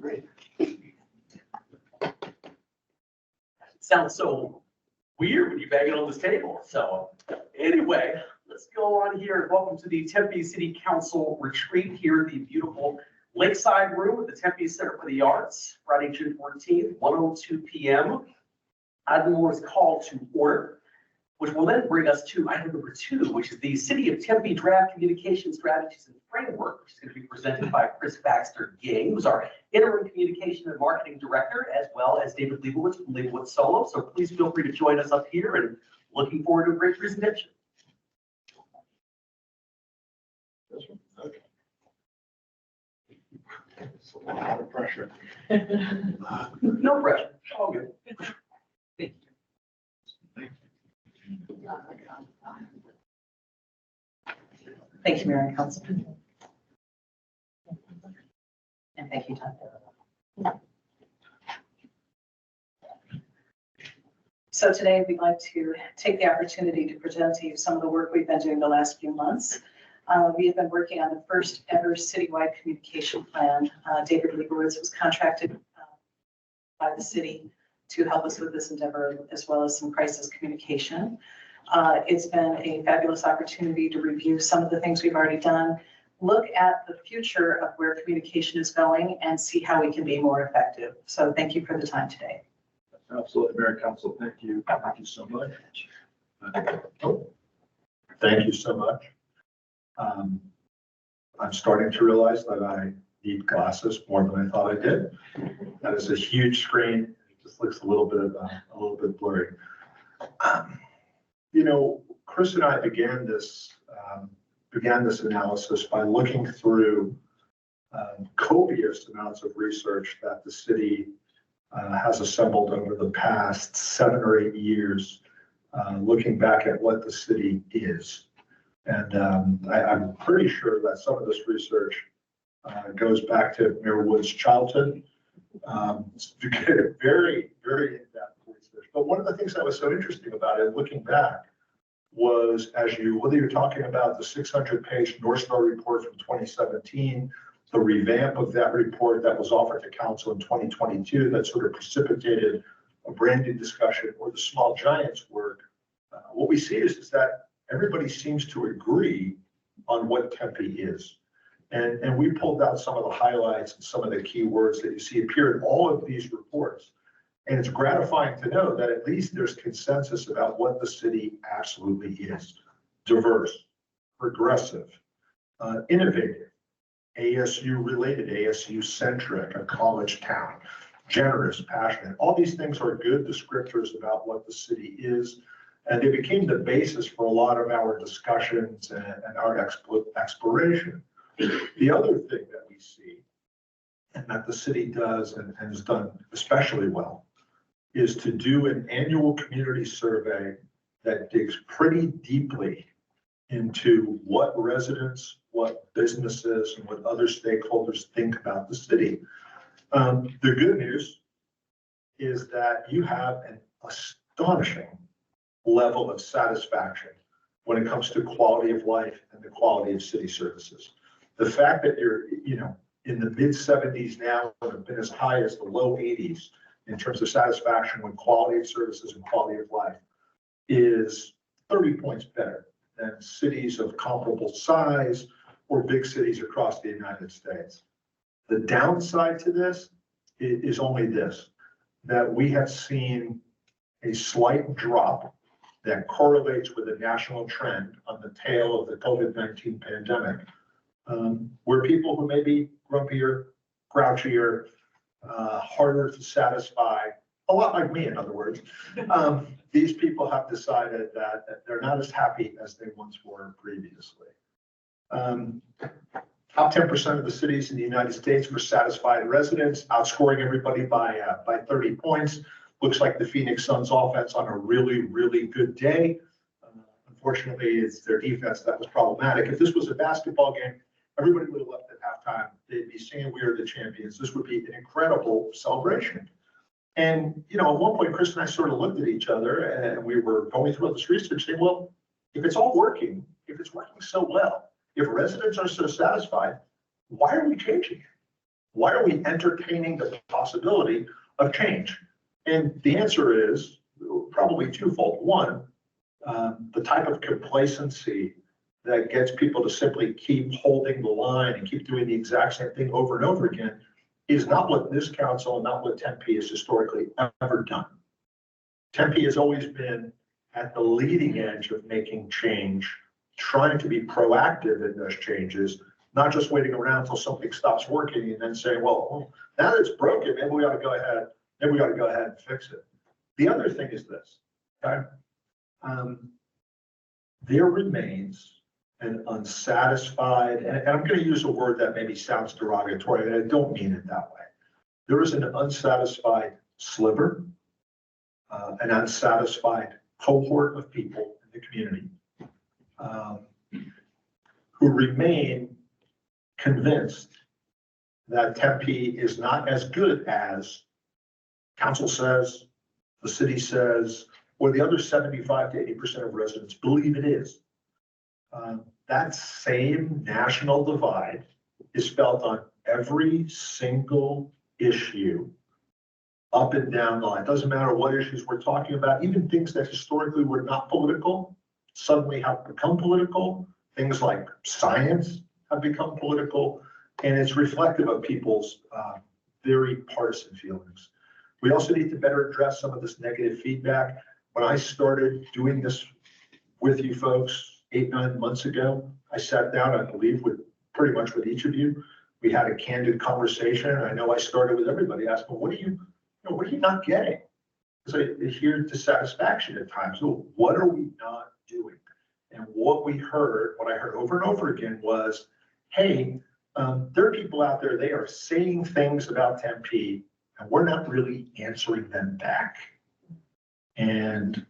Great. Sounds so weird when you bang it on this table. So anyway, let's go on here. Welcome to the Tempe City Council retreat here at the beautiful Lakeside Room at the Tempe Center for the Arts, Friday, June 14th, 1:02 p.m. Item 1 is called to order, which will then bring us to item number 2, which is the City of Tempe Draft Communication Strategies and Framework, which is going to be presented by Chris Baxter Ging, who's our interim communication and marketing director, as well as David Leibowitz from Leibowitz Solo. So please feel free to join us up here, and looking forward to a great presentation. This one? Okay. It's a lot of pressure. No pressure, all good. Thank you. Thank you, Mayor and Council. And thank you, Tom. So today we'd like to take the opportunity to present to you some of the work we've been doing the last few months. We have been working on the first ever citywide communication plan. David Leibowitz was contracted by the city to help us with this endeavor, as well as some crisis communication. It's been a fabulous opportunity to review some of the things we've already done, look at the future of where communication is going, and see how we can be more effective. So thank you for the time today. Absolutely, Mayor and Council. Thank you. Thank you so much. Thank you so much. I'm starting to realize that I need glasses more than I thought I did. That is a huge screen. It just looks a little bit blurry. You know, Chris and I began this analysis by looking through copious amounts of research that the city has assembled over the past 7 or 8 years, looking back at what the city is. And I'm pretty sure that some of this research goes back to Mayor Wood's childhood. It's very, very in-depth research. But one of the things that was so interesting about it, looking back, was whether you're talking about the 600-page North Star report from 2017, the revamp of that report that was offered to council in 2022 that sort of precipitated a brand new discussion, or the Small Giants work, what we see is that everybody seems to agree on what Tempe is. And we pulled out some of the highlights and some of the key words that you see appear in all of these reports. And it's gratifying to know that at least there's consensus about what the city absolutely is: diverse, progressive, innovative, ASU related, ASU centric, a college town, generous, passionate. All these things are good descriptors about what the city is. And they became the basis for a lot of our discussions and our exploration. The other thing that we see, and that the city does and has done especially well, is to do an annual community survey that digs pretty deeply into what residents, what businesses, and what other stakeholders think about the city. The good news is that you have an astonishing level of satisfaction when it comes to quality of life and the quality of city services. The fact that you're, in the mid 70s now, and have been as high as the low 80s in terms of satisfaction with quality of services and quality of life is 30 points better than cities of comparable size or big cities across the United States. The downside to this is only this, that we have seen a slight drop that correlates with a national trend on the tail of the COVID-19 pandemic, where people who may be grumpier, grouchier, harder to satisfy, a lot like me, in other words, these people have decided that they're not as happy as they once were previously. Top 10% of the cities in the United States for satisfied residents, outscoring everybody by 30 points. Looks like the Phoenix Suns offense on a really, really good day. Unfortunately, it's their defense that was problematic. If this was a basketball game, everybody would have left at halftime. They'd be saying we are the champions. This would be an incredible celebration. And, at one point, Chris and I sort of looked at each other and we were going through all this research saying, well, if it's all working, if it's working so well, if residents are so satisfied, why are we changing it? Why are we entertaining the possibility of change? And the answer is probably twofold. One, the type of complacency that gets people to simply keep holding the line and keep doing the exact same thing over and over again is not what this council and not what Tempe has historically ever done. Tempe has always been at the leading edge of making change, trying to be proactive in those changes, not just waiting around until something stops working and then saying, well, now that it's broken, maybe we ought to go ahead and fix it. The other thing is this, okay? There remains an unsatisfied, and I'm going to use a word that maybe sounds derogatory, and I don't mean it that way. There is an unsatisfied sliver, an unsatisfied cohort of people in the community who remain convinced that Tempe is not as good as council says, the city says, or the other 75 to 80% of residents believe it is. That same national divide is felt on every single issue up and down the line. It doesn't matter what issues we're talking about, even things that historically were not political suddenly have become political. Things like science have become political, and it's reflective of people's very partisan feelings. We also need to better address some of this negative feedback. When I started doing this with you folks 8-9 months ago, I sat down, I believe, with pretty much with each of you. We had a candid conversation, and I know I started with everybody asking, what are you not getting? Because I hear dissatisfaction at times. So what are we not doing? And what I heard over and over again was, hey, there are people out there, they are saying things about Tempe, and we're not really answering them back. And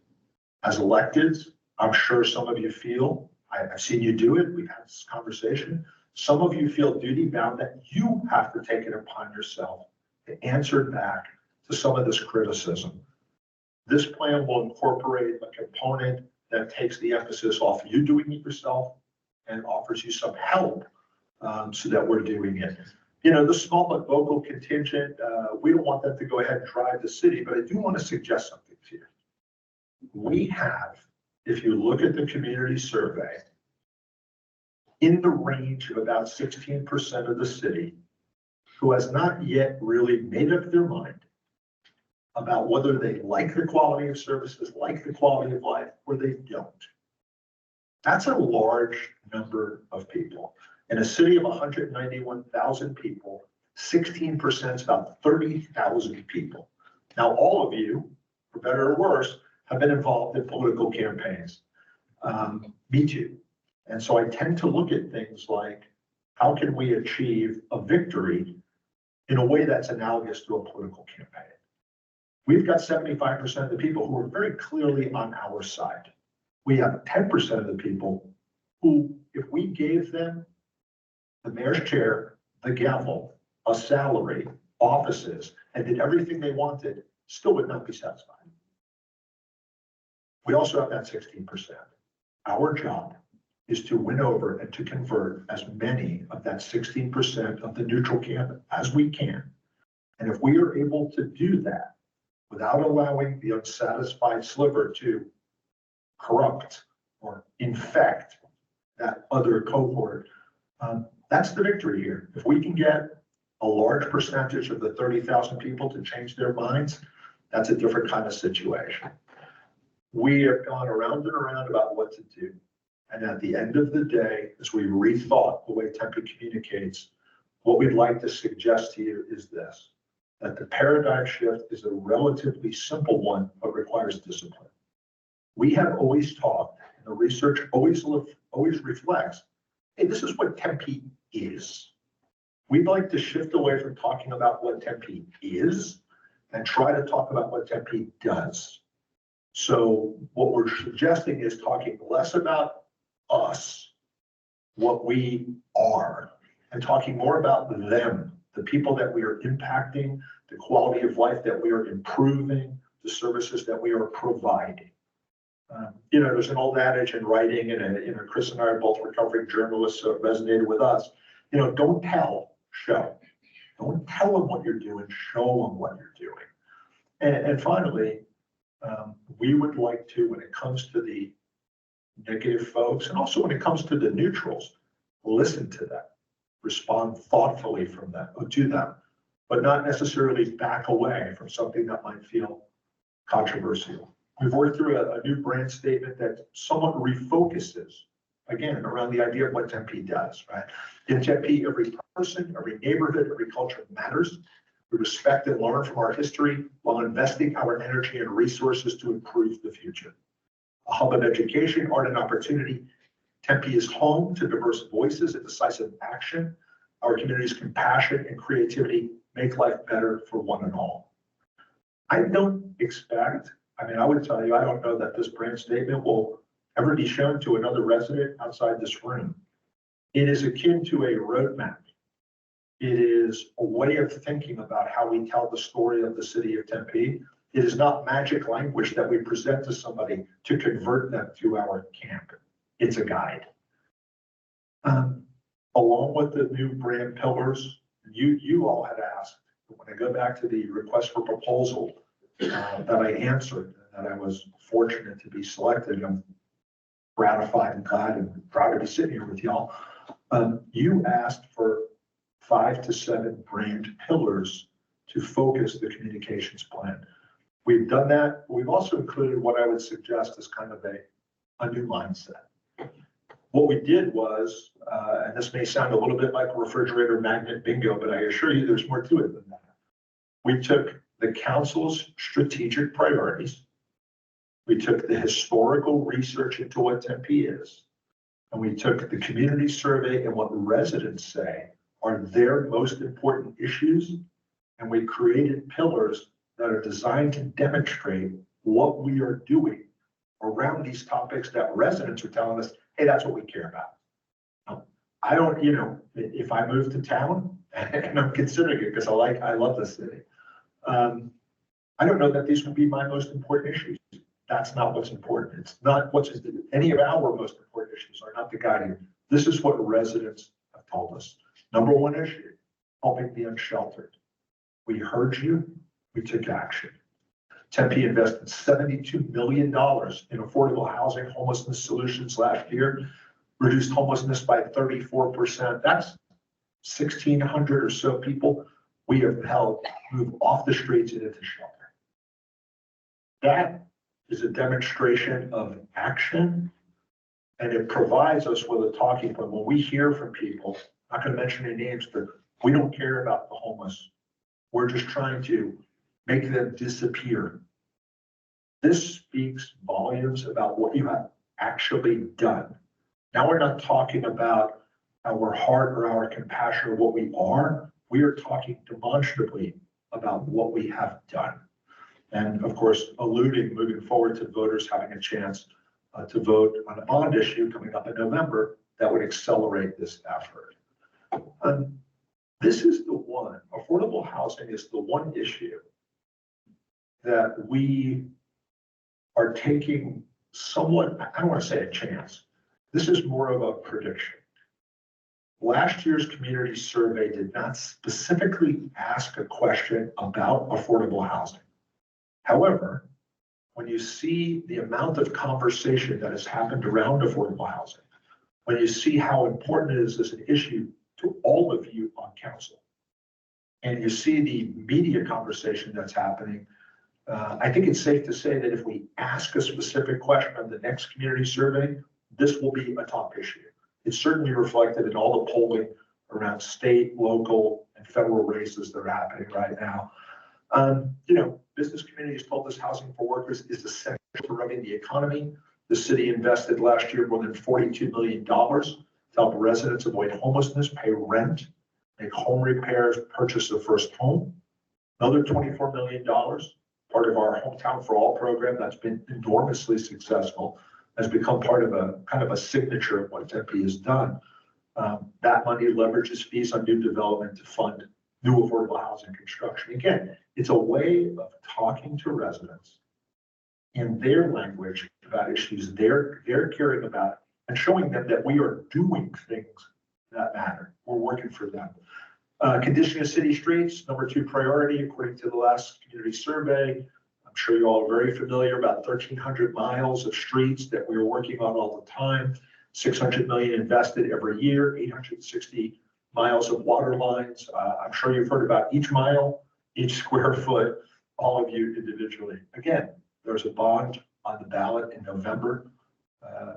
as electeds, I'm sure some of you feel, I've seen you do it, we've had this conversation, some of you feel duty bound that you have to take it upon yourself to answer back to some of this criticism. This plan will incorporate a component that takes the emphasis off you doing it yourself and offers you some help so that we're doing it. You know, the small but vocal contingent, we don't want them to go ahead and drive the city, but I do want to suggest something to you. We have, if you look at the community survey, in the range of about 16% of the city who has not yet really made up their mind about whether they like the quality of services, like the quality of life, or they don't. That's a large number of people. In a city of 191,000 people, 16% is about 30,000 people. Now, all of you, for better or worse, have been involved in political campaigns. Me too. And so I tend to look at things like, how can we achieve a victory in a way that's analogous to a political campaign? We've got 75% of the people who are very clearly on our side. We have 10% of the people who, if we gave them the mayor's chair, the gavel, a salary, offices, and did everything they wanted, still would not be satisfied. We also have that 16%. Our job is to win over and to convert as many of that 16% of the neutral camp as we can. And if we are able to do that without allowing the unsatisfied sliver to corrupt or infect that other cohort, that's the victory here. If we can get a large percentage of the 30,000 people to change their minds, that's a different kind of situation. We have gone around and around about what to do. And at the end of the day, as we rethought the way Tempe communicates, what we'd like to suggest to you is this, that the paradigm shift is a relatively simple one, but requires discipline. We have always talked, and the research always reflects, hey, this is what Tempe is. We'd like to shift away from talking about what Tempe is and try to talk about what Tempe does. So what we're suggesting is talking less about us, what we are, and talking more about them, the people that we are impacting, the quality of life that we are improving, the services that we are providing. There's an old adage in writing, and Chris and I are both recovering journalists, so it resonated with us. Don't tell, show. Don't tell them what you're doing, show them what you're doing. And finally, we would like to, when it comes to the negative folks, and also when it comes to the neutrals, listen to them, respond thoughtfully to them, but not necessarily back away from something that might feel controversial. We've worked through a new brand statement that somewhat refocuses, again, around the idea of what Tempe does, right? In Tempe, every person, every neighborhood, every culture matters. We respect and learn from our history while investing our energy and resources to improve the future. A hub of education, art, and opportunity, Tempe is home to diverse voices and decisive action. Our community's compassion and creativity make life better for one and all. I don't expect, I would tell you, I don't know that this brand statement will ever be shown to another resident outside this room. It is akin to a roadmap. It is a way of thinking about how we tell the story of the city of Tempe. It is not magic language that we present to somebody to convert them to our camp. It's a guide. Along with the new brand pillars, you all had asked, when I go back to the request for proposal that I answered, and that I was fortunate to be selected, I'm gratified and glad and proud to be sitting here with y'all. You asked for 5 to 7 brand pillars to focus the communications plan. We've done that. We've also included what I would suggest as kind of a new mindset. What we did was, and this may sound a little bit like refrigerator magnet bingo, but I assure you there's more to it than that. We took the council's strategic priorities. We took the historical research into what Tempe is, and we took the community survey and what residents say are their most important issues, and we created pillars that are designed to demonstrate what we are doing around these topics that residents are telling us, hey, that's what we care about. I don't, if I move to town, and I'm considering it because I love the city, I don't know that these would be my most important issues. That's not what's important. It's not any of our most important issues are not the guiding. This is what residents have told us. Number one issue, helping the unsheltered. We heard you, we took action. Tempe invested $72 million in affordable housing homelessness solutions last year, reduced homelessness by 34%. That's 1,600 or so people we have helped move off the streets and into shelter. That is a demonstration of action, and it provides us with a talking point. When we hear from people, I'm not going to mention any names, but we don't care about the homeless. We're just trying to make them disappear. This speaks volumes about what you have actually done. Now we're not talking about our heart or our compassion or what we are. We are talking demonstrably about what we have done. And of course, alluding moving forward to voters having a chance to vote on a bond issue coming up in November that would accelerate this effort. This is the one, affordable housing is the one issue that we are taking somewhat, I don't want to say a chance. This is more of a prediction. Last year's community survey did not specifically ask a question about affordable housing. However, when you see the amount of conversation that has happened around affordable housing, when you see how important it is as an issue to all of you on council, and you see the media conversation that's happening, I think it's safe to say that if we ask a specific question on the next community survey, this will be a top issue. It's certainly reflected in all the polling around state, local, and federal races that are happening right now. Business communities told us housing for workers is essential to running the economy. The city invested last year more than $42 million to help residents avoid homelessness, pay rent, make home repairs, purchase their first home. Another $24 million, part of our Hometown for All program that's been enormously successful, has become part of a kind of a signature of what Tempe has done. That money leverages fees on new development to fund new affordable housing construction. Again, it's a way of talking to residents in their language about issues they're caring about and showing them that we are doing things that matter. We're working for them. Condition of city streets, number 2 priority, according to the last community survey. I'm sure you all are very familiar, about 1,300 miles of streets that we're working on all the time. 600 million invested every year, 860 miles of water lines. I'm sure you've heard about each mile, each square foot, all of you individually. Again, there's a bond on the ballot in November.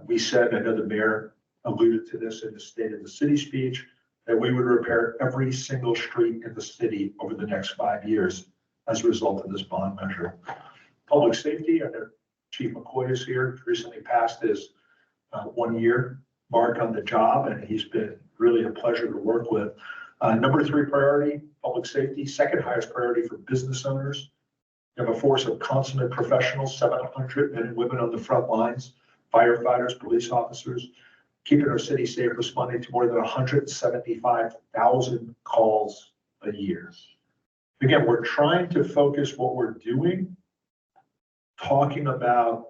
We said, I know the mayor alluded to this in the State of the City speech, that we would repair every single street in the city over the next 5 years as a result of this bond measure. Public safety, I know Chief McCoy is here, recently passed his 1-year mark on the job, and he's been really a pleasure to work with. Number 3 priority, public safety. 2nd highest priority for business owners. You have a force of consummate professionals, 700 men and women on the front lines, firefighters, police officers, keeping our city safe, responding to more than 175,000 calls a year. Again, we're trying to focus what we're doing, talking about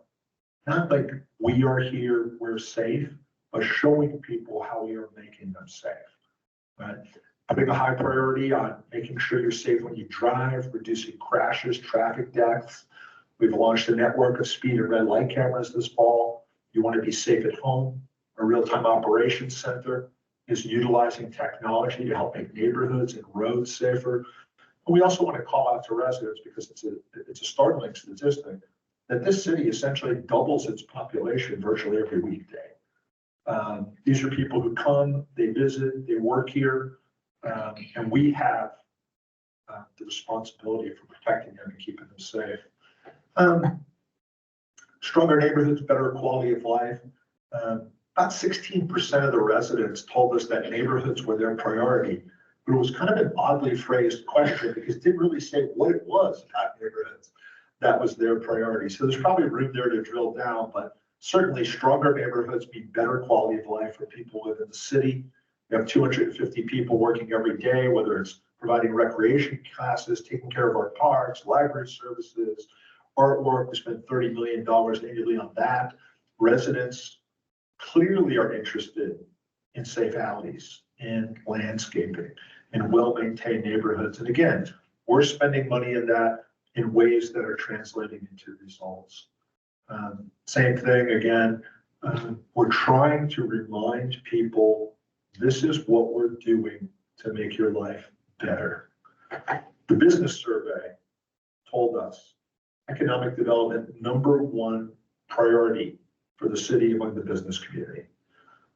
not like we are here, we're safe, but showing people how we are making them safe, right? Putting a high priority on making sure you're safe when you drive, reducing crashes, traffic deaths. We've launched a network of speed and red light cameras this fall. You want to be safe at home. Our real-time operations center is utilizing technology to help make neighborhoods and roads safer. And we also want to call out to residents, because it's a startling statistic, that this city essentially doubles its population virtually every weekday. These are people who come, they visit, they work here, and we have the responsibility for protecting them and keeping them safe. Stronger neighborhoods, better quality of life. About 16% of the residents told us that neighborhoods were their priority, but it was kind of an oddly phrased question because it didn't really say what it was about neighborhoods that was their priority. So there's probably room there to drill down, but certainly stronger neighborhoods mean better quality of life for people within the city. We have 250 people working every day, whether it's providing recreation classes, taking care of our parks, library services, artwork. We spend $30 million annually on that. Residents clearly are interested in safe alleys, in landscaping, in well-maintained neighborhoods. And again, we're spending money in that in ways that are translating into results. Same thing again, we're trying to remind people this is what we're doing to make your life better. The business survey told us economic development, #1 priority for the city among the business community.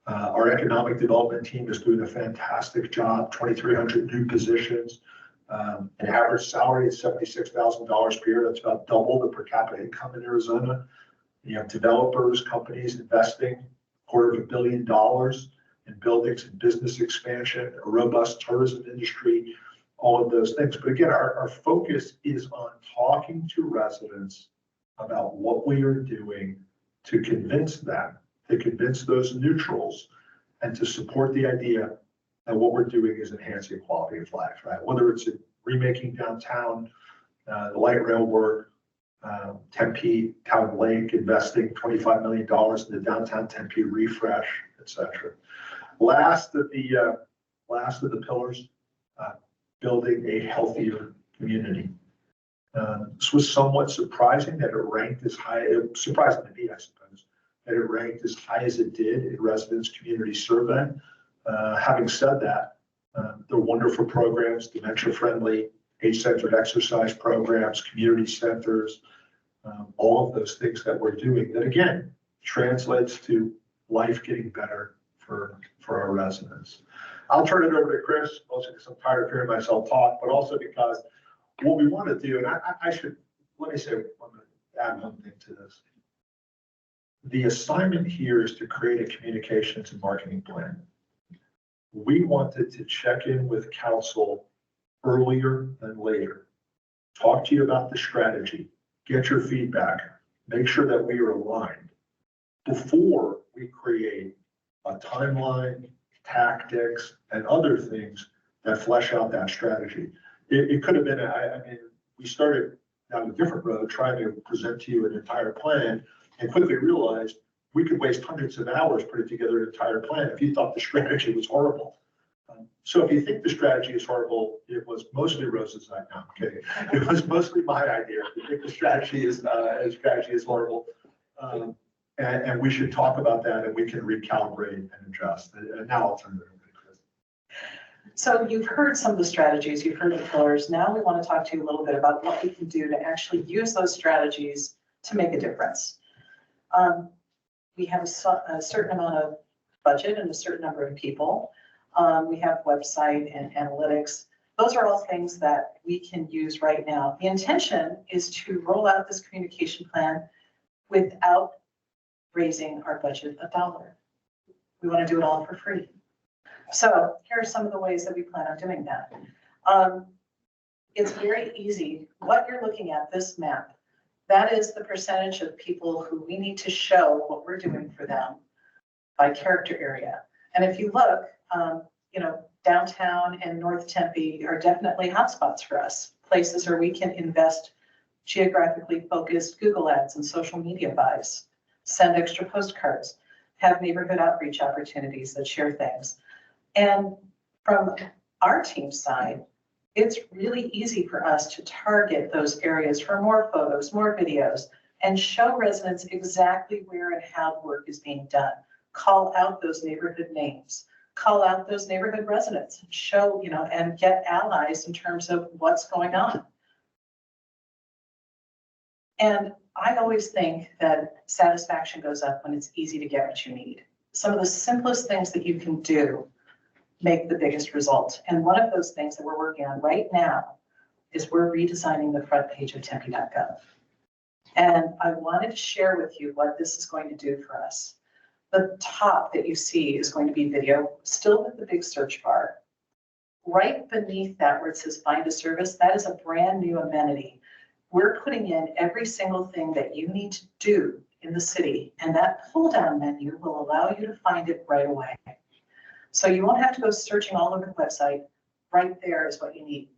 Our economic development team is doing a fantastic job, 2,300 new positions, an average salary of $76,000 per year. That's about double the per capita income in Arizona. You have developers, companies investing $250 million in buildings and business expansion, a robust tourism industry, all of those things. But again, our focus is on talking to residents about what we are doing to convince them, to convince those neutrals, and to support the idea that what we're doing is enhancing quality of life, right? Whether it's remaking downtown, the light rail work, Tempe Town Lake, investing $25 million in the downtown Tempe refresh, et cetera. Last of the pillars, building a healthier community. This was somewhat surprising that it ranked as high, surprising to me, I suppose, that it ranked as high as it did in residents' community survey. Having said that, they're wonderful programs, dementia-friendly, age-centered exercise programs, community centers, all of those things that we're doing that, again, translates to life getting better for our residents. I'll turn it over to Chris, mostly because I'm tired of hearing myself talk, but also because what we want to do, and I should, let me say, I'm going to add one thing to this. The assignment here is to create a communications and marketing plan. We wanted to check in with council earlier than later, talk to you about the strategy, get your feedback, make sure that we are aligned before we create a timeline, tactics, and other things that flesh out that strategy. It could have been, I mean, we started down a different road trying to present to you an entire plan and quickly realized we could waste hundreds of hours putting together an entire plan if you thought the strategy was horrible. So if you think the strategy is horrible, it was mostly Rose's idea. No, I'm kidding. It was mostly my idea. If you think the strategy is horrible, and we should talk about that, and we can recalibrate and adjust. And now I'll turn it over to Chris. So you've heard some of the strategies, you've heard the pillars. Now we want to talk to you a little bit about what we can do to actually use those strategies to make a difference. We have a certain amount of budget and a certain number of people. We have website and analytics. Those are all things that we can use right now. The intention is to roll out this communication plan without raising our budget $1. We want to do it all for free. So here are some of the ways that we plan on doing that. It's very easy. What you're looking at, this map, that is the percentage of people who we need to show what we're doing for them by character area. And if you look, downtown and North Tempe are definitely hotspots for us, places where we can invest geographically focused Google ads and social media buys, send extra postcards, have neighborhood outreach opportunities that share things. And from our team side, it's really easy for us to target those areas for more photos, more videos, and show residents exactly where and how the work is being done. Call out those neighborhood names, call out those neighborhood residents, show, and get allies in terms of what's going on. And I always think that satisfaction goes up when it's easy to get what you need. Some of the simplest things that you can do make the biggest result. And one of those things that we're working on right now is we're redesigning the front page of Tempe.gov. And I wanted to share with you what this is going to do for us. The top that you see is going to be video, still with the big search bar. Right beneath that where it says find a service, that is a brand new amenity. We're putting in every single thing that you need to do in the city, and that pull down menu will allow you to find it right away. So you won't have to go searching all over the website. Right there is what you need.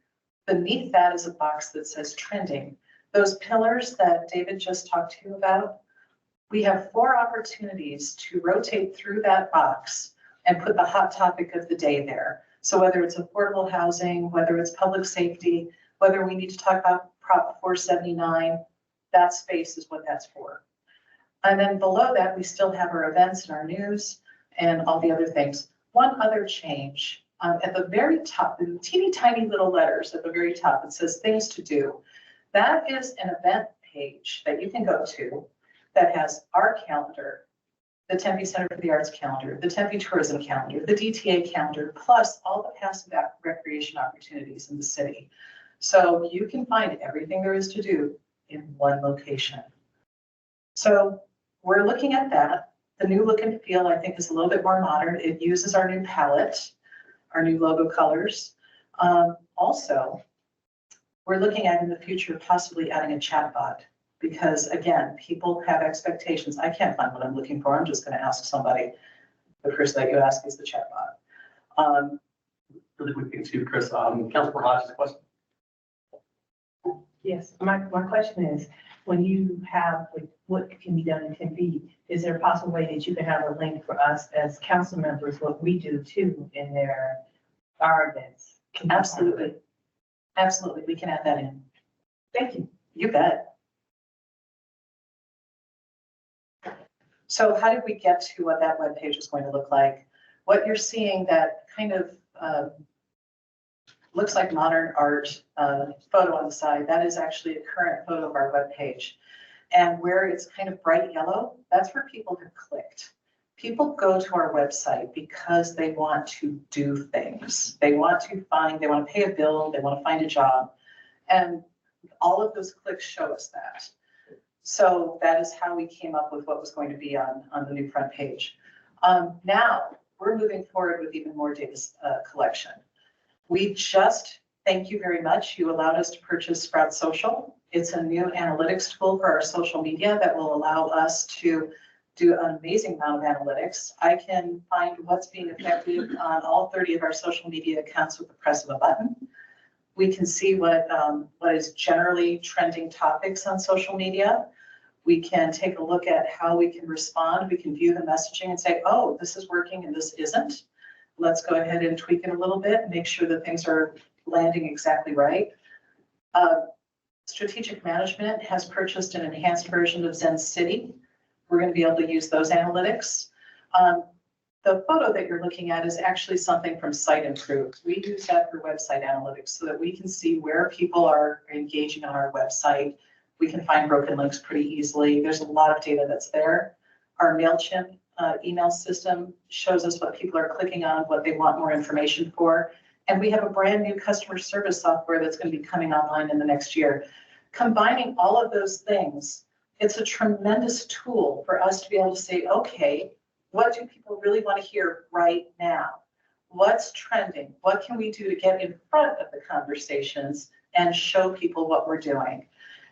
Beneath that is a box that says trending. Those pillars that David just talked to you about, we have 4 opportunities to rotate through that box and put the hot topic of the day there. So whether it's affordable housing, whether it's public safety, whether we need to talk about Prop 479, that space is what that's for. And then below that, we still have our events and our news and all the other things. One other change, at the very top, the teeny tiny little letters at the very top, it says things to do. That is an event page that you can go to that has our calendar, the Tempe Center for the Arts calendar, the Tempe Tourism calendar, the DTA calendar, plus all the passive recreation opportunities in the city. So you can find everything there is to do in one location. So we're looking at that. The new look and feel, I think, is a little bit more modern. It uses our new palette, our new logo colors. Also, we're looking at in the future possibly adding a chat bot because, again, people have expectations. I can't find what I'm looking for. I'm just going to ask somebody. The person that you ask is the chat bot. Really quick thing too, Chris. Councilor Hodges' question. Yes, my question is, when you have what can be done in Tempe, is there a possible way that you can have a link for us as council members, what we do too in our events? Absolutely. Absolutely. We can add that in. Thank you. You bet. So how did we get to what that webpage is going to look like? What you're seeing, that kind of looks like modern art photo on the side, that is actually a current photo of our webpage. And where it's kind of bright yellow, that's where people have clicked. People go to our website because they want to do things. They want to pay a bill, they want to find a job. And all of those clicks show us that. So that is how we came up with what was going to be on the new front page. Now we're moving forward with even more data collection. Thank you very much. You allowed us to purchase Sprout Social. It's a new analytics tool for our social media that will allow us to do an amazing amount of analytics. I can find what's being effective on all 30 of our social media accounts with the press of a button. We can see what is generally trending topics on social media. We can take a look at how we can respond. We can view the messaging and say, oh, this is working and this isn't. let's go ahead and tweak it a little bit, make sure that things are landing exactly right. Strategic Management has purchased an enhanced version of Zen City. We're going to be able to use those analytics. The photo that you're looking at is actually something from Site Improve. We use that for website analytics so that we can see where people are engaging on our website. We can find broken links pretty easily. There's a lot of data that's there. Our MailChimp email system shows us what people are clicking on, what they want more information for. And we have a brand new customer service software that's going to be coming online in the next year. Combining all of those things, it's a tremendous tool for us to be able to say, okay, what do people really want to hear right now? What's trending? What can we do to get in front of the conversations and show people what we're doing?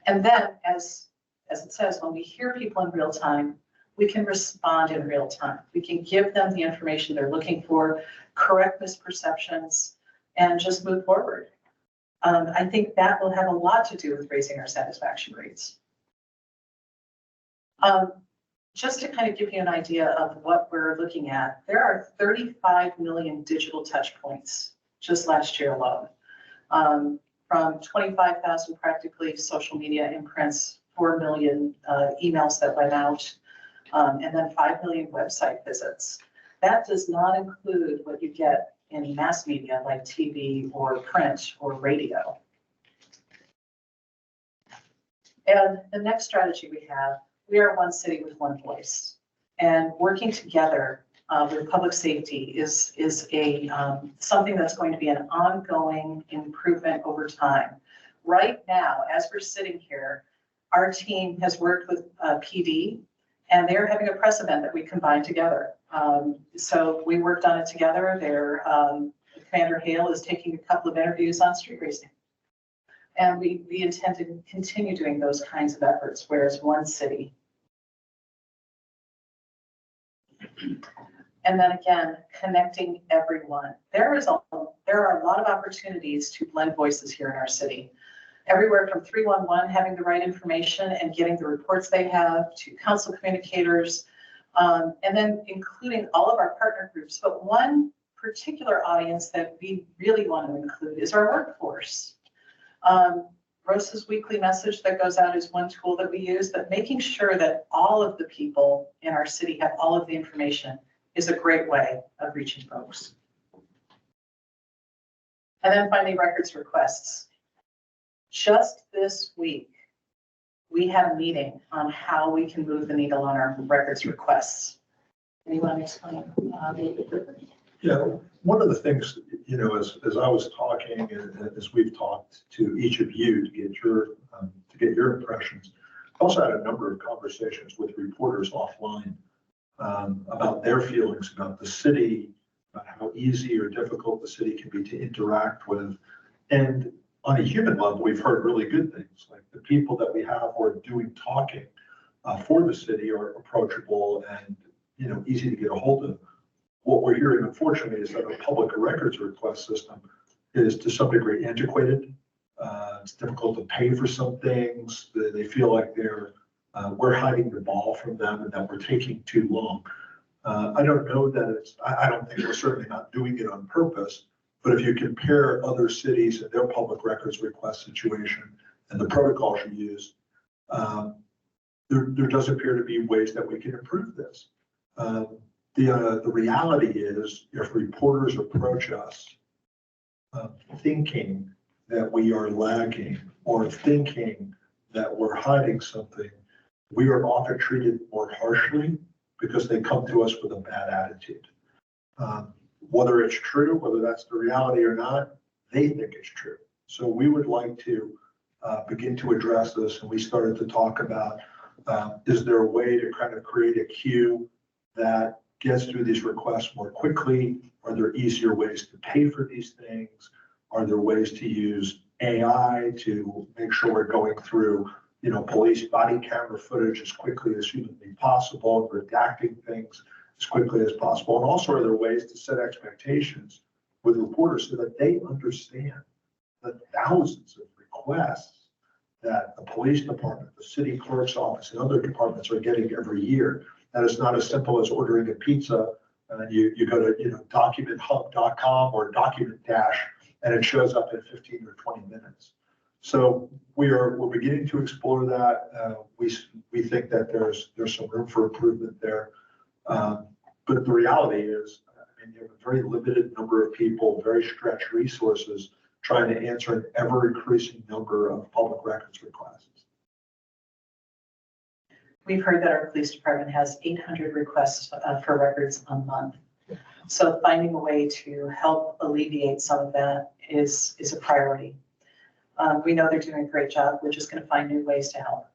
And then, as it says, when we hear people in real time, we can respond in real time. We can give them the information they're looking for, correct misperceptions, and just move forward. I think that will have a lot to do with raising our satisfaction rates. Just to kind of give you an idea of what we're looking at, there are 35 million digital touch points just last year alone. From 25,000 practically social media imprints, 4 million emails that went out, and then 5 million website visits. That does not include what you get in mass media like TV or print or radio. And the next strategy we are one city with one voice. And working together with public safety is something that's going to be an ongoing improvement over time. Right now, as we're sitting here, our team has worked with PD, and they're having a press event that we combined together. So we worked on it together. Commander Hale is taking a couple of interviews on street racing. And we intend to continue doing those kinds of efforts, whereas one city. And then again, connecting everyone. There are a lot of opportunities to blend voices here in our city. Everywhere from 311 having the right information and getting the reports they have, to council communicators, and then including all of our partner groups. But one particular audience that we really want to include is our workforce. Rosa's weekly message that goes out is one tool that we use, but making sure that all of the people in our city have all of the information is a great way of reaching folks. And then finally, records requests. Just this week, we had a meeting on how we can move the needle on our records requests. Anyone explain? Yeah, one of the things, as I was talking and as we've talked to each of you to get your impressions, I also had a number of conversations with reporters offline about their feelings about the city, about how easy or difficult the city can be to interact with. And on a human level, we've heard really good things, like the people that we have who are doing talking for the city are approachable and easy to get a hold of. What we're hearing, unfortunately, is that our public records request system is to some degree antiquated. It's difficult to pay for some things. They feel like we're hiding the ball from them and that we're taking too long. I don't know that I don't think we're certainly not doing it on purpose, but if you compare other cities and their public records request situation and the protocols you use, there does appear to be ways that we can improve this. The reality is, if reporters approach us thinking that we are lagging or thinking that we're hiding something, we are often treated more harshly because they come to us with a bad attitude. Whether it's true, whether that's the reality or not, they think it's true. So we would like to begin to address this, and we started to talk about, is there a way to kind of create a queue that gets through these requests more quickly? Are there easier ways to pay for these things? Are there ways to use AI to make sure we're going through, police body camera footage as quickly as humanly possible, redacting things as quickly as possible? And also, are there ways to set expectations with reporters so that they understand the thousands of requests that the police department, the city clerk's office, and other departments are getting every year? That is not as simple as ordering a pizza And then you go to, documenthub.com or document dash, and it shows up in 15 or 20 minutes. So we're beginning to explore that. We think that there's some room for improvement there. But the reality is, you have a very limited number of people, very stretched resources, trying to answer an ever increasing number of public records requests. We've heard that our police department has 800 requests for records a month. So finding a way to help alleviate some of that is a priority. We know they're doing a great job. We're just going to find new ways to help.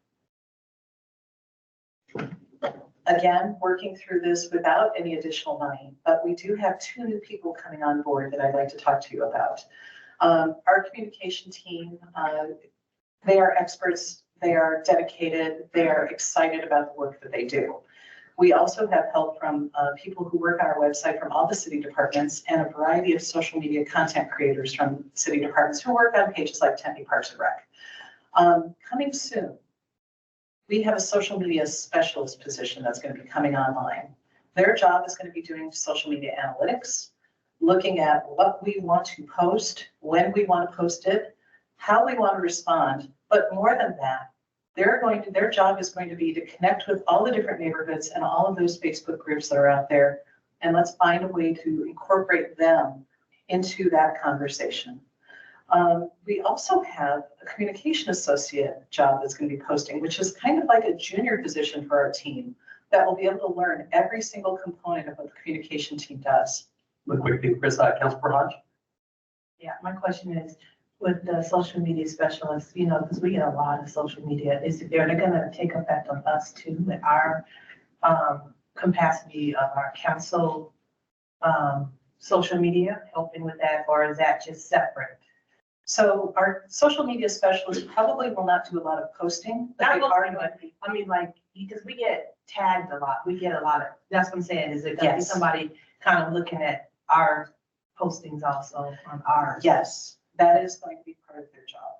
Again, working through this without any additional money, but we do have 2 new people coming on board that I'd like to talk to you about. Our communication team, they are experts, they are dedicated, they are excited about the work that they do. We also have help from people who work on our website from all the city departments and a variety of social media content creators from city departments who work on pages like Tempe Parks and Rec. Coming soon, we have a social media specialist position that's going to be coming online. Their job is going to be doing social media analytics, looking at what we want to post, when we want to post it, how we want to respond. But more than that, their job is going to be to connect with all the different neighborhoods and all of those Facebook groups that are out there. And let's find a way to incorporate them into that conversation. We also have a communication associate job that's going to be posting, which is kind of like a junior position for our team that will be able to learn every single component of what the communication team does. Look quickly, Chris, Councilor Hodge. Yeah, my question is, with the social media specialists, because we get a lot of social media, they're going to take effect on us too, with our capacity of our council social media, helping with that, or is that just separate? So our social media specialists probably will not do a lot of posting, but they are going to be. I mean, like, because we get tagged a lot, we get a lot of, that's what I'm saying, is it going to be Yes. somebody kind of looking at our postings also on ours? Yes, that is going to be part of their job,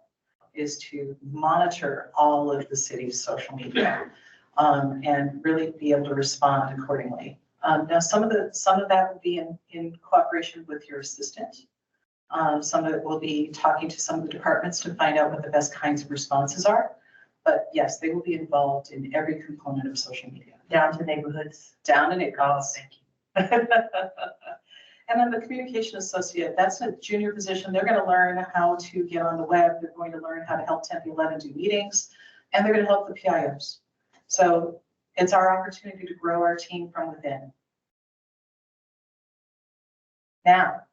is to monitor all of the city's social media and really be able to respond accordingly. Now, some of that will be in cooperation with your assistant. Some of it will be talking to some of the departments to find out what the best kinds of responses are. But yes, they will be involved in every component of social media. Down to neighborhoods? Down to Oh, neighborhoods. thank you. And then the communication associate, that's a junior position. They're going to learn how to get on the web. They're going to learn how to help Tempe 11 do meetings, and they're going to help the PIOs. So it's our opportunity to grow our team from within. Now,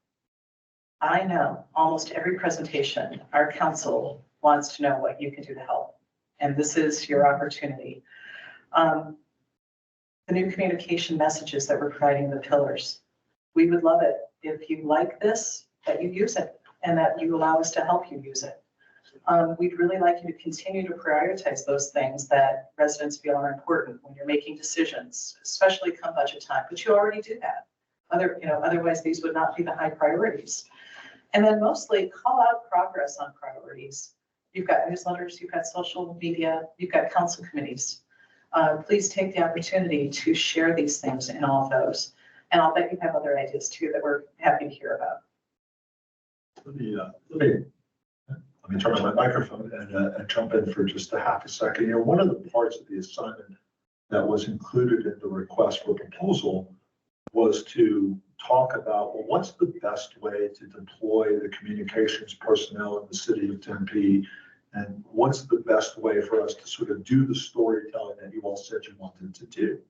I know almost every presentation, our council wants to know what you can do to help. And this is your opportunity. The new communication messages that we're providing in the pillars. We would love it if you like this, that you use it and that you allow us to help you use it. We'd really like you to continue to prioritize those things that residents feel are important when you're making decisions, especially come budget time, but you already do that. Otherwise these would not be the high priorities. And then mostly call out progress on priorities. You've got newsletters, you've got social media, you've got council committees. Please take the opportunity to share these things in all of those. And I'll bet you have other ideas too that we're happy to hear about. Let me turn on my microphone and jump in for just a half a second. One of the parts of the assignment that was included in the request for proposal was to talk about, well, what's the best way to deploy the communications personnel in the city of Tempe? And what's the best way for us to sort of do the storytelling that you all said you wanted to do?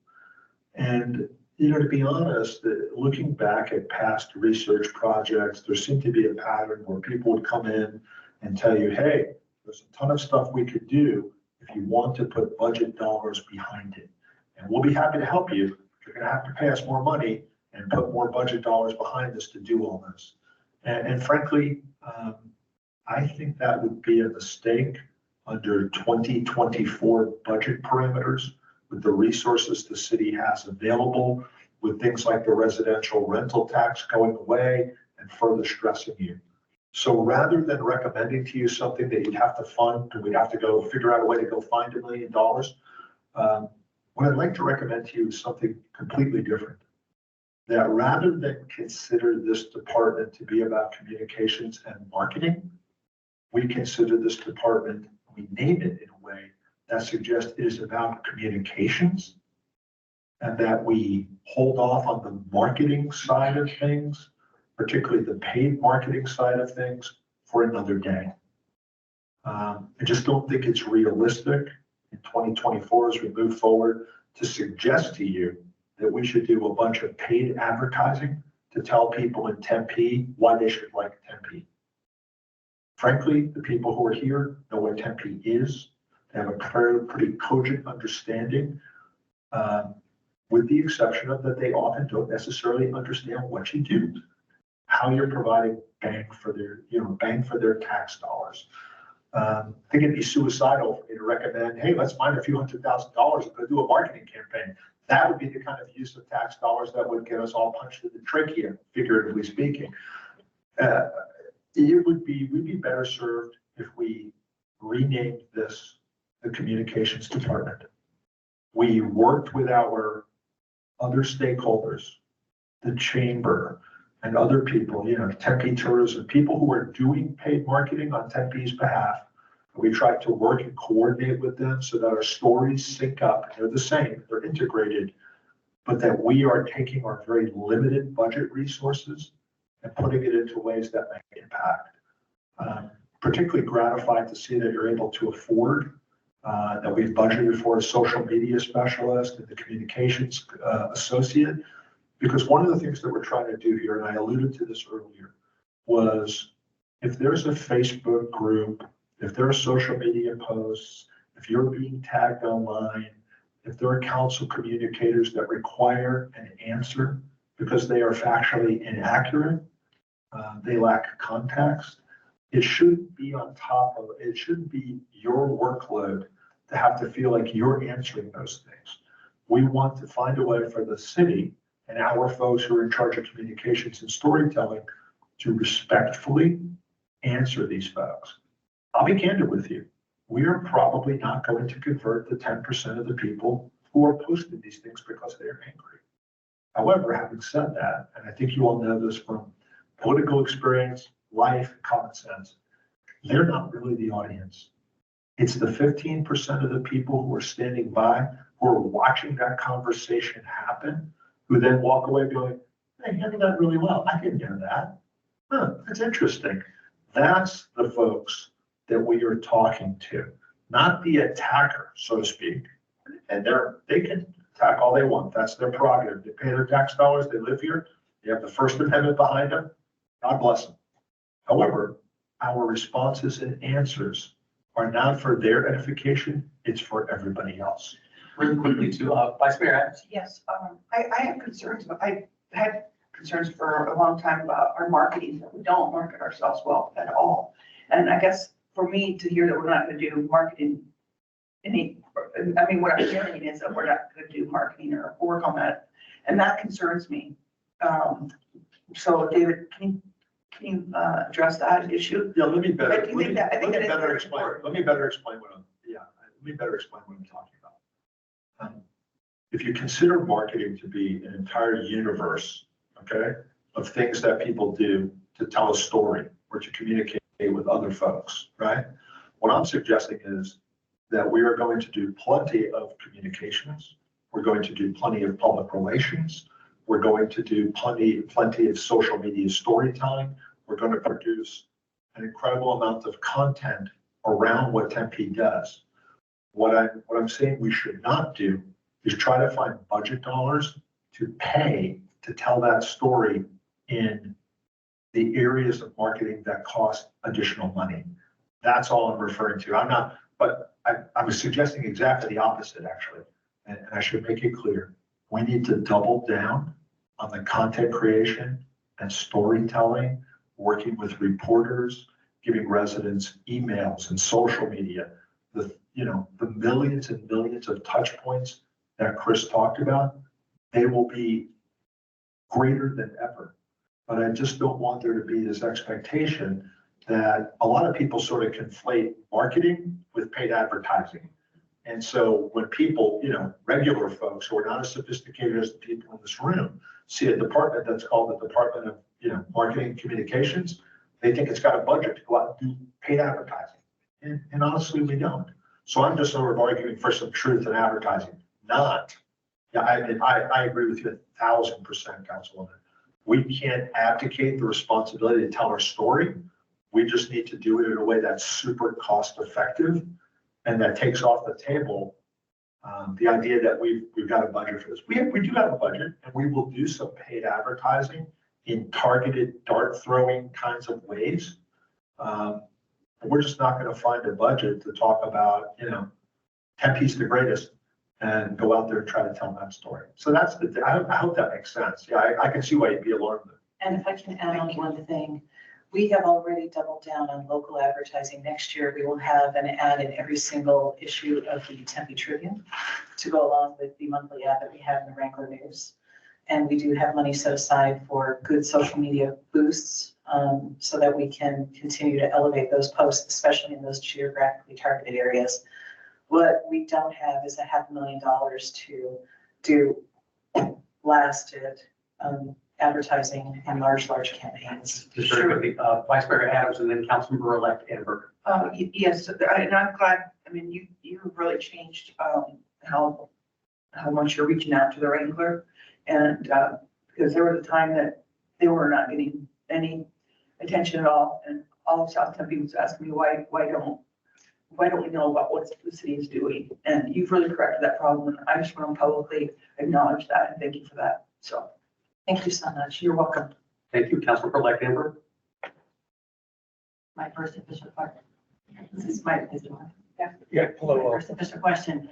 And, to be honest, looking back at past research projects, there seemed to be a pattern where people would come in and tell you, hey, there's a ton of stuff we could do if you want to put budget dollars behind it. And we'll be happy to help you. You're going to have to pay us more money and put more budget dollars behind us to do all this. And frankly, I think that would be a mistake under 2024 budget parameters with the resources the city has available, with things like the residential rental tax going away and further stressing you. So rather than recommending to you something that you'd have to fund and we'd have to go figure out a way to go find $1 million, what I'd like to recommend to you is something completely different. that rather than consider this department to be about communications and marketing, we consider this department, we name it in a way that suggests it is about communications, and that we hold off on the marketing side of things, particularly the paid marketing side of things, for another day. I just don't think it's realistic in 2024 as we move forward to suggest to you that we should do a bunch of paid advertising to tell people in Tempe why they should like Tempe. Frankly, the people who are here know what Tempe is. They have a pretty cogent understanding, with the exception of that they often don't necessarily understand what you do, how you're providing bang for their tax dollars. I think it'd be suicidal for me to recommend, hey, let's find a few $100,000 and go do a marketing campaign. That would be the kind of use of tax dollars that would get us all punched in the trachea, figuratively speaking. We'd be better served if we renamed this the communications department. We worked with our other stakeholders, the chamber and other people, Tempe Tourism, people who are doing paid marketing on Tempe's behalf. We tried to work and coordinate with them so that our stories sync up. They're the same, they're integrated, but that we are taking our very limited budget resources and putting it into ways that make impact. Particularly gratified to see that you're able to afford, that we've budgeted for a social media specialist and the communications associate. Because one of the things that we're trying to do here, and I alluded to this earlier, was if there's a Facebook group, if there are social media posts, if you're being tagged online, if there are council communicators that require an answer because they are factually inaccurate, they lack context, it shouldn't be it shouldn't be your workload to have to feel like you're answering those things. We want to find a way for the city and our folks who are in charge of communications and storytelling to respectfully answer these folks. I'll be candid with you. We are probably not going to convert the 10% of the people who are posting these things because they're angry. However, having said that, and I think you all know this from political experience, life, common sense, they're not really the audience. It's the 15% of the people who are standing by, who are watching that conversation happen, who then walk away going, hey, you handled that really well. I didn't know that. That's interesting. That's the folks that we are talking to, not the attacker, so to speak. And they can attack all they want. That's their prerogative. They pay their tax dollars. They live here. They have the First Amendment behind them. God bless them. However, our responses and answers are not for their edification. It's for everybody else. Really quickly too, Vice Mayor Adams. Yes, I have concerns, but I've had concerns for a long time about our marketing, that we don't market ourselves well at all. And I guess for me to hear that we're not going to do marketing, what I'm hearing is that we're not going to do marketing or work on that. And that concerns me. So David, can you address that issue? Yeah, let me better I think that is very explain. important. Let me better explain what I'm talking about. If you consider marketing to be an entire universe, okay, of things that people do to tell a story or to communicate with other folks, right? What I'm suggesting is that we are going to do plenty of communications. We're going to do plenty of public relations. We're going to do plenty of social media storytelling. We're going to produce an incredible amount of content around what Tempe does. What I'm saying we should not do is try to find budget dollars to pay to tell that story in the areas of marketing that cost additional money. That's all I'm referring to. I was suggesting exactly the opposite, actually. And I should make it clear. We need to double down on the content creation and storytelling, working with reporters, giving residents emails and social media, the millions and millions of touch points that Chris talked about, they will be greater than ever. But I just don't want there to be this expectation that a lot of people sort of conflate marketing with paid advertising. And so when people, regular folks who are not as sophisticated as the people in this room, see a department that's called the Department of, Marketing and Communications, they think it's got a budget to go out and do paid advertising. And honestly, we don't. So I'm just sort of arguing for some truth in advertising, not, yeah, I agree with you 1,000%, Councilwoman. We can't abdicate the responsibility to tell our story. We just need to do it in a way that's super cost effective and that takes off the table the idea that we've got a budget for this. We do have a budget, and we will do some paid advertising in targeted dart throwing kinds of ways. We're just not going to find a budget to talk about, Tempe's the greatest and go out there and try to tell that story. So that's I hope that makes sense. Yeah, I can see why you'd be alarmed. And if I can add on one thing, we have already doubled down on local advertising. Next year, we will have an ad in every single issue of the Tempe Tribune to go along with the monthly ad that we have in the Wrangler News. And we do have money set aside for good social media boosts so that we can continue to elevate those posts, especially in those geographically targeted areas. What we don't have is $500,000 to do blasted advertising and large campaigns. Just very quickly, Vice Mayor Adams and then Councilmember-elect Amber. Yes, and I'm glad, you really changed how much you're reaching out to the Wrangler. And because there was a time that they were not getting any attention at all. And all of South Tempe was asking me, why don't we know about what the city is doing? And you've really corrected that problem. And I just want to publicly acknowledge that and thank you for that. So Thank you so much. you're welcome. Thank you, Councilmember-elect Amber. My first official question. This is my official one. Yeah, My first official question.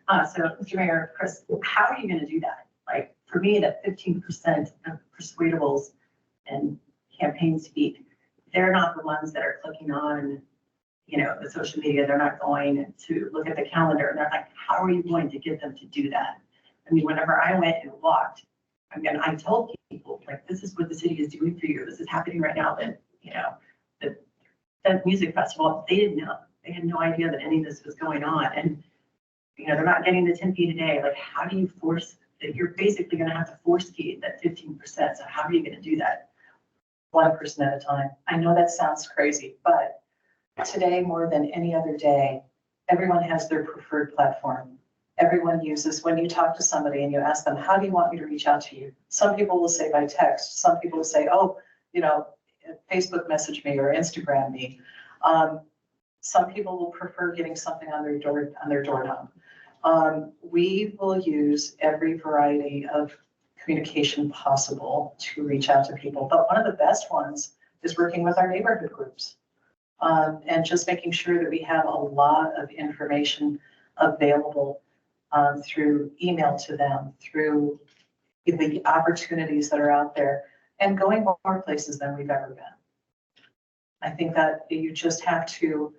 So, Mr. Mayor, Chris, how are you going to do that? Like, for me, that 15% of persuadables and campaign speak, they're not the ones that are clicking on, the social media. They're not going to look at the calendar. And they're like, how are you going to get them to do that? Whenever I went and walked, I told people, like, this is what the city is doing for you. This is happening right now. That music festival, they didn't know. They had no idea that any of this was going on. And, they're not getting the Tempe today. Like, how do you force that? You're basically going to have to force feed that 15%. So how are you going to do that? One person at a time. I know that sounds crazy, but today more than any other day, everyone has their preferred platform. Everyone uses, when you talk to somebody and you ask them, how do you want me to reach out to you? Some people will say by text. Some people will say, Facebook message me or Instagram me. Some people will prefer getting something on their doorknob. We will use every variety of communication possible to reach out to people. But one of the best ones is working with our neighborhood groups and just making sure that we have a lot of information available through email to them, through the opportunities that are out there, and going more places than we've ever been. I think that you just have to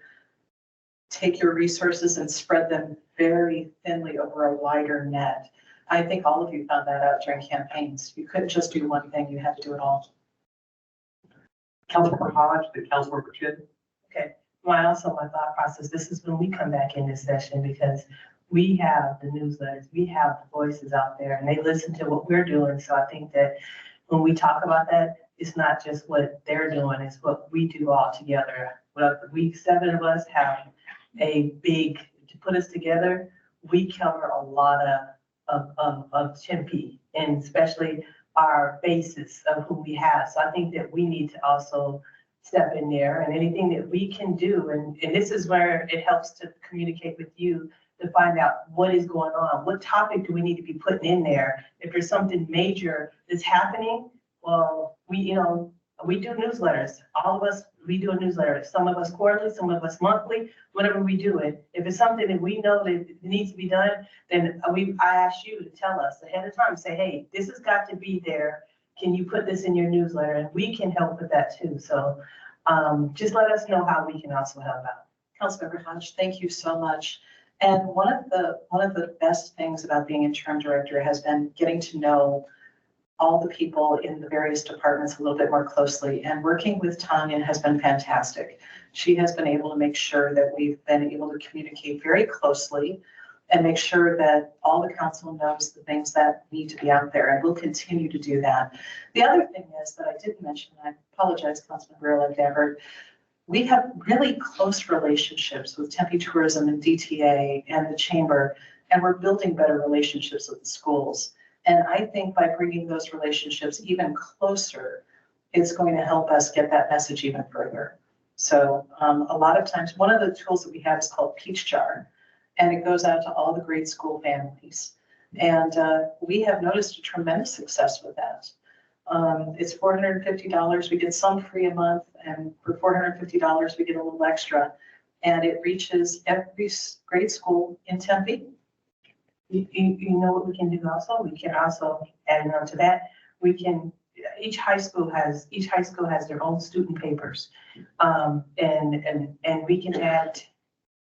take your resources and spread them very thinly over a wider net. I think all of you found that out during campaigns. You couldn't just do one thing, you had to do it all. Councilmember Hodge, then Councilmember Chin. Okay, my thought process, this is when we come back in this session because we have the newsletters, we have the voices out there and they listen to what we're doing. So I think that when we talk about that, it's not just what they're doing, it's what we do all together. Well, we 7 of us have to put us together, we cover a lot of Tempe and especially our basis of who we have. So I think that we need to also step in there and anything that we can do. And this is where it helps to communicate with you to find out what is going on. What topic do we need to be putting in there? If there's something major that's happening, well, we do newsletters. All of us, we do a newsletter. Some of us quarterly, some of us monthly, whenever we do it. If it's something that we know that needs to be done, then I ask you to tell us ahead of time, say, hey, this has got to be there. Can you put this in your newsletter? And we can help with that too. So just let us know how we can also help out. Councilmember Hodge, thank you so much. And one of the best things about being interim director has been getting to know all the people in the various departments a little bit more closely. And working with Tanya has been fantastic. She has been able to make sure that we've been able to communicate very closely and make sure that all the council knows the things that need to be out there, and we'll continue to do that. The other thing is that I didn't mention, and I apologize, Councilman Burley Dever, we have really close relationships with Tempe Tourism and DTA and the Chamber, and we're building better relationships with the schools. And I think by bringing those relationships even closer, it's going to help us get that message even further. So a lot of times, one of the tools that we have is called Peach Jar, and it goes out to all the grade school families. And we have noticed a tremendous success with that. It's $450. We get some free a month, and for $450, we get a little extra. And it reaches every grade school in Tempe. You know what we can do also? We can also, adding on to that, we can, each high school has their own student papers. And we can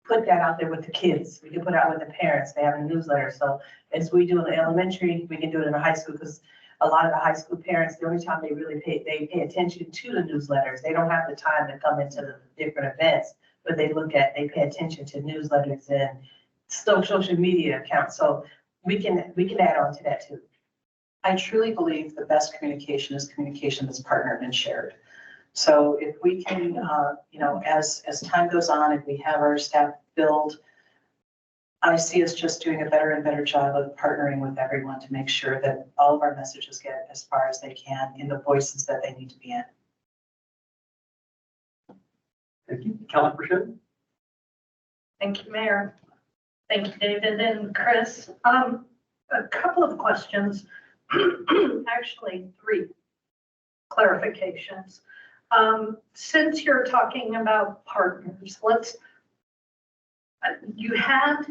put that out there with the kids. We can put it out with the parents. They have a newsletter. So as we do in the elementary, we can do it in the high school, because a lot of the high school parents, the only time they really pay attention to the newsletters. They don't have the time to come into the different events, but they pay attention to newsletters and social media accounts. So we can add on to that too. I truly believe the best communication is communication that's partnered and shared. So if we can, as time goes on and we have our staff build, I see us just doing a better and better job of partnering with everyone to make sure that all of our messages get as far as they can in the voices that they need to be in. Thank you. Councilman Pritchett? Thank you, Mayor. Thank you, David and Chris. A couple of questions, actually 3 clarifications. Since you're talking about partners, you had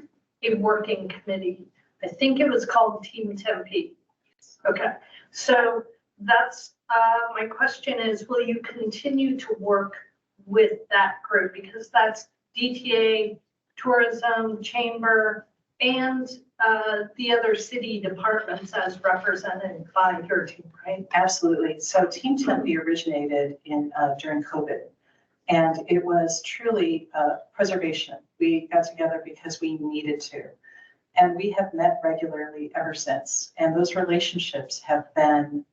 a working committee. I think it was called Team Tempe. Okay, so that's, my question is, will you continue to work with that group? Because that's DTA, Tourism, Chamber, and the other city departments as represented by your team, right? Absolutely. So Team Tempe originated during COVID, and it was truly preservation. We got together because we needed to, and we have met regularly ever since. And those relationships have been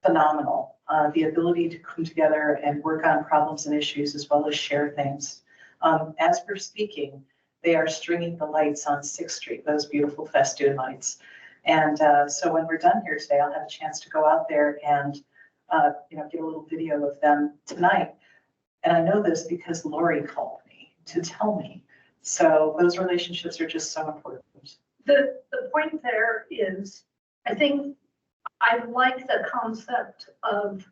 phenomenal. The ability to come together and work on problems and issues as well as share things. As we're speaking, they are stringing the lights on 6th Street, those beautiful festoon lights. And so when we're done here today, I'll have a chance to go out there and get a little video of them tonight. And I know this because Lori called me to tell me. So those relationships are just so important. The point there is, I think I like the concept of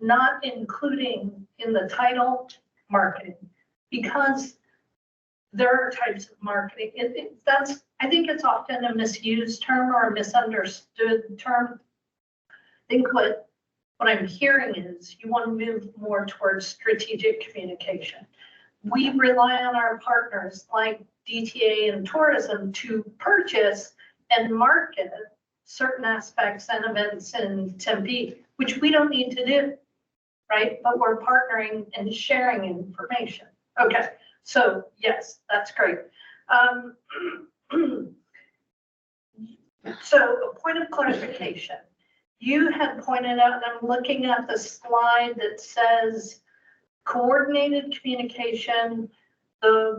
not including in the title marketing, because there are types of marketing. I think it's often a misused term or a misunderstood term. I think what I'm hearing is you want to move more towards strategic communication. We rely on our partners like DTA and tourism to purchase and market certain aspects and events in Tempe, which we don't need to do, right? But we're partnering and sharing information. Okay, so yes, that's great. So a point of clarification. You had pointed out, and I'm looking at the slide that says coordinated communication.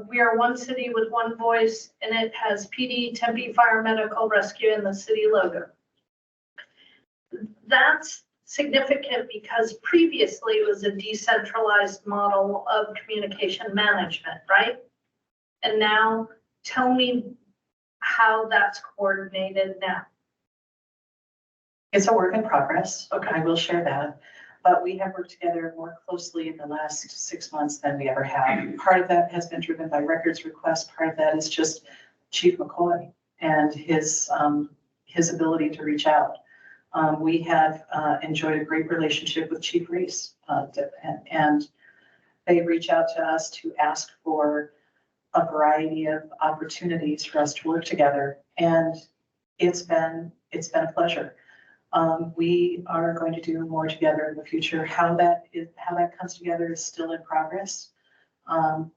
We are one city with one voice, and it has PD, Tempe Fire Medical Rescue, and the city logo. That's significant because previously it was a decentralized model of communication management, right? And now tell me how that's coordinated now. It's a work in progress. Okay, I will share that. But we have worked together more closely in the last 6 months than we ever have. Part of that has been driven by records requests. Part of that is just Chief McCoy and his ability to reach out. We have enjoyed a great relationship with Chief Reese, and they reach out to us to ask for a variety of opportunities for us to work together. And it's been a pleasure. We are going to do more together in the future. How that comes together is still in progress.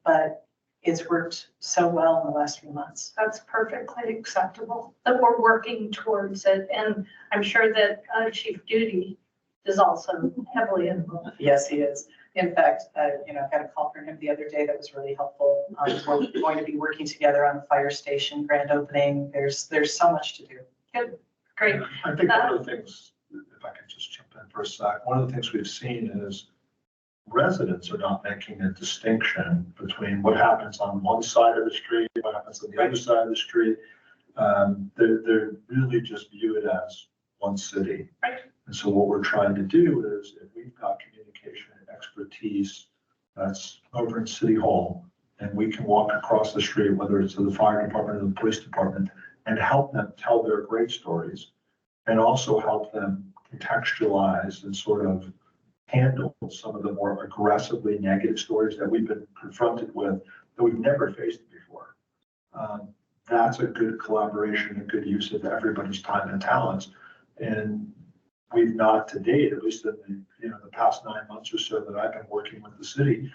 But it's worked so well in the last few months. That's perfectly acceptable, that we're working towards it. And I'm sure that Chief Duty is also heavily involved. Yes, he is. In fact, I got a call from him the other day that was really helpful. We're going to be working together on the fire station grand opening. There's so much to do. Good, great. I think one of the things, if I could just jump in for a sec, one of the things we've seen is residents are not making a distinction between what happens on one side of the street, what happens on the other side of the street. They're really just view it as one city. Right. And so what we're trying to do is, if we've got communication and expertise that's over in City Hall, and we can walk across the street, whether it's to the fire department or the police department, and help them tell their great stories, and also help them contextualize and sort of handle some of the more aggressively negative stories that we've been confronted with that we've never faced before. That's a good collaboration, a good use of everybody's time and talents. And we've not to date, at least in the past 9 months or so that I've been working with the city,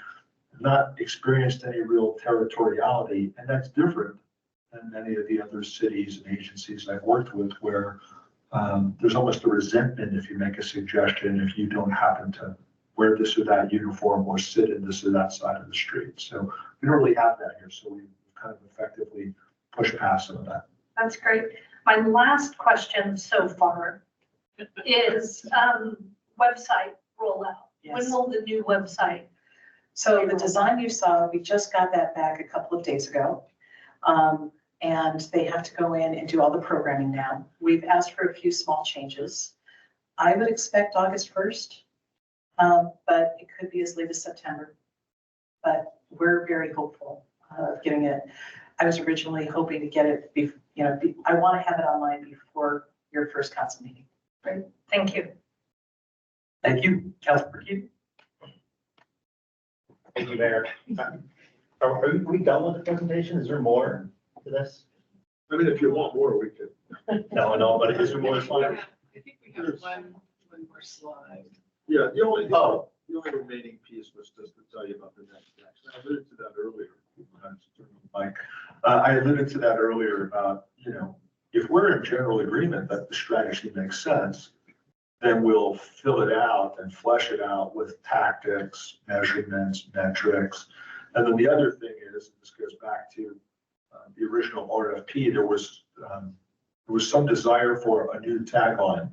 not experienced any real territoriality. And that's different than many of the other cities and agencies I've worked with, where there's almost a resentment if you make a suggestion, if you don't happen to wear this or that uniform or sit in this or that side of the street. So we don't really have that here. So we've kind of effectively pushed past some of that. That's great. My last question so far is website rollout. Yes. When will the new website? So the design you saw, we just got that back a couple of days ago. And they have to go in and do all the programming now. We've asked for a few small changes. I would expect August 1st, but it could be as late as September. But we're very hopeful of getting it. I was originally hoping to get it, I want to have it online before your first council meeting. Great, thank you. Thank you, Councilor Keating. Thank you, Mayor. Are we done with the presentation? Is there more to this? I mean, if you want more, we could. No, but is there more? I think we have one more slide. Yeah, the only remaining piece was just to tell you about the next action. I alluded to that earlier. Mike, I alluded to that earlier about, if we're in general agreement that the strategy makes sense, then we'll fill it out and flesh it out with tactics, measurements, metrics. And then the other thing is, this goes back to the original RFP, there was some desire for a new tagline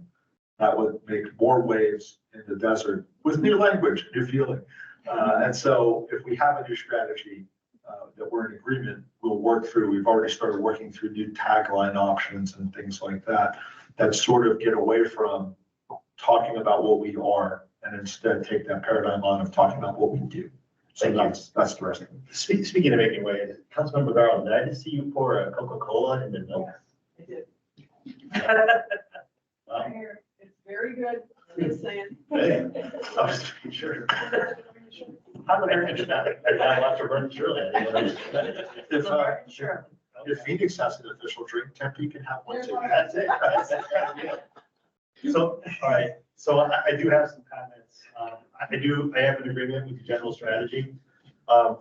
that would make more waves in the desert with new language, new feeling. And so if we have a new strategy that we're in agreement, we'll work through. We've already started working through new tagline options and things like that, that sort of get away from talking about what we are and instead take that paradigm on of talking about what we do. So that's the rest of it. Speaking of making waves, Councilmember Garland, did I just see you pour a Coca-Cola in the milk? I did. Wow. It's very good. I'm just saying. Hey, I was just making sure. I did not want to burn Shirley. Sure. If Phoenix has an official drink, Tempe can have one too. That's it. So, all right, so I do have some comments. I have an agreement with the general strategy.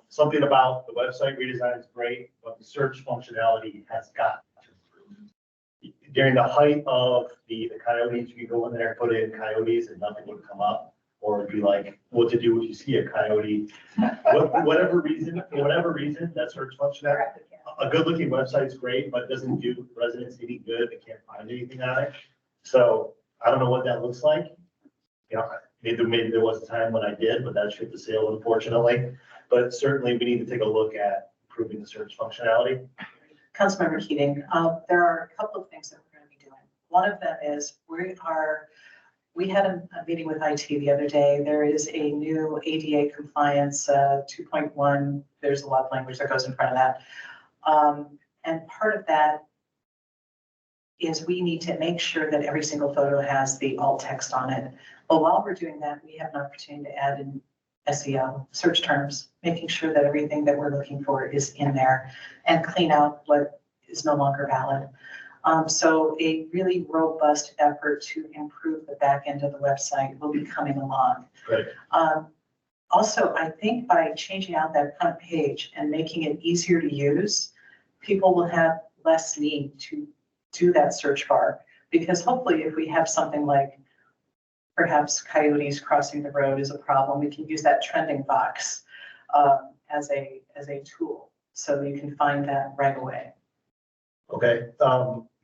Something about the website redesign is great, but the search functionality has got to improve. During the height of the coyotes, you could go in there and put in coyotes and nothing would come up. Or it'd be like, what to do if you see a coyote, whatever reason, that search functionality. A good looking website is great, but it doesn't do residents any good. They can't find anything on it. So I don't know what that looks like. Maybe there was a time when I did, but that shipped the sale, unfortunately. But certainly we need to take a look at improving the search functionality. Councilmember Keating, there are a couple of things that we're going to be doing. One of them is we had a meeting with IT the other day. There is a new ADA compliance 2.1. There's a lot of language that goes in front of that. And part of that is we need to make sure that every single photo has the alt text on it. But while we're doing that, we have an opportunity to add in SEO, search terms, making sure that everything that we're looking for is in there and clean out what is no longer valid. So a really robust effort to improve the back end of the website will be coming along. Great. Also, I think by changing out that front page and making it easier to use, people will have less need to do that search bar. Because hopefully if we have something like perhaps coyotes crossing the road is a problem, we can use that trending box as a tool. So you can find that right away. Okay,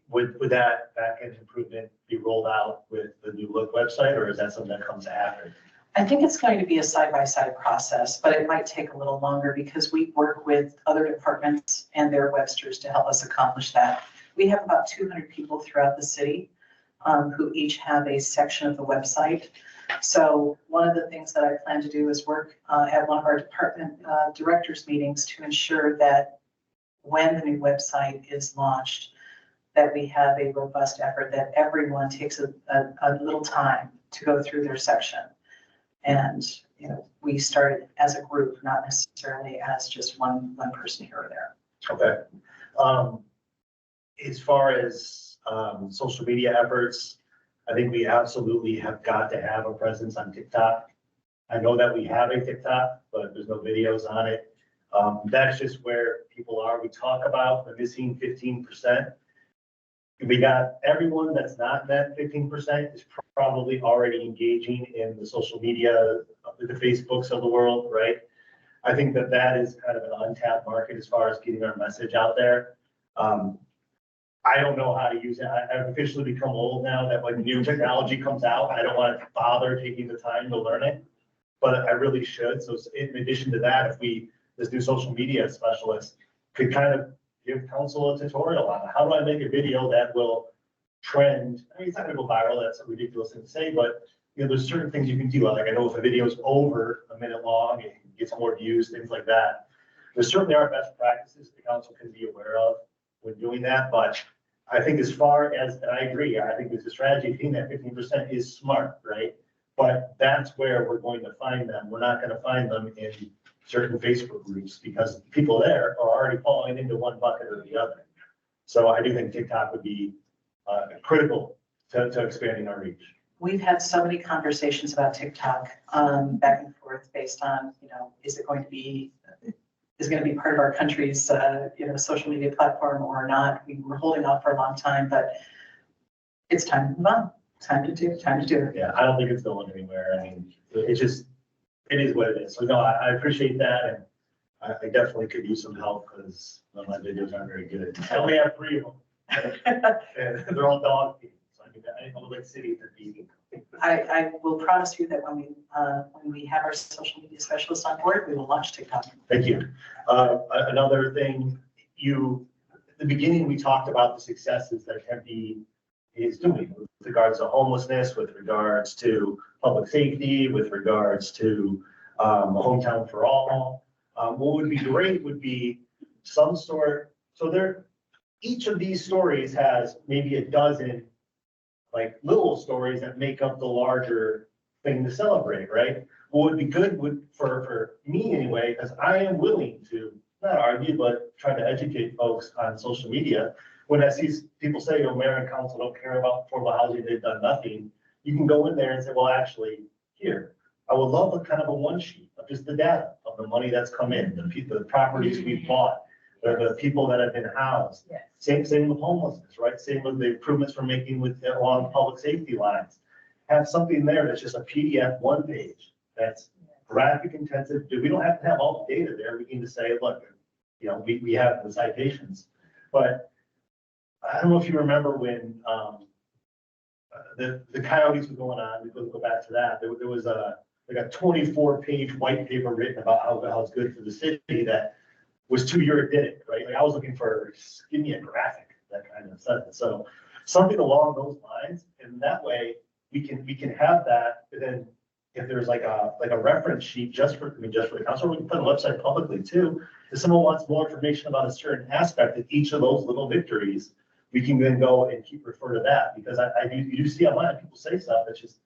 would that back-end improvement be rolled out with the new look website, or is that something that comes after? I think it's going to be a side-by-side process, but it might take a little longer because we work with other departments and their websters to help us accomplish that. We have about 200 people throughout the city who each have a section of the website. So one of the things that I plan to do is work at one of our department directors meetings to ensure that when the new website is launched, that we have a robust effort, that everyone takes a little time to go through their section. And, you know, we started as a group, not necessarily as just one person here or there. Okay. As far as social media efforts, I think we absolutely have got to have a presence on TikTok. I know that we have a TikTok, but there's no videos on it. That's just where people are. We talk about the missing 15%. We got everyone that's not in that 15% is probably already engaging in the social media, the Facebooks of the world, right? I think that that is kind of an untapped market as far as getting our message out there. I don't know how to use it. I've officially become old now that when new technology comes out, I don't want to bother taking the time to learn it, but I really should. So in addition to that, if this new social media specialist could kind of give council a tutorial on how do I make a video that will trend. I mean, it's not gonna go viral. That's a ridiculous thing to say, but you know, there's certain things you can do. Like I know if a video is over a minute long, it gets more views, things like that. There certainly are best practices the council can be aware of when doing that, but I think as far as, and I agree, I think the strategy of hitting that 15% is smart, right? But that's where we're going to find them. We're not gonna find them in certain Facebook groups because people there are already falling into one bucket or the other. So I do think TikTok would be critical to expanding our reach. We've had so many conversations about TikTok back and forth based on, you know, is it going to be part of our country's, social media platform or not? We were holding off for a long time, but it's time to move on. Time to do it. Yeah, I don't think it's going anywhere. I mean, it is what it is. So no, I appreciate that. And I definitely could use some help because my videos aren't very good. I only have 3 of them. And they're all dog feed. So I mean, I would like city to be. I will promise you that when we have our social media specialist on board, we will launch TikTok. Thank you. Another thing, at the beginning, we talked about the successes that Tempe is doing with regards to homelessness, with regards to public safety, with regards to hometown for all. What would be great would be some sort, each of these stories has maybe a dozen like little stories that make up the larger thing to celebrate, right? What would be good for me anyway, because I am willing to not argue, but try to educate folks on social media. When I see people say, mayor and council don't care about affordable housing, they've done nothing. You can go in there and say, well, actually, here, I would love a kind of a one sheet of just the data of the money that's come in, the properties we've bought, the people that have been housed. Yes. Same with homelessness, right? Same with the improvements we're making along public safety lines. Have something there that's just a PDF 1 page that's graphic intensive. We don't have to have all the data there. We can just say, look, we have the citations. But I don't know if you remember when the coyotes were going on. We go back to that. There was a 24-page white paper written about how it's good for the city that was too eruditic, right? Like I was looking for, just give me a graphic, that kind of stuff. So something along those lines, and that way we can have that. And then if there's like a reference sheet just for the council, we can put on the website publicly too. If someone wants more information about a certain aspect of each of those little victories, we can then go and refer to that, because you do see online people say stuff that's just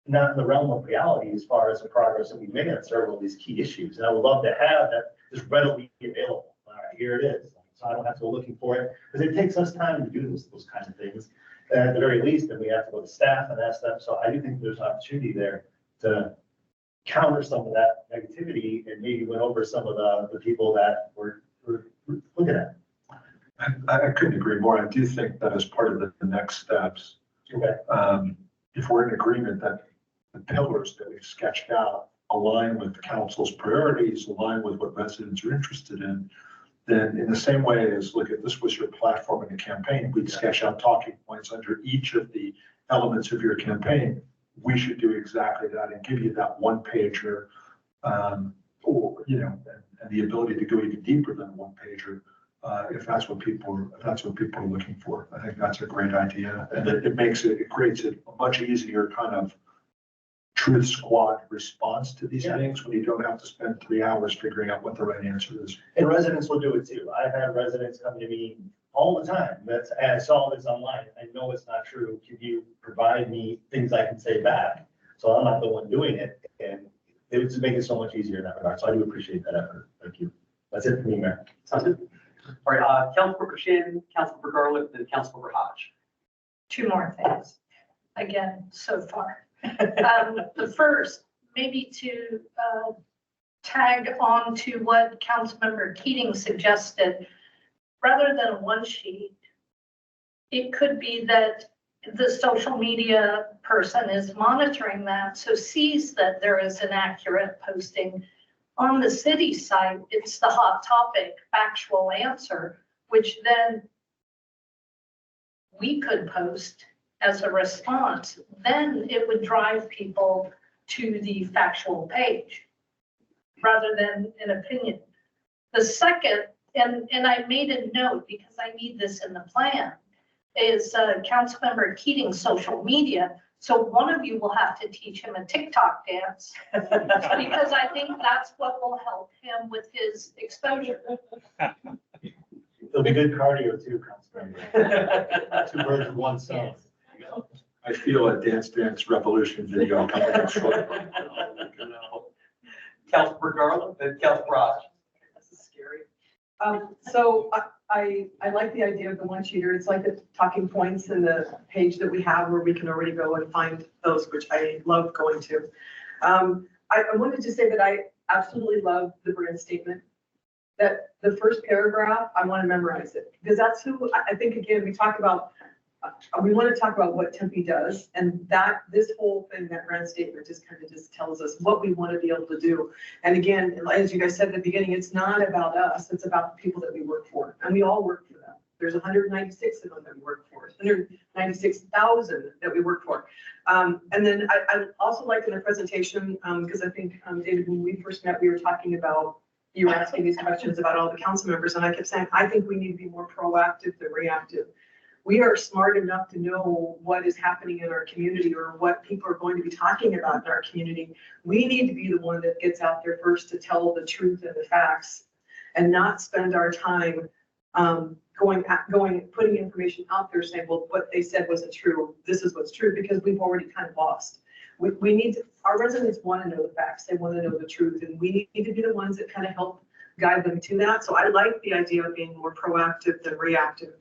not in the realm of reality as far as the progress that we've made on several of these key issues. And I would love to have that just readily available. All right, here it is. so I don't have to go looking for it, because it takes us time to do those kinds of things. And at the very least, then we have to go to staff and ask them, so I do think there's an opportunity there to counter some of that negativity and maybe win over some of the people that we're looking at. I couldn't agree more. I do think that as part of the next steps, Okay. if we're in agreement that the pillars that we've sketched out align with the council's priorities, align with what residents are interested in, then in the same way as, look at, this was your platform in the campaign, we'd sketch out talking points under each of the elements of your campaign. We should do exactly that and give you that one pager, or, and the ability to go even deeper than a one pager. If that's what people are looking for. I think that's a great idea. And it creates a much easier kind of truth squad response to these things when you don't have to spend 3 hours figuring out what the right answer is. And residents will do it too. I've had residents come to me all the time. I saw this online. I know it's not true. Can you provide me things I can say back? So I'm not the one doing it. And it would make it so much easier in that regard. So I do appreciate that effort. Thank you. That's it for me, Mayor. Sounds good. All right, Councilmember Shannon, Councilmember Garland, and Councilmember Hodge. 2 more things, again, so far. The first, maybe to tag on to what Councilmember Keating suggested, rather than a one sheet, it could be that the social media person is monitoring that, so sees that there is an accurate posting. On the city site, it's the hot topic factual answer, which then we could post as a response. Then it would drive people to the factual page rather than an opinion. The second, and I made a note because I need this in the plan, is Councilmember Keating's social media. So one of you will have to teach him a TikTok dance because I think that's what will help him with his exposure. It'll be good cardio too, Councilmember. 2 birds with 1 stone. I feel a Dance Revolution video coming up shortly. Councilmember Garland, then Councilmember Hodge. This is scary. So I like the idea of the one sheeter. It's like the talking points in the page that we have where we can already go and find those, which I love going to. I wanted to say that I absolutely love the brand statement. That the first paragraph, I want to memorize it because that's who I think, again, we want to talk about what Tempe does, and that this whole thing, that brand statement just kind of just tells us what we want to be able to do. And again, as you guys said at the beginning, it's not about us, it's about the people that we work for, and we all work for them. There's 196 of them that we work for, 196,000 that we work for. And then I also liked in the presentation, because I think, David, when we first met, we were talking about, you were asking these questions about all the council members, and I kept saying, I think we need to be more proactive than reactive. We are smart enough to know what is happening in our community or what people are going to be talking about in our community. We need to be the one that gets out there first to tell the truth and the facts and not spend our time putting information out there saying, well, what they said wasn't true. This is what's true, because we've already kind of lost. We need to, our residents want to know the facts. They want to know the truth, and we need to be the ones that kind of help guide them to that. So I like the idea of being more proactive than reactive.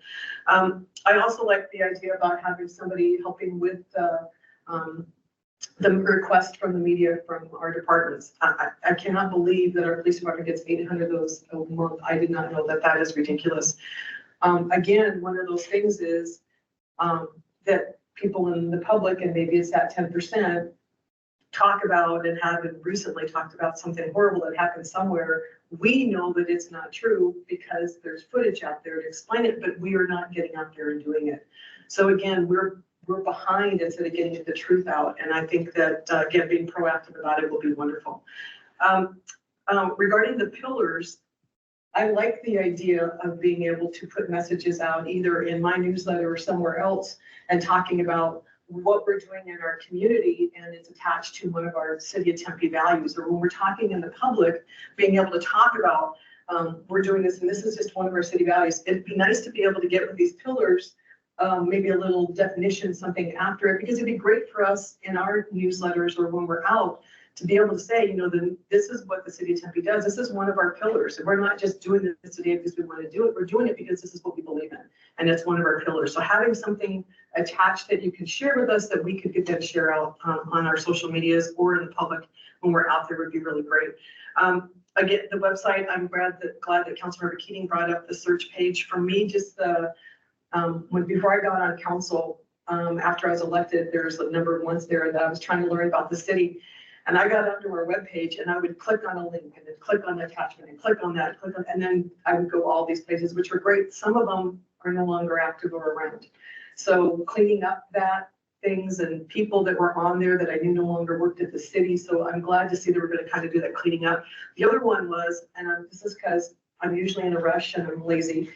I also like the idea about having somebody helping with the request from the media from our departments. I cannot believe that our police department gets 800 of those a month. I did not know that. That is ridiculous. Again, one of those things is that people in the public, and maybe it's that 10%, talk about and have recently talked about something horrible that happened somewhere. We know that it's not true because there's footage out there to explain it, but we are not getting out there and doing it. So again, we're behind instead of getting the truth out. And I think that, again, being proactive about it will be wonderful. Regarding the pillars, I like the idea of being able to put messages out either in my newsletter or somewhere else and talking about what we're doing in our community, and it's attached to one of our City of Tempe values, or when we're talking in the public, being able to talk about we're doing this, and this is just one of our city values. It'd be nice to be able to get with these pillars, maybe a little definition, something after it, because it'd be great for us in our newsletters or when we're out to be able to say, this is what the city of Tempe does. This is one of our pillars. And we're not just doing this today because we want to do it. We're doing it because this is what we believe in. And it's one of our pillars. So having something attached that you can share with us that we could get that share out on our social medias or in the public when we're out there would be really great. Again, the website, I'm glad that Councilmember Keating brought up the search page. For me, just before I got on council, after I was elected, there's a number of ones there that I was trying to learn about the city. And I got onto our webpage and I would click on a link and then click on the attachment and click on that, and then I would go all these places, which were great. Some of them are no longer active or around. So cleaning up that things and people that were on there that I knew no longer worked at the city. So I'm glad to see that we're going to kind of do that cleaning up. The other one was, and this is because I'm usually in a rush and I'm lazy.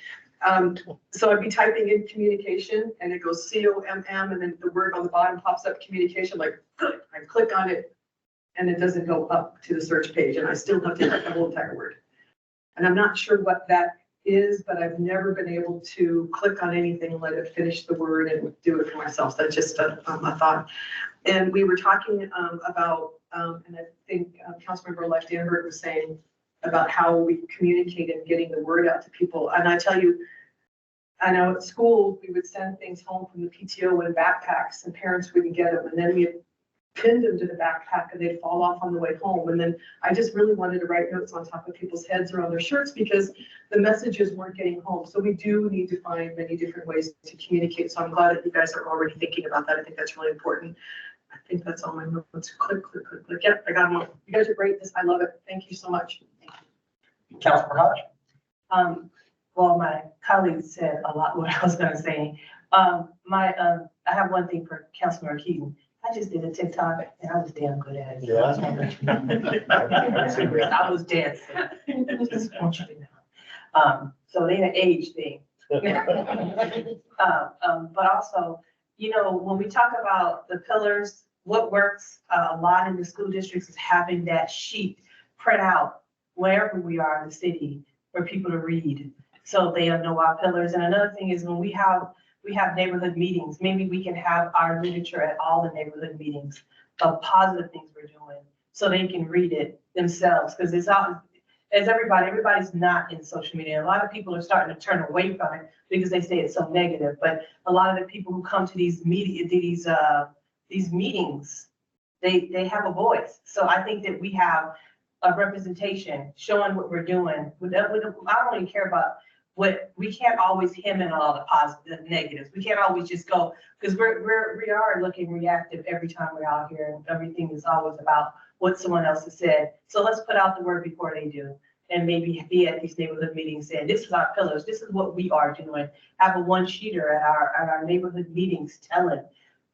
So I'd be typing in communication and it goes COMM and then the word on the bottom pops up communication, like good. I click on it and it doesn't go up to the search page and I still have to type the whole entire word. And I'm not sure what that is, but I've never been able to click on anything and let it finish the word and do it for myself. That's just a thought. And we were talking about, and I think Councilmember-elect Danberg was saying about how we communicate and getting the word out to people. And I tell you, I know at school, we would send things home from the PTO in backpacks and parents wouldn't get them. And then we pinned them to the backpack and they'd fall off on the way home. And then I just really wanted to write notes on top of people's heads or on their shirts because the messages weren't getting home. So we do need to find many different ways to communicate. So I'm glad that you guys are already thinking about that. I think that's really important. I think that's all my notes. Click. Yep, I got them all. You guys are great. I love it. Thank you so much. Councilmember Hodge? Well, my colleagues said a lot what I was going to say. I have one thing for Councilmember Keating. I just did a TikTok and I was damn good at it. Yeah. I was dancing. Just want you to know. So they an age thing. But also, when we talk about the pillars, what works a lot in the school districts is having that sheet print out wherever we are in the city for people to read. So they know our pillars. And another thing is when we have neighborhood meetings, maybe we can have our literature at all the neighborhood meetings of positive things we're doing so they can read it themselves. Because it's all, as everybody's not in social media. A lot of people are starting to turn away from it because they say it's so negative. But a lot of the people who come to these meetings, they have a voice. So I think that we have a representation showing what we're doing. I don't even care about we can't always hem in all the positive, the negatives. We can't always just go, because we are looking reactive every time we're out here and everything is always about what someone else has said. So let's put out the word before they do. And maybe be at these neighborhood meetings saying, this is our pillars. This is what we are doing. Have a one-sheeter at our neighborhood meetings telling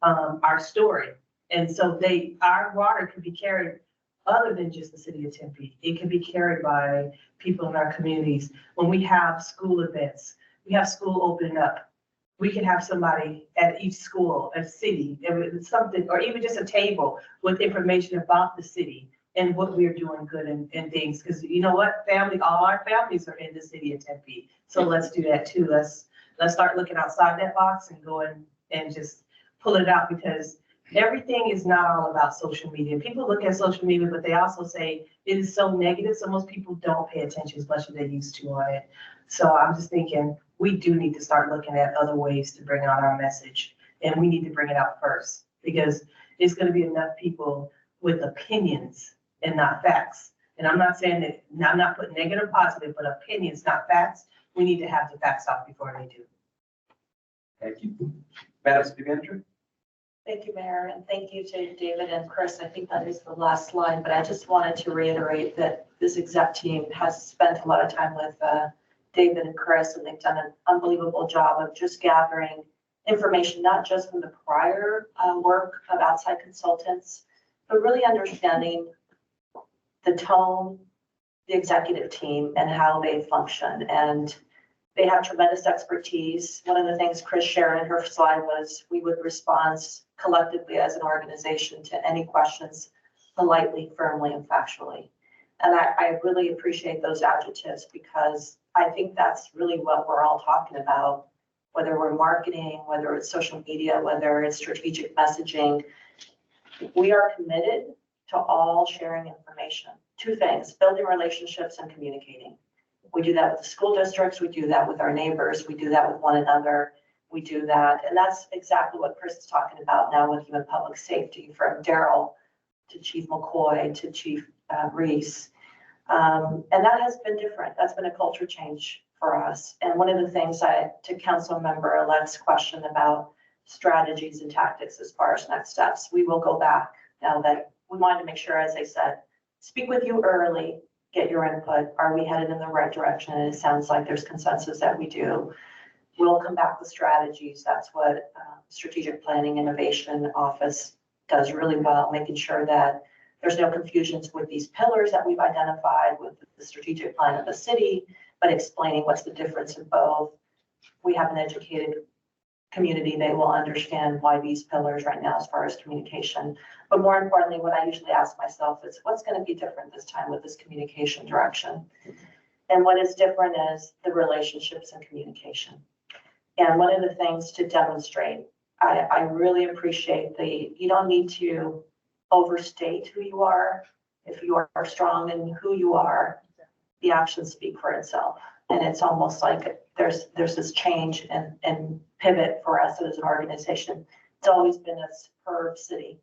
our story. And so our water can be carried other than just the city of Tempe. It can be carried by people in our communities. When we have school events, we have school opening up. We can have somebody at each school, a city, something, or even just a table with information about the city and what we're doing good and things. Because you know what, all our families are in the city of Tempe. So let's do that too. Let's start looking outside that box and going and just pull it out, because everything is not all about social media. People look at social media, but they also say it is so negative. So most people don't pay attention as much as they used to on it. So I'm just thinking we do need to start looking at other ways to bring out our message. And we need to bring it out first, because it's going to be enough people with opinions and not facts. And I'm not saying that, I'm not putting negative or positive, but opinions, not facts. We need to have the facts out before they do. Thank you. Madam City Manager? Thank you, Mayor, and thank you to David and Chris. I think that is the last slide, but I just wanted to reiterate that this exec team has spent a lot of time with David and Chris, and they've done an unbelievable job of just gathering information, not just from the prior work of outside consultants, but really understanding the tone, the executive team, and how they function. And they have tremendous expertise. One of the things Chris shared in her slide was we would respond collectively as an organization to any questions politely, firmly, and factually. And I really appreciate those adjectives, because I think that's really what we're all talking about, whether we're marketing, whether it's social media, whether it's strategic messaging. We are committed to all sharing information. Two things, building relationships and communicating. We do that with the school districts, we do that with our neighbors, we do that with one another, we do that. And that's exactly what Chris is talking about now with even public safety, from Daryl to Chief McCoy to Chief Reese. And that has been different. That's been a culture change for us. And one of the things to Council Member Elect's question about strategies and tactics as far as next steps, we will go back now that we wanted to make sure, as I said, speak with you early, get your input. Are we headed in the right direction? And it sounds like there's consensus that we do. We'll come back with strategies. That's what Strategic Planning Innovation Office does really well, making sure that there's no confusions with these pillars that we've identified with the strategic plan of the city, but explaining what's the difference in both. We have an educated community. They will understand why these pillars right now as far as communication. But more importantly, what I usually ask myself is what's going to be different this time with this communication direction? And what is different is the relationships and communication. And one of the things to demonstrate, I really appreciate you don't need to overstate who you are. If you are strong in who you are, the actions speak for itself. And it's almost like there's this change and pivot for us as an organization. It's always been a superb city,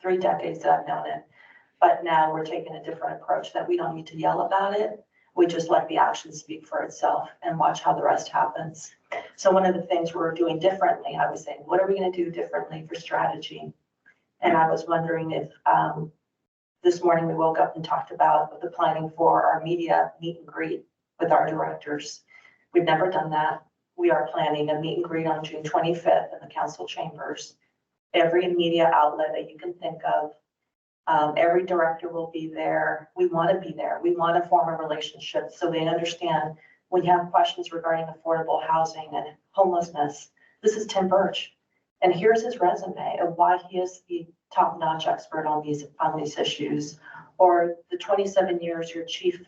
3 decades that I've known it. But now we're taking a different approach that we don't need to yell about it. We just let the action speak for itself and watch how the rest happens. So one of the things we're doing differently, I was saying, what are we going to do differently for strategy? And I was wondering if this morning we woke up and talked about the planning for our media meet and greet with our directors. We've never done that. We are planning a meet and greet on June 25th in the council chambers. Every media outlet that you can think of, every director will be there. We want to be there. We want to form a relationship so they understand when you have questions regarding affordable housing and homelessness. This is Tim Birch, and here's his resume of why he is the top-notch expert on these issues. Or the 27 years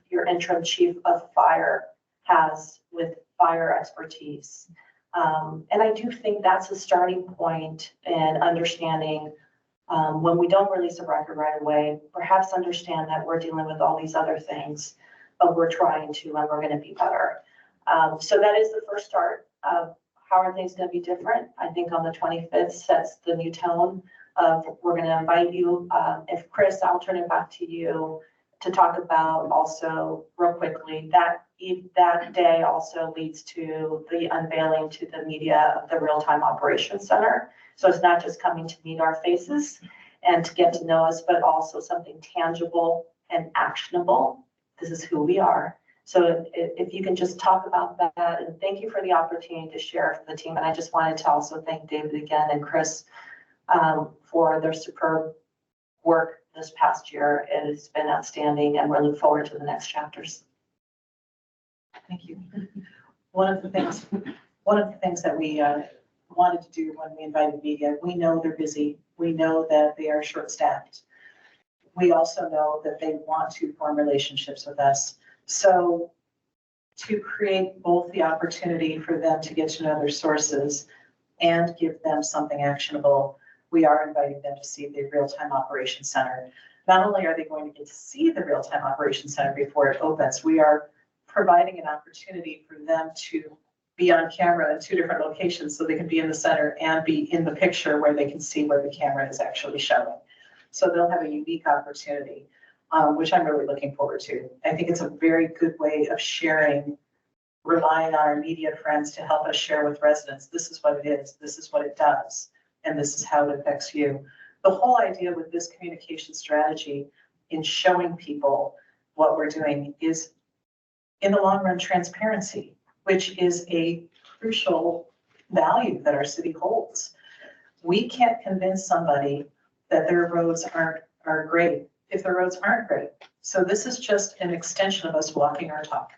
your interim chief of fire has with fire expertise. And I do think that's a starting point in understanding when we don't release a record right away, perhaps understand that we're dealing with all these other things, but we're trying to, and we're going to be better. So that is the first start of how are things going to be different. I think on the 25th sets the new tone of we're going to invite you. If Chris, I'll turn it back to you to talk about also real quickly that day also leads to the unveiling to the media of the Real-Time Operations Center. So it's not just coming to meet our faces and to get to know us, but also something tangible and actionable. This is who we are. So if you can just talk about that, and thank you for the opportunity to share for the team. And I just wanted to also thank David again and Chris for their superb work this past year. It has been outstanding, and we're looking forward to the next chapters. Thank you. One of the things that we wanted to do when we invited media, we know they're busy. We know that they are short-staffed. We also know that they want to form relationships with us. So to create both the opportunity for them to get to know their sources and give them something actionable, we are inviting them to see the Real-Time Operations Center. Not only are they going to get to see the Real-Time Operations Center before it opens, we are providing an opportunity for them to be on camera in 2 different locations so they can be in the center and be in the picture where they can see where the camera is actually showing. So they'll have a unique opportunity, which I'm really looking forward to. I think it's a very good way of sharing, relying on our media friends to help us share with residents. This is what it is. This is what it does. And this is how it affects you. The whole idea with this communication strategy in showing people what we're doing is, in the long run, transparency, which is a crucial value that our city holds. We can't convince somebody that their roads are great if their roads aren't great. So this is just an extension of us walking our talk.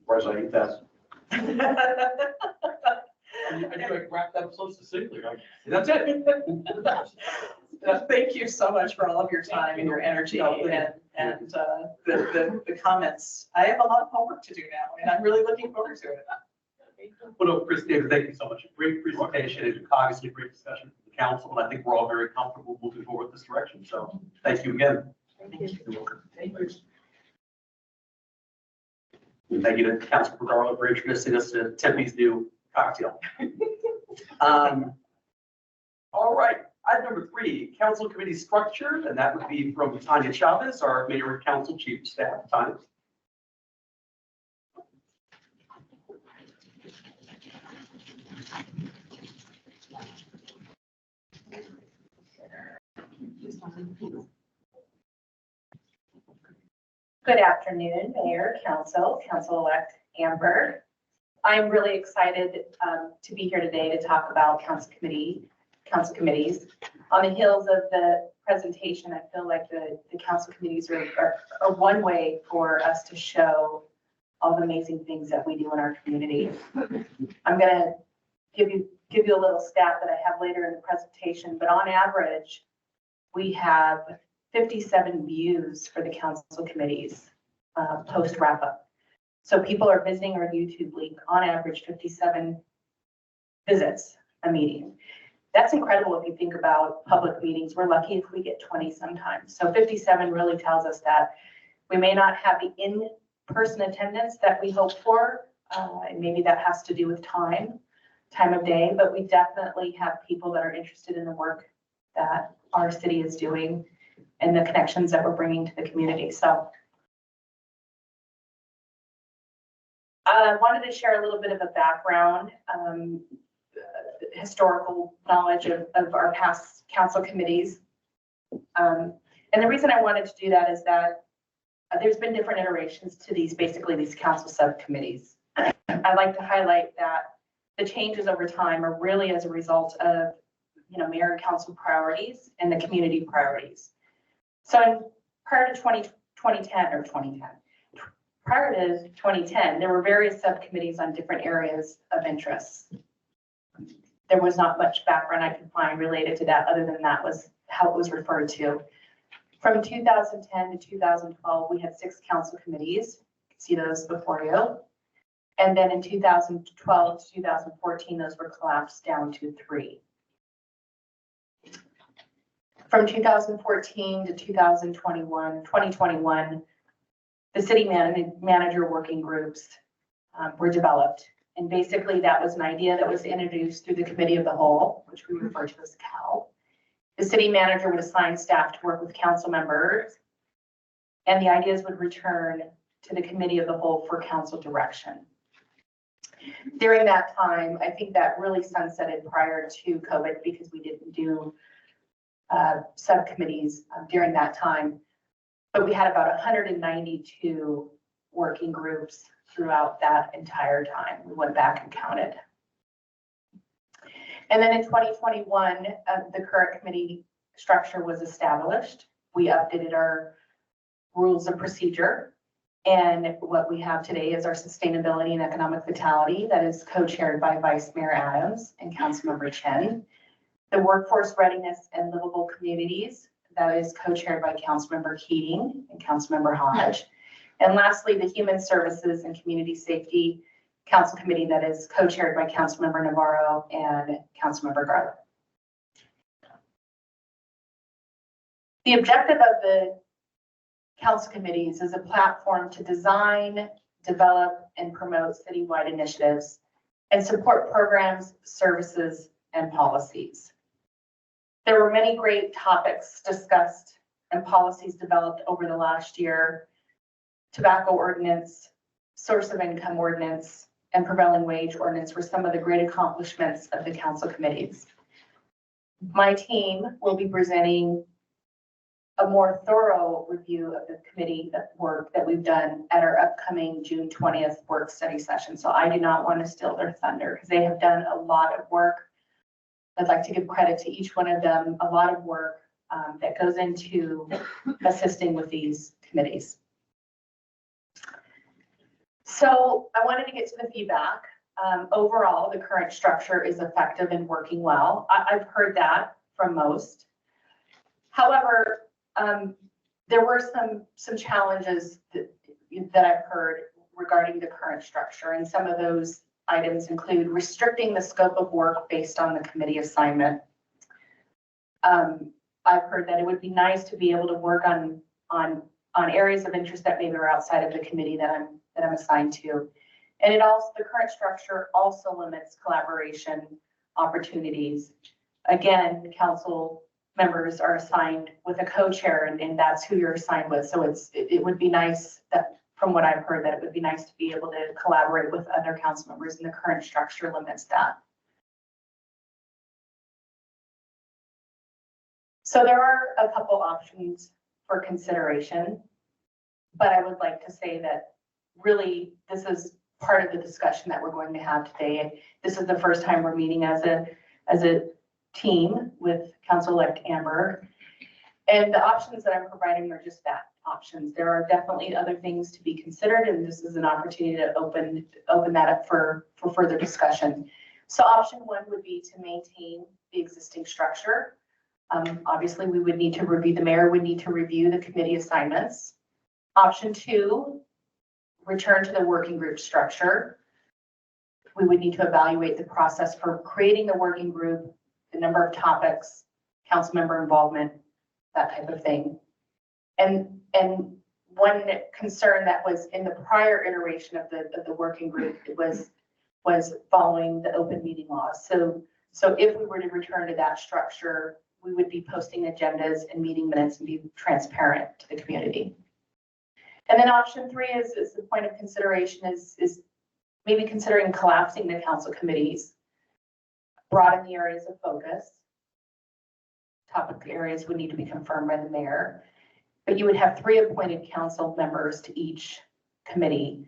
Whereas I eat that. I knew I wrapped that up so succinctly. That's it. Thank you so much for all of your time and your energy and the comments. I have a lot of homework to do now, and I'm really looking forward to it. Well, no, Chris, David, thank you so much. Great presentation and obviously great discussion from the council. And I think we're all very comfortable moving forward this direction. So thank you again. Thank you. You're welcome. Thank you. And thank you to Councilor Garland for introducing us to Tempe's new cocktail. All right, item number 3, council committee structure, and that would be from Tanya Chavez, our mayor and council chief of staff. Tanya. Good afternoon, Mayor, Council-elect Amber. I'm really excited to be here today to talk about council committees. On the heels of the presentation, I feel like the council committees are one way for us to show all the amazing things that we do in our community. I'm going to give you a little stat that I have later in the presentation, but on average, we have 57 views for the council committees post wrap up. So people are visiting our YouTube link on average 57 visits a meeting. That's incredible if you think about public meetings. We're lucky if we get 20 sometimes. So 57 really tells us that we may not have the in-person attendance that we hope for. And maybe that has to do with time of day, but we definitely have people that are interested in the work that our city is doing and the connections that we're bringing to the community. So I wanted to share a little bit of a background, historical knowledge of our past council committees. And the reason I wanted to do that is that there's been different iterations to these council subcommittees. I'd like to highlight that the changes over time are really as a result of, mayor and council priorities and the community priorities. So prior to 2010, there were various subcommittees on different areas of interest. There was not much background I could find related to that, other than that was how it was referred to. From 2010 to 2012, we had 6 council committees. You can see those before you. And then in 2012 to 2014, those were collapsed down to 3. From 2014 to 2021, the city manager working groups were developed. And basically that was an idea that was introduced through the committee of the whole, which we refer to as CAL. The city manager would assign staff to work with council members, and the ideas would return to the committee of the whole for council direction. During that time, I think that really sunsetted prior to COVID because we didn't do subcommittees during that time, but we had about 192 working groups throughout that entire time. We went back and counted. And then in 2021, the current committee structure was established. We updated our rules of procedure. And what we have today is our sustainability and economic vitality that is co-chaired by Vice Mayor Adams and Councilmember Chen. The workforce readiness and livable communities that is co-chaired by Councilmember Keating and Councilmember Hodge. And lastly, the human services and community safety council committee that is co-chaired by Councilmember Navarro and Councilmember Garland. The objective of the council committees is a platform to design, develop, and promote citywide initiatives and support programs, services, and policies. There were many great topics discussed and policies developed over the last year: tobacco ordinance, source of income ordinance, and prevailing wage ordinance were some of the great accomplishments of the council committees. My team will be presenting a more thorough review of the committee work that we've done at our upcoming June 20th work study session. So I do not want to steal their thunder because they have done a lot of work. I'd like to give credit to each one of them, a lot of work that goes into assisting with these committees. So I wanted to get to the feedback. Overall, the current structure is effective and working well. I've heard that from most. However, there were some challenges that I've heard regarding the current structure, and some of those items include restricting the scope of work based on the committee assignment. I've heard that it would be nice to be able to work on areas of interest that maybe are outside of the committee that I'm assigned to. And it also, the current structure also limits collaboration opportunities. Again, council members are assigned with a co-chair and that's who you're assigned with. So it would be nice that, from what I've heard, that it would be nice to be able to collaborate with other council members, and the current structure limits that. So there are a couple options for consideration, but I would like to say that really this is part of the discussion that we're going to have today. This is the first time we're meeting as a team with Council-elect Amber. And the options that I'm providing are just that, options. There are definitely other things to be considered, and this is an opportunity to open that up for further discussion. So option one would be to maintain the existing structure. Obviously, we would need to review, the mayor would need to review the committee assignments. Option two, return to the working group structure. We would need to evaluate the process for creating the working group, the number of topics, council member involvement, that type of thing. And one concern that was in the prior iteration of the working group, it was following the open meeting laws. So if we were to return to that structure, we would be posting agendas and meeting minutes and be transparent to the community. And then option three is the point of consideration is maybe considering collapsing the council committees, broaden the areas of focus. Topic areas would need to be confirmed by the mayor, but you would have 3 appointed council members to each committee,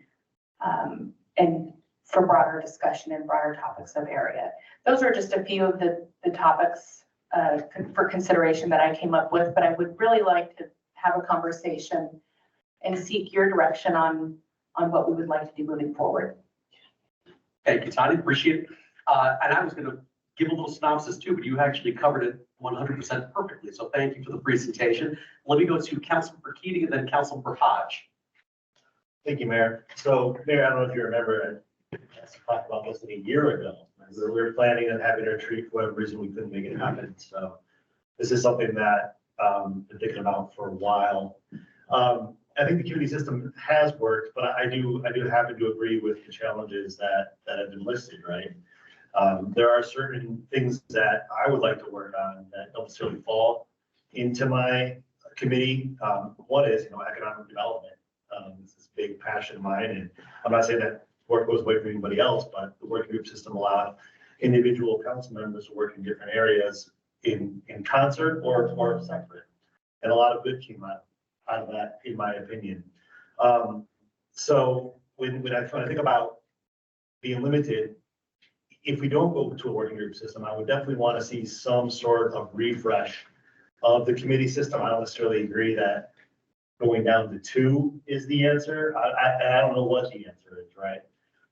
and for broader discussion and broader topics of area. Those are just a few of the topics for consideration that I came up with, but I would really like to have a conversation and seek your direction on what we would like to do moving forward. Thank you, Tanya, appreciate it. And I was going to give a little synopsis too, but you actually covered it 100% perfectly. So thank you for the presentation. Let me go to Councilmember Keating and then Councilmember Hodge. Thank you, Mayor. So, Mayor, I don't know if you remember, I talked about this a year ago. We were planning on having a retreat for whatever reason we couldn't make it happen. So this is something that I've been thinking about for a while. I think the community system has worked, but I do happen to agree with the challenges that have been listed, right? There are certain things that I would like to work on that don't necessarily fall into my committee. One is, economic development. This is a big passion of mine, and I'm not saying that work goes away from anybody else, but the working group system allowed individual council members to work in different areas in concert or separate. And a lot of good came out of that, in my opinion. So when I think about being limited, if we don't go to a working group system, I would definitely want to see some sort of refresh of the committee system. I don't necessarily agree that going down to 2 is the answer. I don't know what the answer is, right?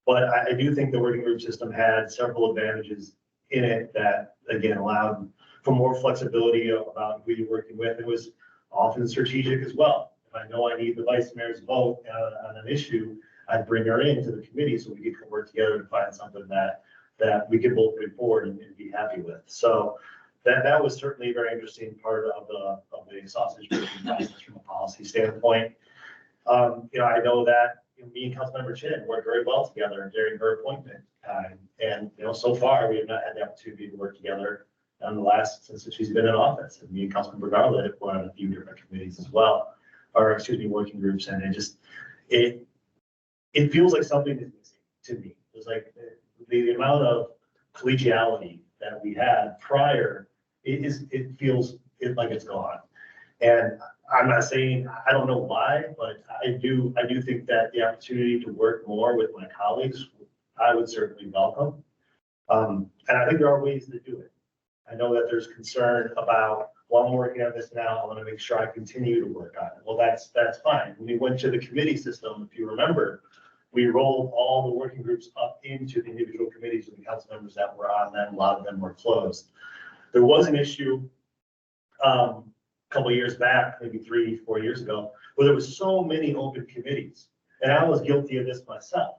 But I do think the working group system had several advantages in it that, again, allowed for more flexibility about who you're working with. It was often strategic as well. If I know I need the vice mayor's vote on an issue, I'd bring her into the committee so we could work together to find something that we could both move forward and be happy with. So that was certainly a very interesting part of the sausage making process from a policy standpoint. I know that me and Councilmember Chin worked very well together during her appointment time. And, so far we have not had the opportunity to work together since she's been in office. And me and Councilmember Garland have worked on a few different committees as well, working groups. And it feels like something is missing to me. It's like the amount of collegiality that we had prior, it feels like it's gone. And I'm not saying, I don't know why, but I do think that the opportunity to work more with my colleagues, I would certainly welcome. And I think there are ways to do it. I know that there's concern about, well, I'm working on this now, I want to make sure I continue to work on it. Well, that's fine. When we went to the committee system, if you remember, we rolled all the working groups up into the individual committees with the council members that were on them. A lot of them were closed. There was an issue a couple of years back, maybe 3-4 years ago, where there was so many open committees. And I was guilty of this myself.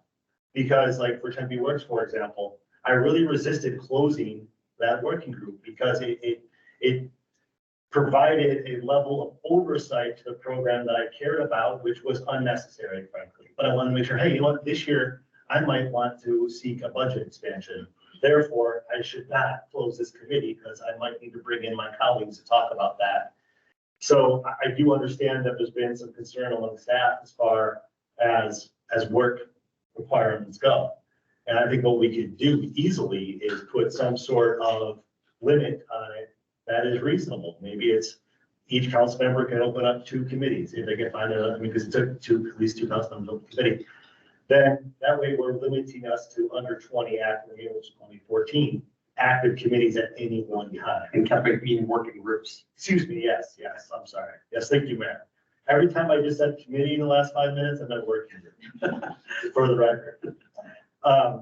Because like for Tempe Works, for example, I really resisted closing that working group because it provided a level of oversight to the program that I cared about, which was unnecessary, frankly. But I wanted to make sure, hey, you know what, this year I might want to seek a budget expansion. Therefore, I should not close this committee because I might need to bring in my colleagues to talk about that. So I do understand that there's been some concern among staff as far as work requirements go. And I think what we could do easily is put some sort of limit on it that is reasonable. Maybe it's each council member can open up 2 committees if they can find it. I mean, because it took at least 2 council members on the committee. Then that way we're limiting us to under 20 active, which is only 14 active committees at any one time. And kept it being working groups. Excuse me, yes, I'm sorry. Yes, thank you, Mayor. Every time I just said committee in the last 5 minutes, I'm at working group, for the record.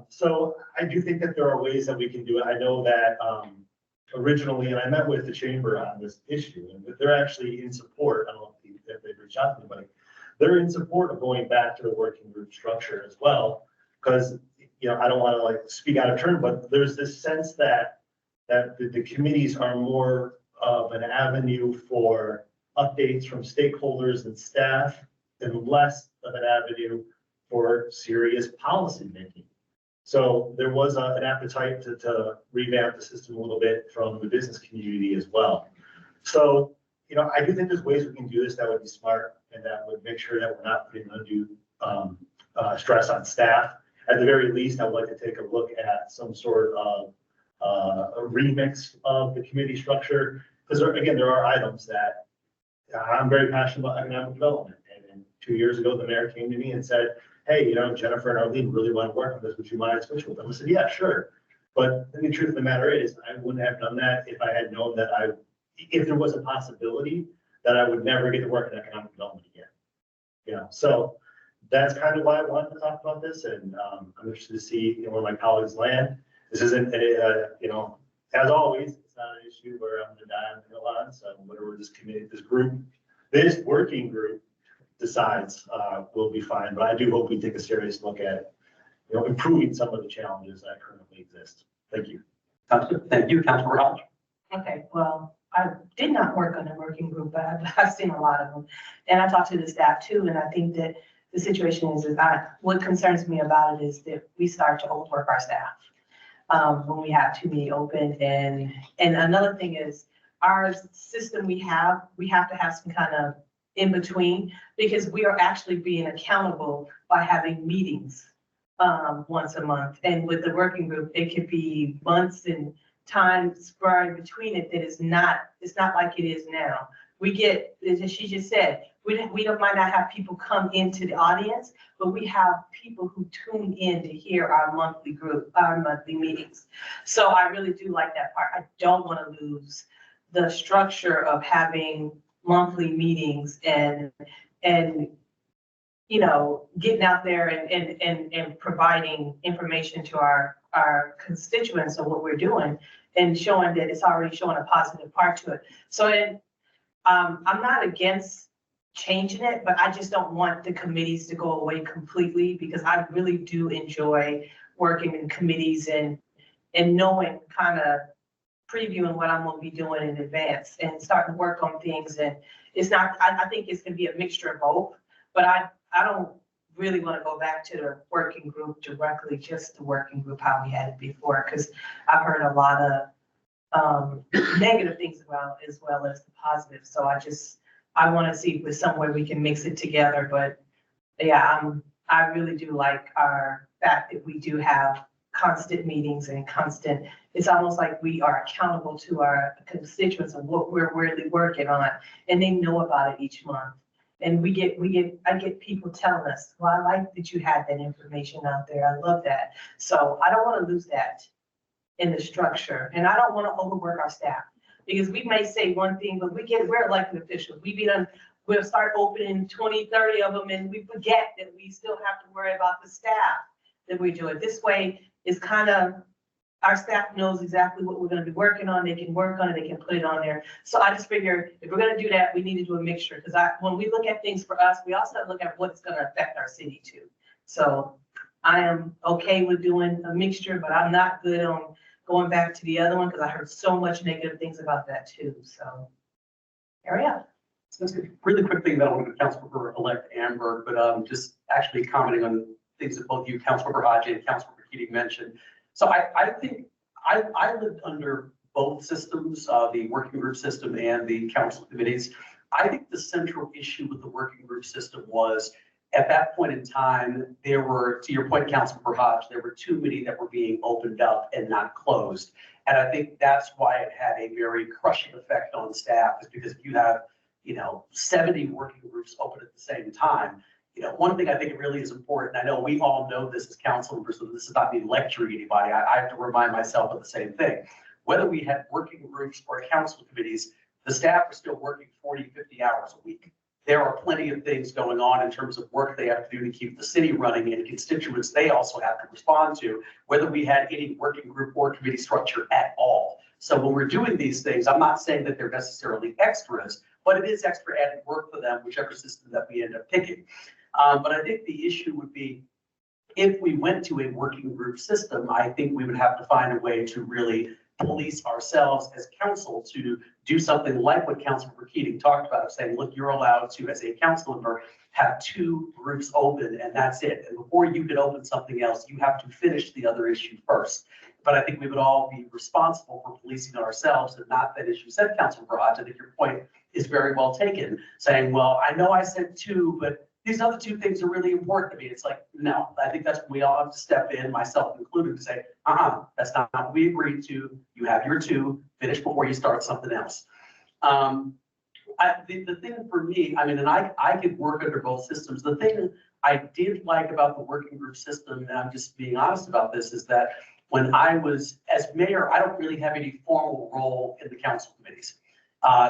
So I do think that there are ways that we can do it. I know that originally, and I met with the chamber on this issue, and they're actually in support. I don't know if they've reached out to anybody. They're in support of going back to the working group structure as well, because, you know, I don't want to like speak out of turn, but there's this sense that the committees are more of an avenue for updates from stakeholders and staff and less of an avenue for serious policy making. So there was an appetite to revamp the system a little bit from the business community as well. So, you know, I do think there's ways we can do this that would be smart and that would make sure that we're not putting undue stress on staff. At the very least, I would like to take a look at some sort of a remix of the committee structure. Because again, there are items that I'm very passionate about economic development. And 2 years ago, the mayor came to me and said, hey, you know, Jennifer and Arlene really want to work on this. Would you mind switching with them? I said, yeah, sure. But the truth of the matter is, I wouldn't have done that if I had known that if there was a possibility that I would never get to work in economic development again. You know, so that's kind of why I wanted to talk about this. And I'm interested to see, you know, where my colleagues land. This isn't, you know, as always, it's not an issue where I'm going to die on the hill on. So whatever this committee, this working group decides will be fine. But I do hope we take a serious look at, you know, improving some of the challenges that currently exist. Thank you. Thank you, Councilor Hodge. Okay, well, I did not work on the working group, but I've seen a lot of them. And I talked to the staff too, and I think that the situation is what concerns me about it is that we start to overwork our staff when we have too many open. And another thing is our system we have to have some kind of in between, because we are actually being accountable by having meetings once a month. And with the working group, it could be months and time spread between it that is not, it's not like it is now. We get, as she just said, might not have people come into the audience, but we have people who tune in to hear our monthly meetings. So I really do like that part. I don't want to lose the structure of having monthly meetings and you know, getting out there and providing information to our constituents of what we're doing and showing that it's already showing a positive part to it. So I'm not against changing it, but I just don't want the committees to go away completely, because I really do enjoy working in committees and knowing, kind of previewing what I'm gonna be doing in advance and starting to work on things. And it's not, I think it's gonna be a mixture of both, but I don't really want to go back to the working group directly, just the working group, how we had it before, because I've heard a lot of negative things about it as well as the positive. So I want to see if there's some way we can mix it together. But yeah, I really do like our fact that we do have constant meetings and constant, it's almost like we are accountable to our constituents of what we're really working on, and they know about it each month. And I get people telling us, well, I like that you had that information out there. I love that. So I don't want to lose that in the structure. And I don't want to overwork our staff, because we may say one thing, but we're elected officials. We'll start opening 20, 30 of them, and we forget that we still have to worry about the staff that we do it. This way is kind of, our staff knows exactly what we're going to be working on. They can work on it, they can put it on there. So I just figure if we're going to do that, we need to do a mixture, because when we look at things for us, we also have to look at what's going to affect our city too. So I am okay with doing a mixture, but I'm not good on going back to the other one because I heard so much negative things about that too, so. There we are. So that's good. Really quick thing that I want to Councilmember-elect Amber, but just actually commenting on things that both you, Councilmember Hodge and Councilmember Keating mentioned. So I think I lived under both systems, the working group system and the council committees. I think the central issue with the working group system was at that point in time, there were, to your point, Councilmember Hodge, there were too many that were being opened up and not closed. And I think that's why it had a very crushing effect on staff, is because if you have, 70 working groups open at the same time, one thing I think it really is important, I know we all know this as council members, so this is not me lecturing anybody. I have to remind myself of the same thing. Whether we had working groups or council committees, the staff are still working 40, 50 hours a week. There are plenty of things going on in terms of work they have to do to keep the city running and constituents they also have to respond to, whether we had any working group or committee structure at all. So when we're doing these things, I'm not saying that they're necessarily extras, but it is extra added work for them, whichever system that we end up picking. But I think the issue would be, if we went to a working group system, I think we would have to find a way to really police ourselves as council to do something like what Councilmember Keating talked about, of saying, look, you're allowed to, as a council member, have 2 groups open and that's it. And before you can open something else, you have to finish the other issue first. But I think we would all be responsible for policing ourselves, and not that, as you said, Councilmember Hodge, I think your point is very well taken, saying, well, I know I said 2, but these other 2 things are really important to me. It's like, no, I think that's when we all have to step in, myself included, to say, that's not what we agreed to. You have your 2, finish before you start something else. The thing for me, and I could work under both systems. The thing I did like about the working group system, and I'm just being honest about this, is that when I was, as mayor, I don't really have any formal role in the council committees.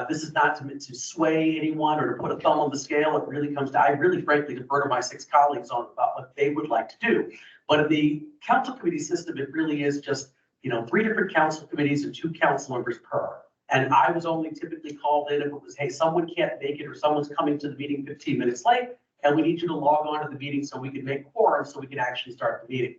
This is not to sway anyone or to put a thumb on the scale. It really comes to, I really frankly defer to my 6 colleagues on about what they would like to do. But in the council committee system, it really is just, 3 different council committees and 2 council members per. And I was only typically called in if it was, hey, someone can't make it or someone's coming to the meeting 15 minutes late, and we need you to log on to the meeting so we can make quorum so we can actually start the meeting.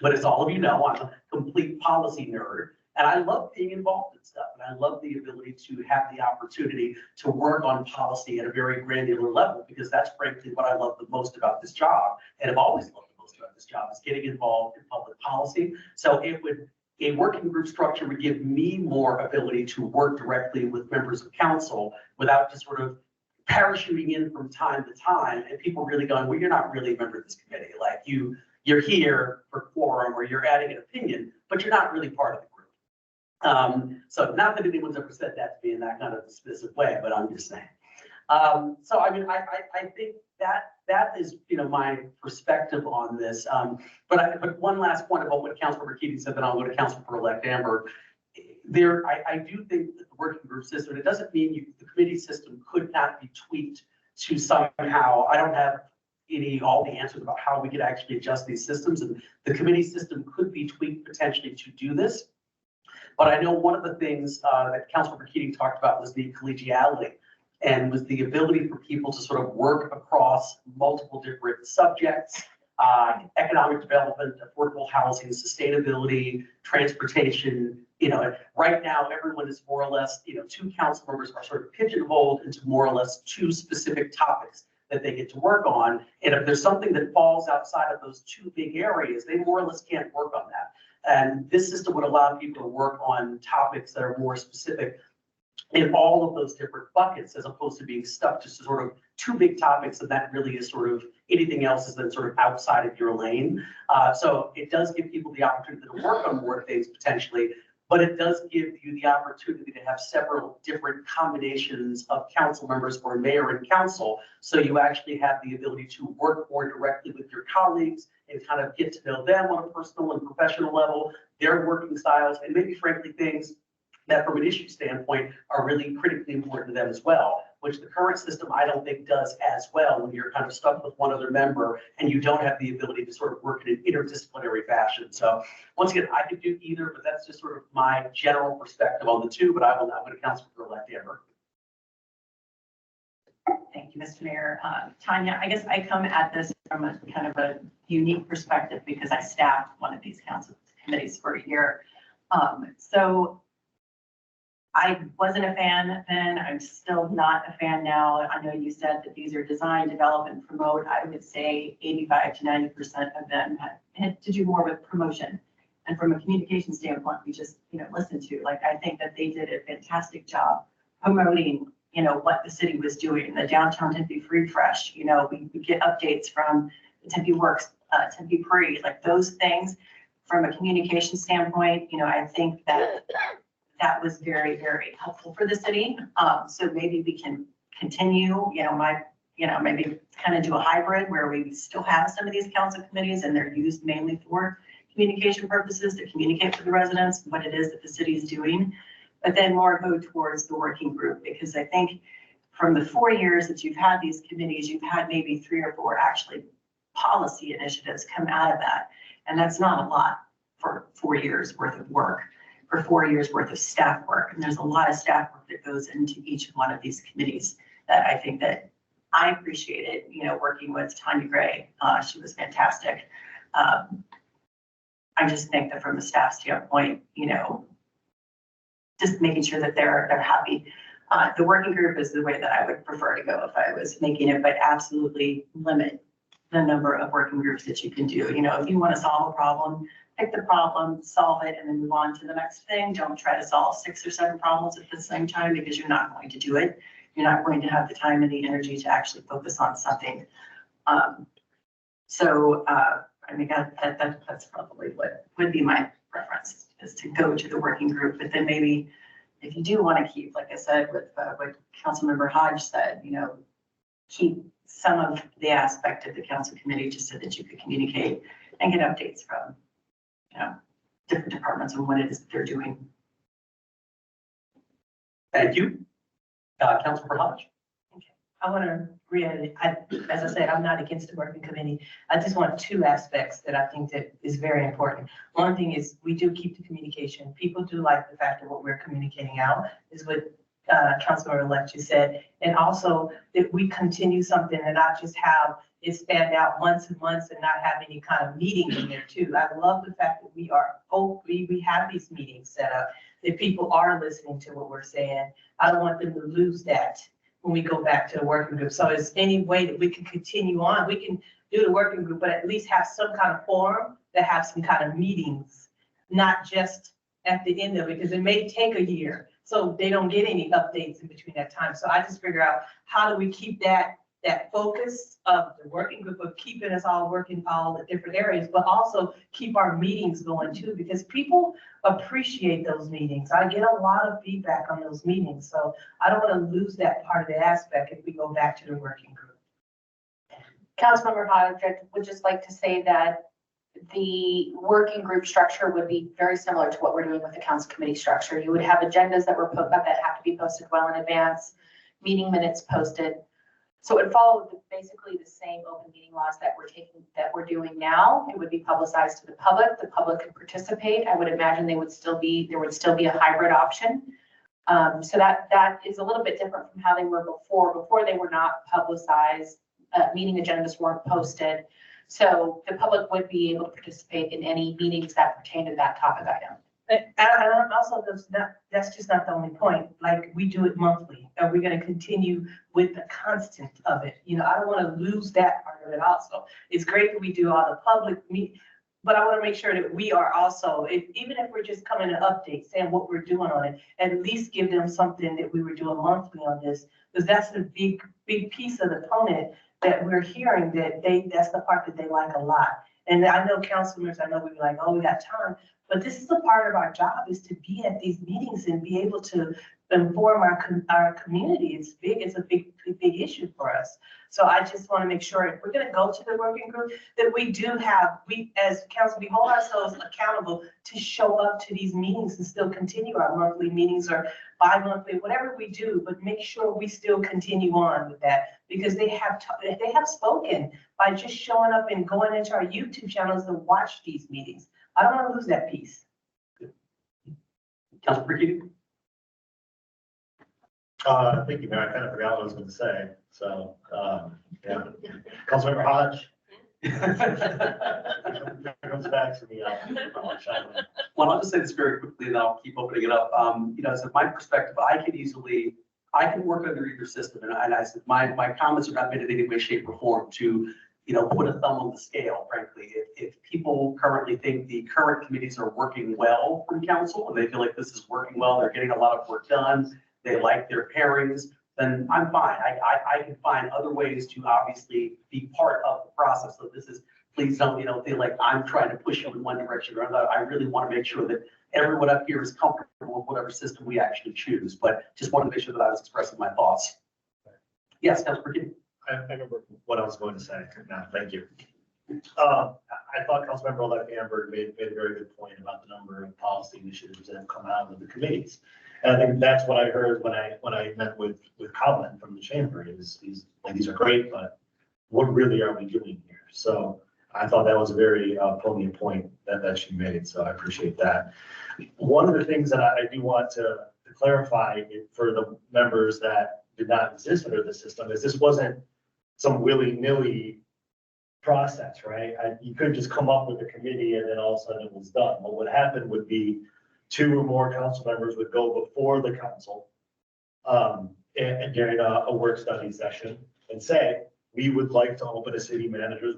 But as all of you know, I'm a complete policy nerd. And I love being involved in stuff. And I love the ability to have the opportunity to work on policy at a very granular level, because that's frankly what I love the most about this job. And I've always loved the most about this job, is getting involved in public policy. So a working group structure would give me more ability to work directly with members of council without just sort of parachuting in from time to time and people really going, well, you're not really a member of this committee. Like you're here for quorum or you're adding an opinion, but you're not really part of the group. So not that anyone's ever said that to me in that kind of a dismissive way, but I'm just saying. So I think that is, my perspective on this. But one last point about what Councilmember Keating said, then I'll go to Councilmember-elect Amber. I do think that the working group system, it doesn't mean the committee system could not be tweaked to somehow, I don't have all the answers about how we could actually adjust these systems, and the committee system could be tweaked potentially to do this. But I know one of the things that Councilmember Keating talked about was the collegiality, and was the ability for people to sort of work across multiple different subjects, economic development, affordable housing, sustainability, transportation. Right now, everyone is more or less, 2 council members are sort of pigeonholed into more or less 2 specific topics that they get to work on. And if there's something that falls outside of those 2 big areas, they more or less can't work on that. And this system would allow people to work on topics that are more specific in all of those different buckets, as opposed to being stuck to sort of 2 big topics, and that really is sort of anything else is then sort of outside of your lane. So it does give people the opportunity to work on more things potentially, but it does give you the opportunity to have several different combinations of council members or mayor and council. So you actually have the ability to work more directly with your colleagues and kind of get to know them on a personal and professional level, their working styles, and maybe frankly things that from an issue standpoint are really critically important to them as well, which the current system I don't think does as well when you're kind of stuck with one other member and you don't have the ability to sort of work in an interdisciplinary fashion. So once again, I could do either, but that's just sort of my general perspective on the 2, but I will now go to Councilmember-elect Amber. Thank you, Mr. Mayor. Tanya, I guess I come at this from a kind of a unique perspective because I staffed one of these council committees for a year. So I wasn't a fan then. I'm still not a fan now. I know you said that these are design, develop, and promote. I would say 85 to 90% of them had to do more with promotion. And from a communication standpoint, we just, listened to, like, I think that they did a fantastic job promoting, what the city was doing, the downtown Tempe Free Fresh, we get updates from the Tempe Works, Tempe Free, like those things. From a communication standpoint, I think that that was very, very helpful for the city. So maybe we can continue, maybe kind of do a hybrid where we still have some of these council committees and they're used mainly for communication purposes to communicate with the residents what it is that the city is doing, but then more go towards the working group, because I think from the 4 years that you've had these committees, you've had maybe 3 or 4 actually policy initiatives come out of that. And that's not a lot for 4 years worth of work, for 4 years worth of staff work. And there's a lot of staff work that goes into each one of these committees that I think that I appreciated, working with Tanya Gray. She was fantastic. I just think that from a staff standpoint, just making sure that they're happy. The working group is the way that I would prefer to go if I was making it, but absolutely limit the number of working groups that you can do. If you want to solve a problem, pick the problem, solve it, and then move on to the next thing. Don't try to solve 6 or 7 problems at the same time because you're not going to do it. You're not going to have the time and the energy to actually focus on something. I think that's probably what would be my preference, is to go to the working group. But then maybe if you do want to keep, like I said, with what Councilmember Hodge said, keep some of the aspect of the council committee just so that you could communicate and get updates from, different departments on what it is that they're doing. Thank you. Councilmember Hodge. I want to reiterate, as I said, I'm not against the working committee. I just want 2 aspects that I think that is very important. One thing is we do keep the communication. People do like the fact that what we're communicating out is what Councilmember-elect you said. And also that we continue something and not just have it spanned out months and months and not have any kind of meeting in there too. I love the fact that we have these meetings set up, that people are listening to what we're saying. I don't want them to lose that when we go back to the working group. So is any way that we can continue on? We can do the working group, but at least have some kind of forum that have some kind of meetings, not just at the end of it, because it may take a year. So they don't get any updates in between that time. So I just figure out how do we keep that focus of the working group of keeping us all working all the different areas, but also keep our meetings going too, because people appreciate those meetings. I get a lot of feedback on those meetings. So I don't want to lose that part of the aspect if we go back to the working group. Councilmember Hodge, I would just like to say that the working group structure would be very similar to what we're doing with the council committee structure. You would have agendas that have to be posted well in advance, meeting minutes posted. So it would follow basically the same open meeting laws that we're doing now. It would be publicized to the public. The public could participate. I would imagine there would still be a hybrid option. So that is a little bit different from how they were before. Before they were not publicized, meeting agendas weren't posted. So the public would be able to participate in any meetings that pertain to that topic item. And also, that's just not the only point. Like, we do it monthly. Are we going to continue with the constant of it? I don't want to lose that part of it also. It's great that we do all the public meet, but I want to make sure that we are also, even if we're just coming to update, saying what we're doing on it, at least give them something that we were doing monthly on this, because that's the big piece of the component that we're hearing that's the part that they like a lot. And I know councilors, I know we'd be like, oh, we got time. But this is a part of our job, is to be at these meetings and be able to inform our community. It's big. It's a big issue for us. So I just want to make sure if we're going to go to the working group, that we as council, we hold ourselves accountable to show up to these meetings and still continue our monthly meetings or bi-monthly, whatever we do, but make sure we still continue on with that, because they have spoken by just showing up and going into our YouTube channels to watch these meetings. I don't want to lose that piece. Councilmember Keating. Thank you, Mayor. I kind of forgot what I was going to say. So, yeah. Councilmember Hodge, That comes back to me. Well, I'll just say this very quickly and I'll keep opening it up. So my perspective, I can work under either system. And I said, my comments are not made in any way, shape or form to, put a thumb on the scale, frankly. If people currently think the current committees are working well from council and they feel like this is working well, they're getting a lot of work done, they like their pairings, then I'm fine. I can find other ways to obviously be part of the process. So this is, please don't, feel like I'm trying to push you in one direction or another. I really want to make sure that everyone up here is comfortable with whatever system we actually choose, but just wanted to make sure that I was expressing my thoughts. Yes, Councilor Kid. I remember what I was going to say. No, thank you. I thought Councilmember-elect Amber made a very good point about the number of policy initiatives that have come out of the committees. And I think that's what I heard when I met with Colin from the chamber is these are great, but what really are we doing here? So I thought that was a very poignant point that she made. So I appreciate that. One of the things that I do want to clarify for the members that did not exist under the system is this wasn't some willy-nilly process, right? You couldn't just come up with a committee and then all of a sudden it was done. But what happened would be 2 or more council members would go before the council and during a work study session and say, we would like to open a city manager's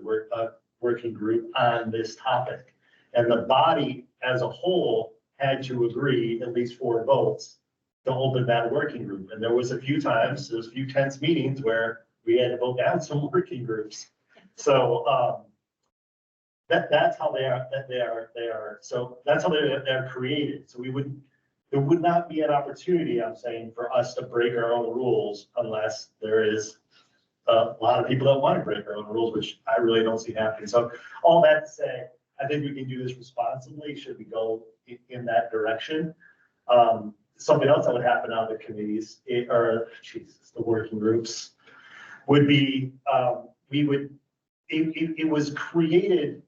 working group on this topic. And the body as a whole had to agree, at least 4 votes, to open that working group. And there was a few times, there's a few tense meetings where we had to vote down some working groups. So that's how they are. So that's how they're created. So there would not be an opportunity, I'm saying, for us to break our own rules unless there is a lot of people that want to break our own rules, which I really don't see happening. So all that to say, I think we can do this responsibly. Should we go in that direction? Something else that would happen on the committees the working groups would be, it was created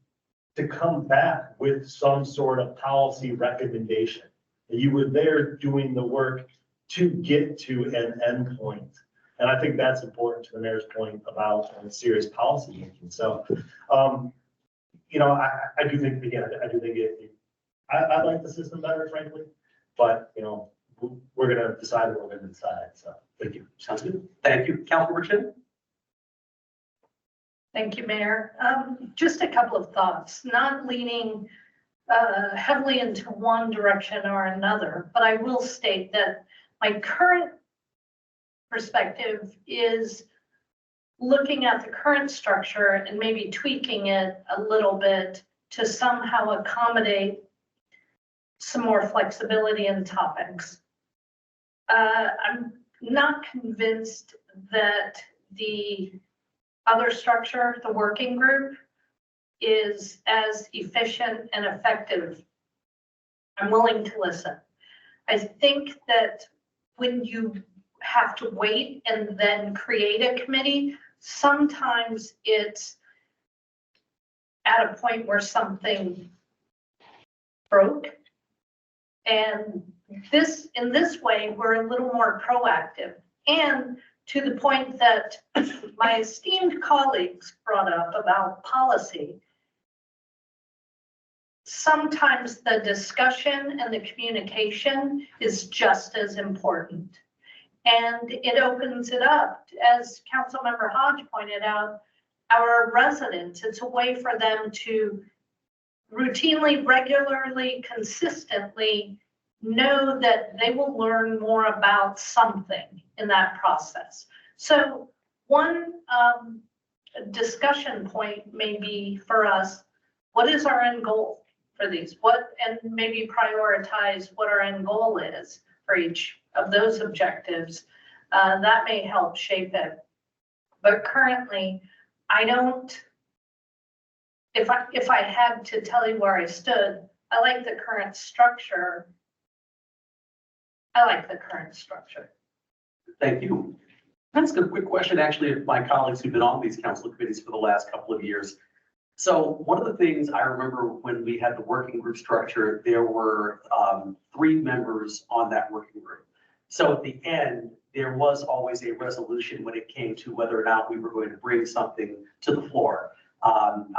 to come back with some sort of policy recommendation. You were there doing the work to get to an endpoint. And I think that's important to the mayor's point about serious policy making. So, I do think, again, I like the system better, frankly, but, we're going to decide what we're going to decide. So thank you. Sounds good. Thank you. Councilor Chin. Thank you, Mayor. Just a couple of thoughts, not leaning heavily into one direction or another, but I will state that my current perspective is looking at the current structure and maybe tweaking it a little bit to somehow accommodate some more flexibility in topics. I'm not convinced that the other structure, the working group, is as efficient and effective. I'm willing to listen. I think that when you have to wait and then create a committee, sometimes it's at a point where something broke. And in this way, we're a little more proactive. And to the point that my esteemed colleagues brought up about policy, sometimes the discussion and the communication is just as important. And it opens it up. As Councilmember Hodge pointed out, our residents, it's a way for them to routinely, regularly, consistently know that they will learn more about something in that process. So one discussion point may be for us, what is our end goal for these? And maybe prioritize what our end goal is for each of those objectives. That may help shape it. But currently, if I had to tell you where I stood, I like the current structure. Thank you. That's a quick question, actually, of my colleagues who've been on these council committees for the last couple of years. So one of the things I remember when we had the working group structure, there were 3 members on that working group. So at the end, there was always a resolution when it came to whether or not we were going to bring something to the floor.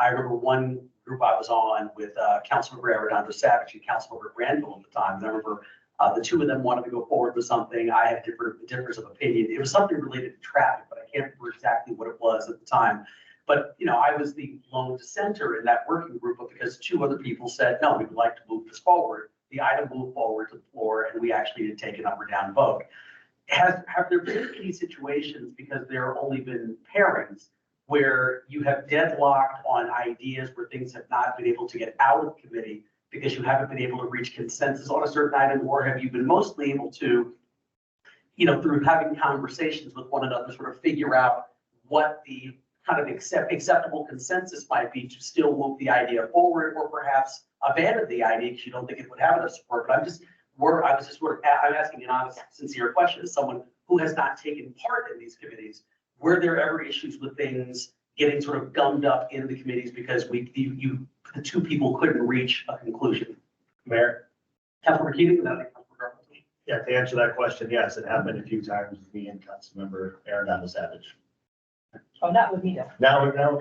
I remember one group I was on with Councilmember Arredondo Savage and Councilmember Granville at the time. And I remember the two of them wanted to go forward with something. I had difference of opinion. It was something related to traffic, but I can't remember exactly what it was at the time. But, you know, I was the lone dissenter in that working group because two other people said, no, we would like to move this forward. The item moved forward to the floor and we actually did take an up or down vote. Have there been any situations, because there have only been pairings, where you have deadlocked on ideas where things have not been able to get out of committee because you haven't been able to reach consensus on a certain item, or have you been mostly able to, you know, through having conversations with one another, sort of figure out what the kind of acceptable consensus might be to still move the idea forward, or perhaps abandon the idea because you don't think it would have enough support? But I'm asking an honest, sincere question as someone who has not taken part in these committees. Were there ever issues with things getting sort of gummed up in the committees because the two people couldn't reach a conclusion? Mayor? Councilmember Keating, and then Councilmember Garfield. Yeah, to answer that question, yes, it happened a few times with me and Councilmember Arredondo Savage. Oh, not with me though. Now we're done.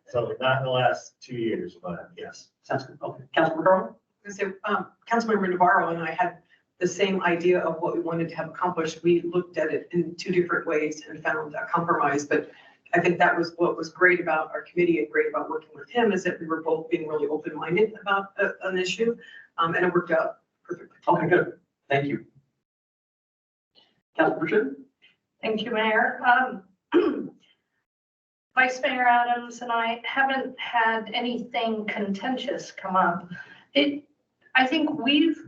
So not in the last 2 years, but yes. Sounds good. Okay. Councilmember Garfield? So, Councilmember Navarro and I had the same idea of what we wanted to have accomplished. We looked at it in two different ways and found a compromise, but I think that was what was great about our committee and great about working with him, is that we were both being really open-minded about an issue, and it worked out perfectly. Okay, good. Thank you. Councilmember Richard? Thank you, Mayor. Vice Mayor Adams and I haven't had anything contentious come up. I think we've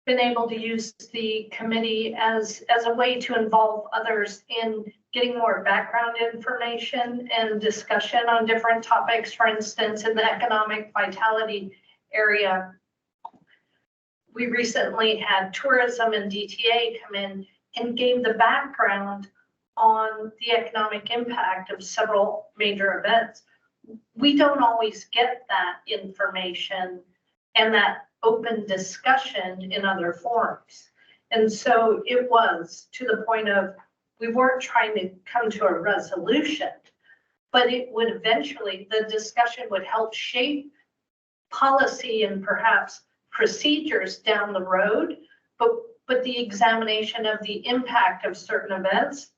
been able to use the committee as a way to involve others in getting more background information and discussion on different topics. For instance, in the economic vitality area, we recently had tourism and DTA come in and gave the background on the economic impact of several major events. We don't always get that information and that open discussion in other forums. And so it was to the point of, we weren't trying to come to a resolution, but it would eventually, the discussion would help shape policy and perhaps procedures down the road. But the examination of the impact of certain events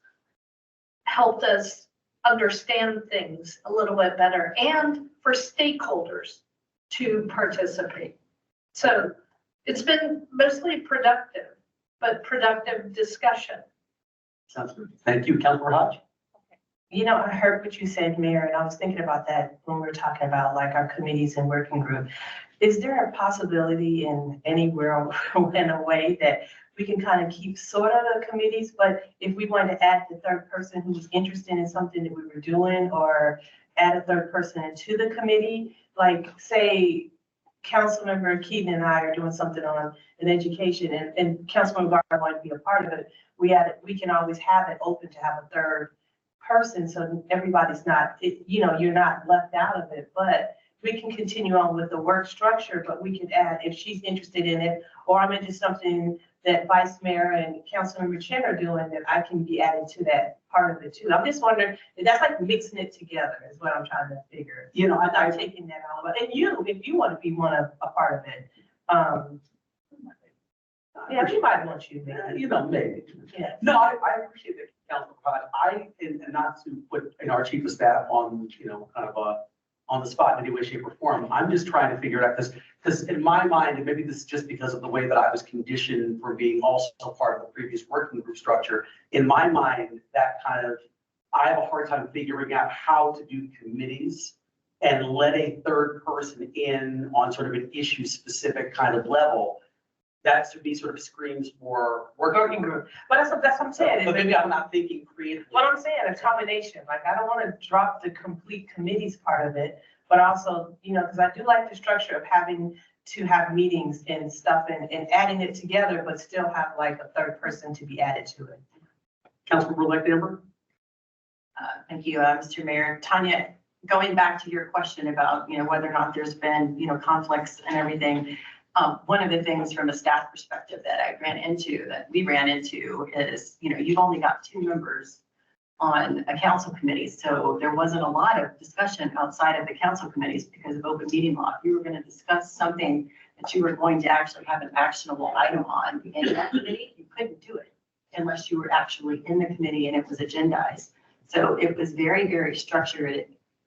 helped us understand things a little bit better, and for stakeholders to participate. So it's been mostly productive, but productive discussion. Sounds good. Thank you. Councilmember Hodge? You know, I heard what you said, Mayor, and I was thinking about that when we were talking about like our committees and working group. Is there a possibility in anywhere in a way that we can kind of keep sort of the committees, but if we want to add the third person who was interested in something that we were doing, or add a third person into the committee, like say Councilmember Keaton and I are doing something on an education, and Councilmember Garner wanted to be a part of it, we can always have it open to have a third person, so everybody's not, you're not left out of it, but we can continue on with the work structure, but we could add, if she's interested in it, or I'm into something that Vice Mayor and Councilmember Chen are doing, that I can be added to that part of it too. I'm just wondering, that's like mixing it together is what I'm trying to figure. You know, I'm not taking that all about, and if you want to be a part of it, yeah, everybody wants you, maybe. You know, maybe. Yeah. No, I appreciate that, Councilmember Hodge. And not to put our chief of staff on, kind of on the spot in any way, shape, or form. I'm just trying to figure it out, because in my mind, and maybe this is just because of the way that I was conditioned for being also part of the previous working group structure, in my mind, I have a hard time figuring out how to do committees and let a third person in on sort of an issue specific kind of level. That to me sort of screams for working group. But that's what I'm saying. But maybe I'm not thinking creatively. What I'm saying, a combination, like I don't want to drop the complete committees part of it, but also, because I do like the structure of having to have meetings and stuff and adding it together, but still have like a third person to be added to it. Councilmember-elect Amber? Thank you, Mr. Mayor. Tanya, going back to your question about, whether or not there's been, conflicts and everything. One of the things from a staff perspective that we ran into is, you've only got 2 members on a council committee. So there wasn't a lot of discussion outside of the council committees because of open meeting law. If you were going to discuss something that you were going to actually have an actionable item on in that committee, you couldn't do it unless you were actually in the committee and it was agendized. So it was very, very structured.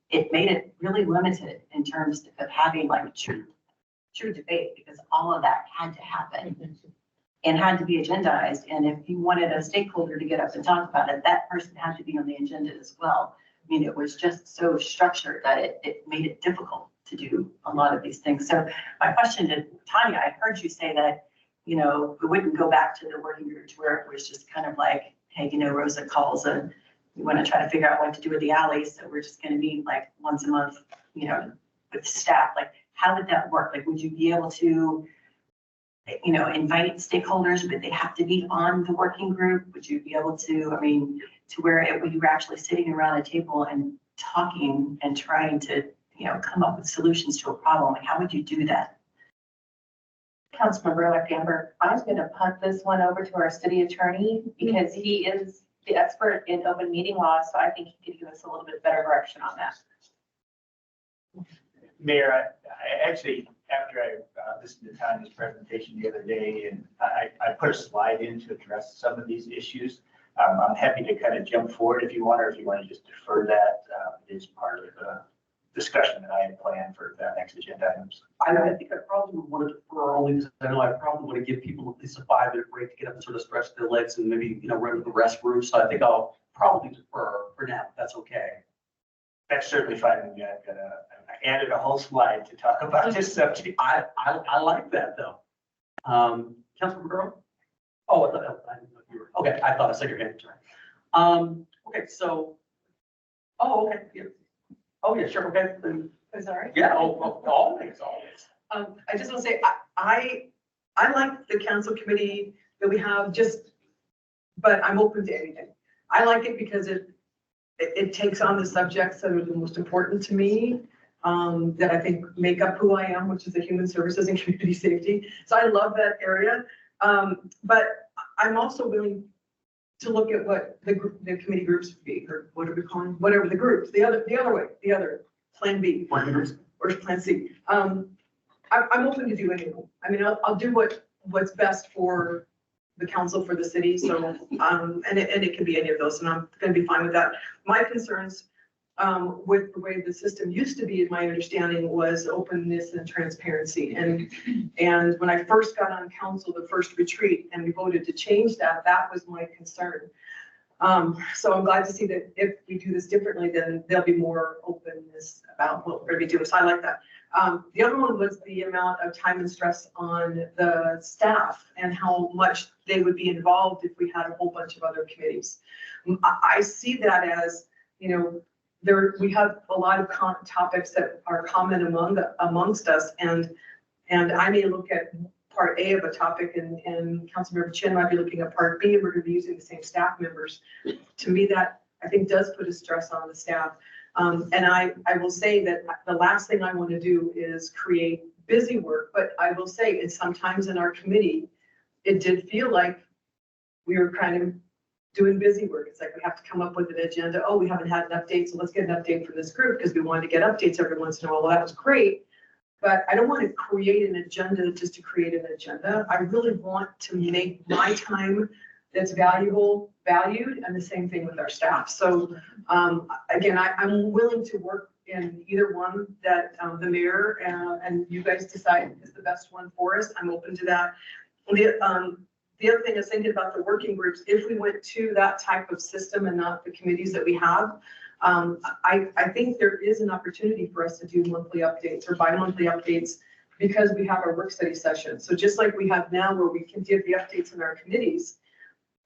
It made it really limited in terms of having like a true debate, because all of that had to happen and had to be agendized. And if you wanted a stakeholder to get up and talk about it, that person had to be on the agenda as well. I mean, it was just so structured that it made it difficult to do a lot of these things. So my question to Tanya, I heard you say that, you know, we wouldn't go back to the working group to where it was just kind of like, hey, you know, Rosa calls and we want to try to figure out what to do with the alleys. So we're just going to meet like once a month, you know, with staff. Like, how did that work? Like, would you be able to, you know, invite stakeholders, but they have to be on the working group? Would you be able to, I mean, to where you were actually sitting around a table and talking and trying to, you know, come up with solutions to a problem? Like, how would you do that? Councilmember-elect Amber, I'm going to punt this one over to our city attorney because he is the expert in open meeting law. So I think he could give us a little bit better direction on that. Mayor, I actually, after I listened to Tanya's presentation the other day, and I put a slide in to address some of these issues. I'm happy to kind of jump forward if you want, or if you want to just defer that. It is part of the discussion that I had planned for that next agenda items. I think I probably would want to defer only because I know I probably want to give people at least a 5-minute break to get up and sort of stretch their legs and maybe, you know, run to the restroom. So I think I'll probably defer for now. If that's okay. That's certainly fine with me. I added a whole slide to talk about this subject. I like that though. Councilman Earl? Oh, I didn't know you were, okay, I thought I saw your hand. Okay, so, oh, okay, yeah. Oh, yeah, sure, okay. Then, I'm sorry. yeah, always. I just want to say, I like the council committee that we have, but I'm open to anything. I like it because it takes on the subjects that are the most important to me, that I think make up who I am, which is the human services and community safety. So I love that area. But I'm also willing to look at what the committee groups would be, or what are we calling, whatever the groups, the other plan B, or plan C. I'm open to do anything. I mean, I'll do what's best for the council, for the city. So, and it can be any of those, and I'm going to be fine with that. My concerns with the way the system used to be, in my understanding, was openness and transparency. And when I first got on council, the first retreat, and we voted to change that, that was my concern. So I'm glad to see that if we do this differently, then there'll be more openness about what we're going to be doing. So I like that. The other one was the amount of time and stress on the staff and how much they would be involved if we had a whole bunch of other committees. I see that as, you know, we have a lot of topics that are common amongst us, and I may look at part A of a topic, and Councilmember Chin might be looking at part B, and we're going to be using the same staff members. To me, that I think does put a stress on the staff. And I will say that the last thing I want to do is create busy work, but I will say it's sometimes in our committee, it did feel like we were kind of doing busy work. It's like we have to come up with an agenda. Oh, we haven't had an update, so let's get an update from this group because we wanted to get updates every once in a while. Well, that was great, but I don't want to create an agenda just to create an agenda. I really want to make my time that's valued, and the same thing with our staff. So again, I'm willing to work in either one that the mayor and you guys decide is the best one for us. I'm open to that. The other thing is thinking about the working groups. If we went to that type of system and not the committees that we have, I think there is an opportunity for us to do monthly updates or bi-monthly updates because we have our work study session. So just like we have now where we can give the updates in our committees,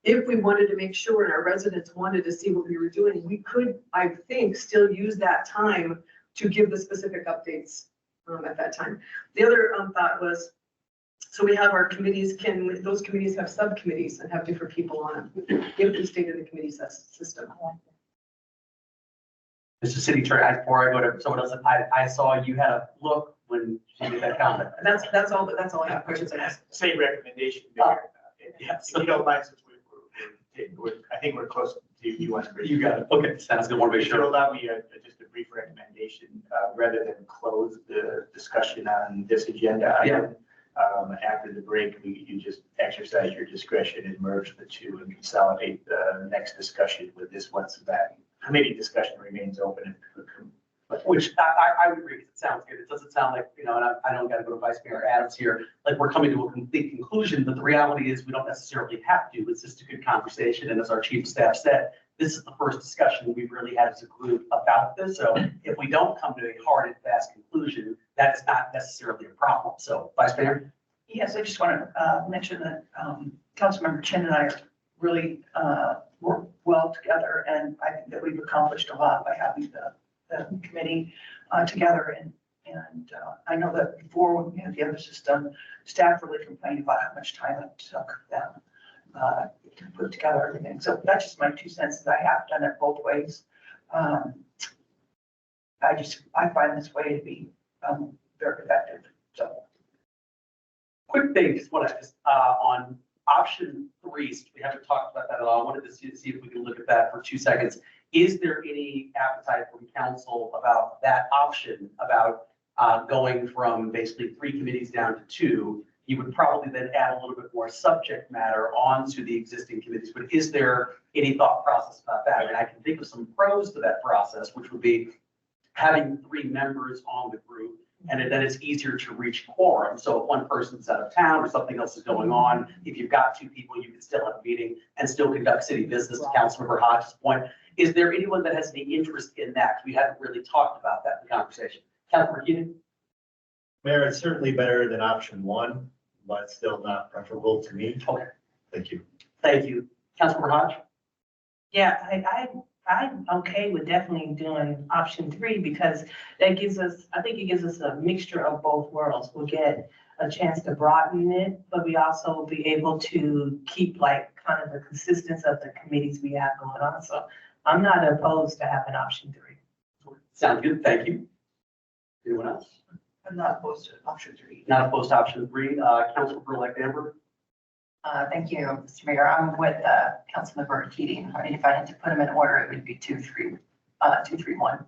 if we wanted to make sure and our residents wanted to see what we were doing, we could, I think, still use that time to give the specific updates at that time. The other thought was, so we have our committees, can those committees have subcommittees and have different people on them? Give the state of the committee system. Mr. City Attorney, before I go to someone else, I saw you had a look when she made that comment. That's all I have questions I ask. Same recommendation. Oh. If you don't mind, since I think we're close you want to? You got it. Okay, sounds good. Want to make If you'll sure. allow me just a brief recommendation, rather than close the discussion on this agenda item. After the break, you just exercise your discretion and merge the two and consolidate the next discussion with this one, so that committee discussion remains open. Which I would agree, 'cause it sounds good. It doesn't sound like, and I don't gotta go to Vice Mayor Adams here, like we're coming to a complete conclusion, but the reality is we don't necessarily have to. It's just a good conversation. And as our chief of staff said, this is the first discussion we've really had as a group about this. So if we don't come to a hard and fast conclusion, that is not necessarily a problem. So Vice Mayor? Yes, I just want to mention that Councilmember Chin and I are really work well together, and I think that we've accomplished a lot by having the committee together. And I know that before, when we had the other system, staff really complained about how much time it took them to put together everything. So that's just my 2 cents, that I have done it both ways. I find this way to be very effective, so. Quick thing, just what I just, on option 3, since we haven't talked about that at all, I wanted to see if we can look at that for 2 seconds. Is there any appetite from council about that option, about going from basically 3 committees down to 2? You would probably then add a little bit more subject matter onto the existing committees, but is there any thought process about that? And I can think of some pros to that process, which would be having 3 members on the group, and then it's easier to reach quorum. So if one person's out of town or something else is going on, if you've got 2 people, you can still have a meeting and still conduct city business, to Councilmember Hodges' point. Is there anyone that has any interest in that? We haven't really talked about that in the conversation. Councilmember Keenan? Mayor, it's certainly better than option 1, but still not preferable to me. Okay, Thank you. thank you. Councilmember Hodge? Yeah, I'm okay with definitely doing option 3 because that gives us, I think it gives us a mixture of both worlds. We'll get a chance to broaden it, but we also will be able to keep like kind of the consistency of the committees we have going on. So I'm not opposed to having option 3. Sounds good, thank you. Anyone else? I'm not opposed to option 3. Not opposed to option 3. Councilmember-elect Amber? Thank you, Mr. Mayor. I'm with Councilmember Keating. I mean, if I had to put them in order, it would be 2, 3, 2, 3, 1.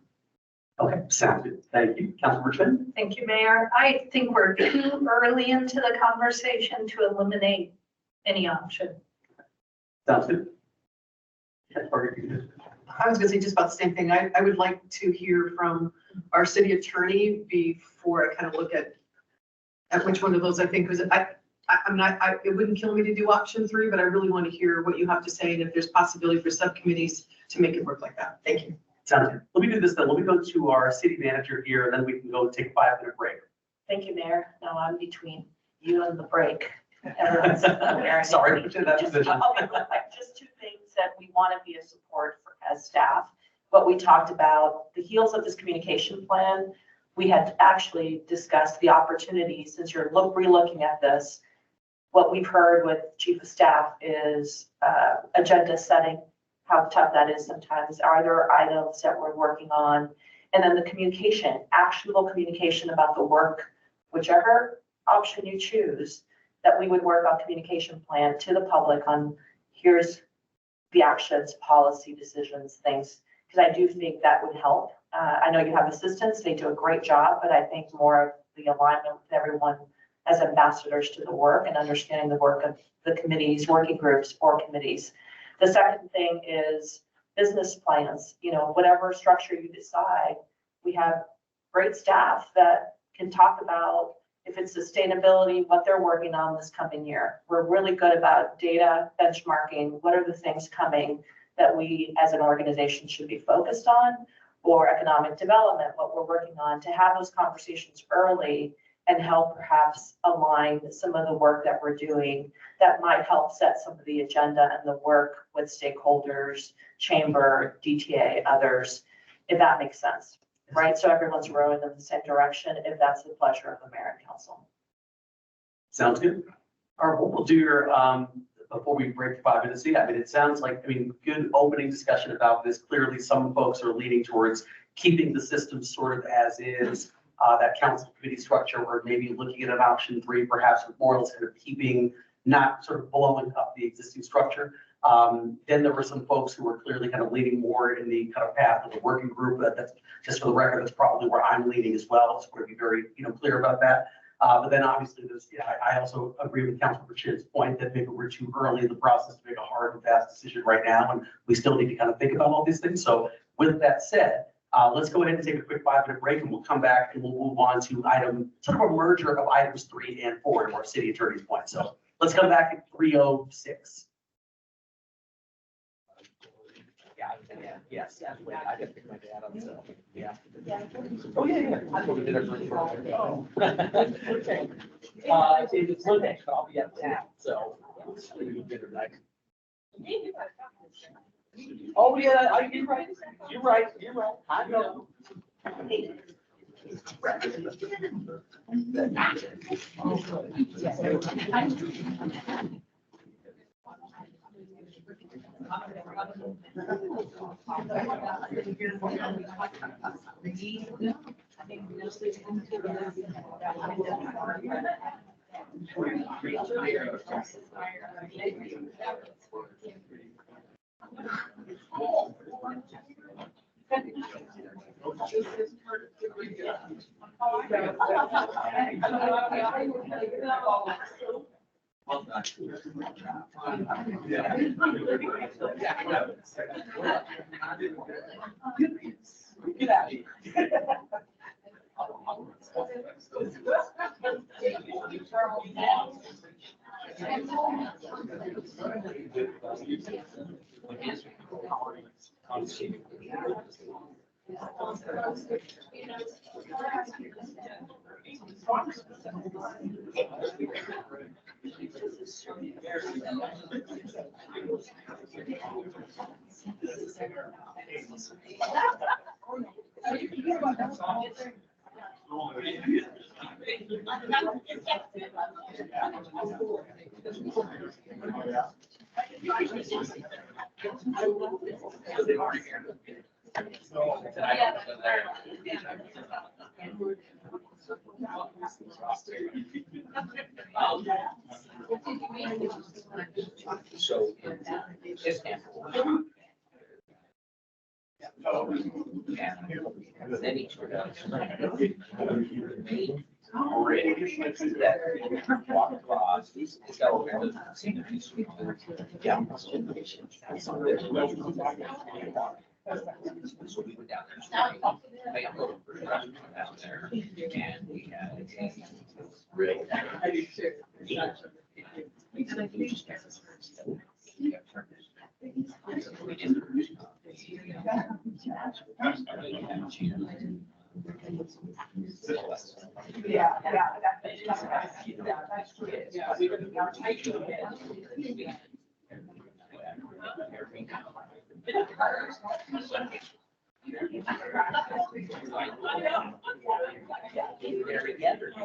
Okay, sounds good. Thank you. Councilmember Chin? Thank you, Mayor. I think we're too early into the conversation to eliminate any option. Sounds good. I was gonna say just about the same thing. I would like to hear from our city attorney before I kind of look at which one of those I think, because it wouldn't kill me to do option 3, but I really want to hear what you have to say and if there's possibility for subcommittees to make it work like that. Thank you. Sounds good. Let me do this then. Let me go to our city manager here, and then we can go take a 5-minute break. Thank you, Mayor. No, I'm between you and the break. Everyone's Sorry, put you in that Just position. I'll be real quick. Just 2 things that we want to be a support for as staff. What we talked about, the heels of this communication plan, we had actually discussed the opportunity, since you're re-looking at this. What we've heard with chief of staff is agenda setting, how tough that is sometimes. Are there items that we're working on? And then the communication, actionable communication about the work, whichever option you choose, that we would work on communication plan to the public on here's the actions, policy decisions, things, because I do think that would help. I know you have assistants, they do a great job, but I think more of the alignment with everyone as ambassadors to the work and understanding the work of the committees, working groups, or committees. The second thing is business plans. Whatever structure you decide, we have great staff that can talk about if it's sustainability, what they're working on this coming year. We're really good about data benchmarking. What are the things coming that we as an organization should be focused on, or economic development, what we're working on, to have those conversations early and help perhaps align some of the work that we're doing that might help set some of the agenda and the work with stakeholders, chamber, DTA, others, if that makes sense, right? So everyone's rowing in the same direction, if that's the pleasure of the mayor and council. Sounds good. All right, what we'll do here, before we break for 5 minutes, it sounds like, good opening discussion about this. Clearly, some folks are leaning towards keeping the system sort of as is. That council committee structure, or maybe looking at an option 3, perhaps with more or less kind of keeping, not sort of blowing up the existing structure. Then there were some folks who were clearly kind of leaning more in the kind of path of the working group. That's just for the record, that's probably where I'm leaning as well. So we're to be very, clear about that. But then obviously there's, I also agree with Councilor Chin's point that maybe we're too early in the process to make a hard and fast decision right now. And we still need to kind of think about all these things. So with that said, let's go ahead and take a quick 5-minute break and we'll come back and we'll move on to sort of a merger of items 3 and 4 to our city attorney's point. So let's come back at 3:06. Yes. I did pick my dad up, so, yeah. Oh, yeah. I thought we did it for. Oh. Okay. It's Monday, but I'll be out of town, so. Oh, yeah, you're right. You're right. I know. Get out of here. So. So we went down there, and we had really.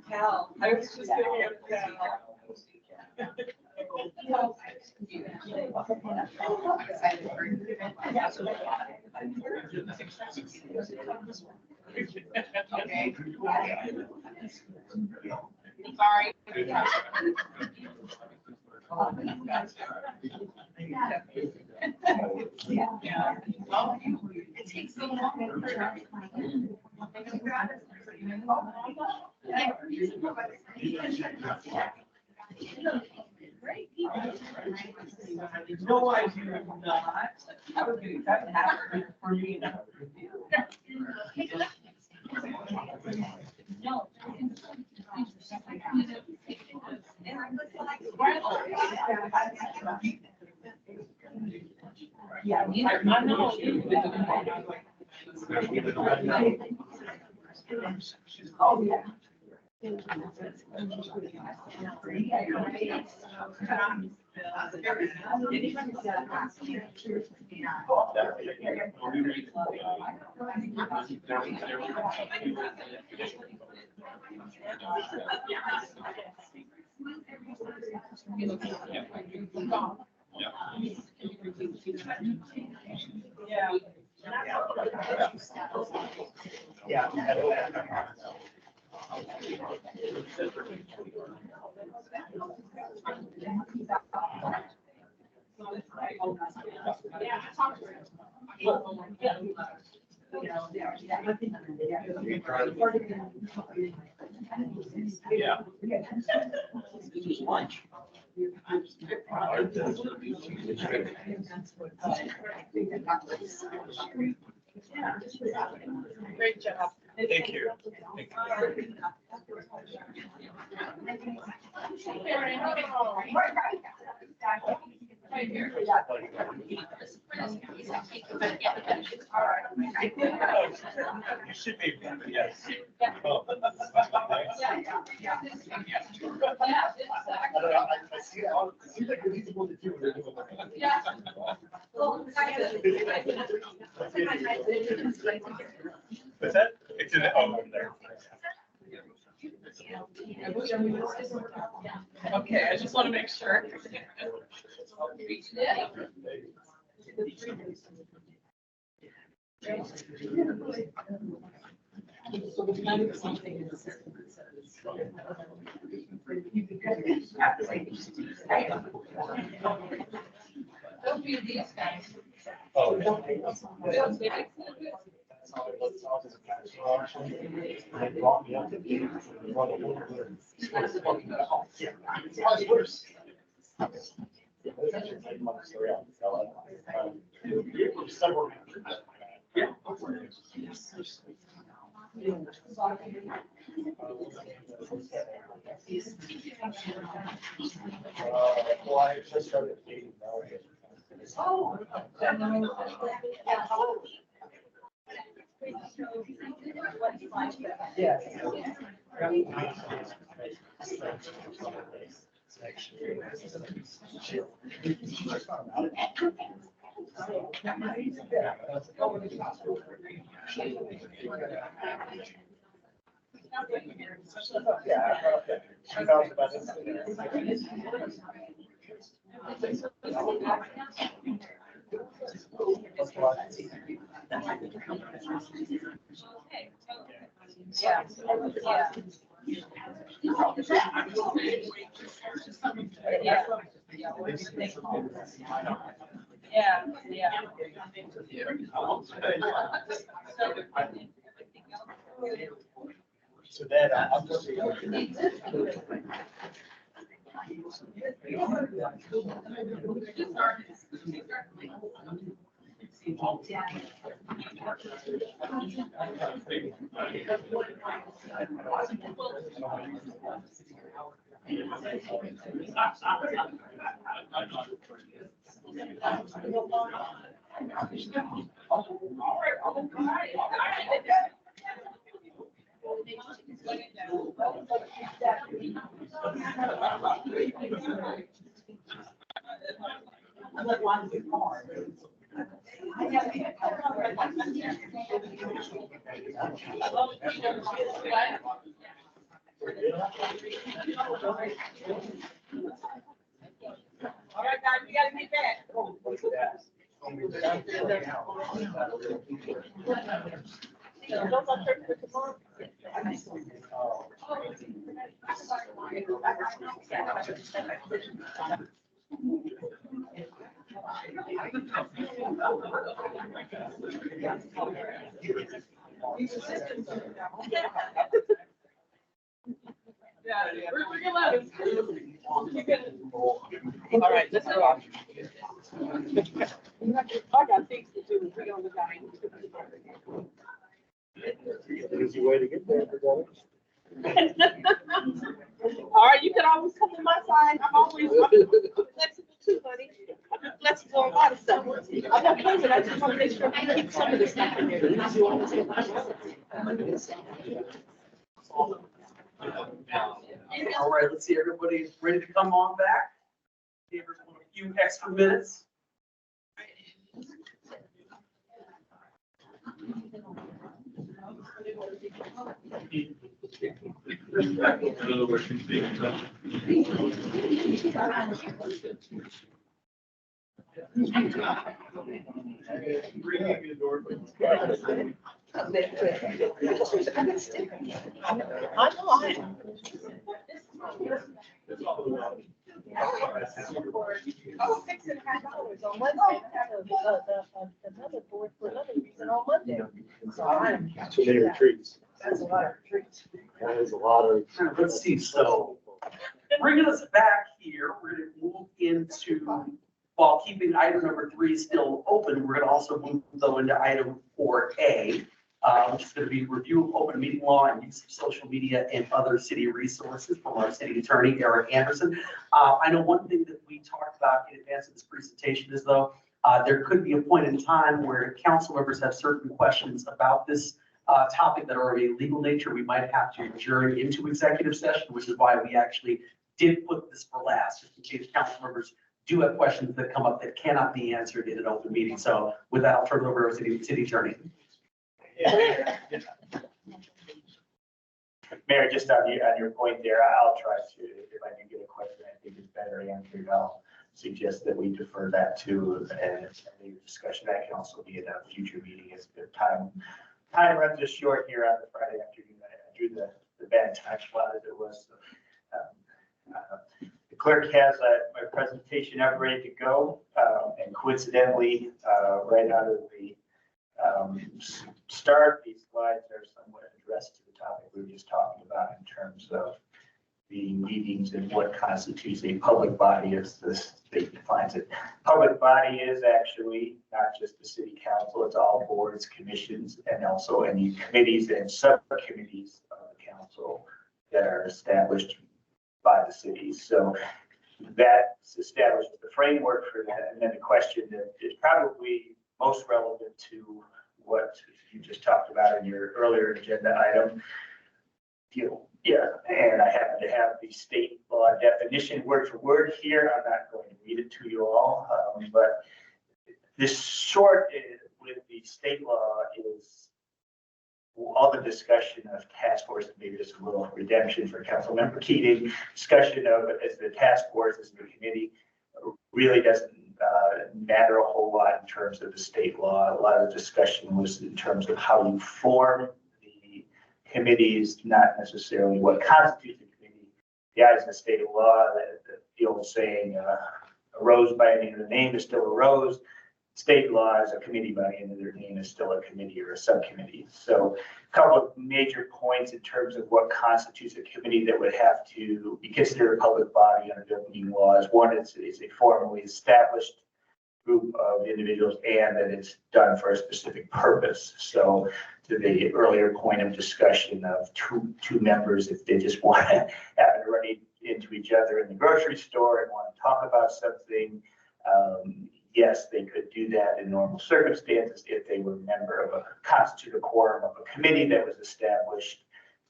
Cal, I was just thinking of Cal. Sorry. It takes so long. No, I do not. I would be excited to have her for me. Yeah, I know. Oh, yeah. Yeah. Yeah. Lunch. Great job. Thank you. You should be, yes. Oh. I see it seems like it's easy to do. What's that? It's in the, oh, over there. Okay, I just want to make sure. So the kind of something in the system that says. Don't be these guys. Oh. Well, I just started dating now. Oh. Yes. Yeah. So then I'm just. All right, guys, we gotta get back. All right, let's go. I got things to do. We on the guy. Easy way to get there. All right, you can always come to my side. I'm flexible too, honey. I'm flexible on a lot of stuff. I'm not closing. I just want to make sure we keep some of this stuff in there. All right, let's see, everybody ready to come on back? Give everyone a few extra minutes. Oh, $6.50 on Wednesday. I have another board for another reason on Monday. So I'm. Too many retreats. That's a lot of retreats. That is a lot of. Let's see, so bringing us back here, we're gonna move into, while keeping item number 3 still open, we're gonna also move though into item 4A, which is gonna be review of open meeting law and use of social media and other city resources from our city attorney, Eric Anderson. I know one thing that we talked about in advance of this presentation is though, there could be a point in time where council members have certain questions about this topic that are of a legal nature. We might have to adjourn into executive session, which is why we actually did put this for last, just in case council members do have questions that come up that cannot be answered in an open meeting. So with that, I'll turn it over to our city attorney. Mayor, just on your point there, I'll try to, if I can get a question I think is better answered, I'll suggest that we defer that to a discussion. That can also be in a future meeting as the time runs us short here on the Friday afternoon. I drew the bad time slot as it was. So, the clerk has my presentation up ready to go, and coincidentally, right out of the start, these slides are somewhat addressed to the topic we were just talking about in terms of the meetings and what constitutes a public body as the state defines it. Public body is actually not just the city council, it's all boards, commissions, and also any committees and subcommittees of the council that are established by the cities. So that establishes the framework for that. And then the question that is probably most relevant to what you just talked about in your earlier agenda item. Yeah, and I happen to have the state law definition word for word here. I'm not going to read it to you all, but this short with the state law is all the discussion of task force, maybe just a little redemption for Councilmember Keating, discussion of as the task force, as the committee, really doesn't matter a whole lot in terms of the state law. A lot of the discussion was in terms of how you form the committees, not necessarily what constitutes a committee. Yeah, it's the state of law, the old saying, a rose by the end of the name is still a rose. State law is a committee by the end of their name is still a committee or a subcommittee. So a couple of major points in terms of what constitutes a committee that would have to be considered a public body under the opening laws. One, it's a formally established group of individuals and that it's done for a specific purpose. So to the earlier point of discussion of two members, if they just want to happen to run into each other in the grocery store and want to talk about something, yes, they could do that in normal circumstances. If they were a member of a constituted quorum of a committee that was established,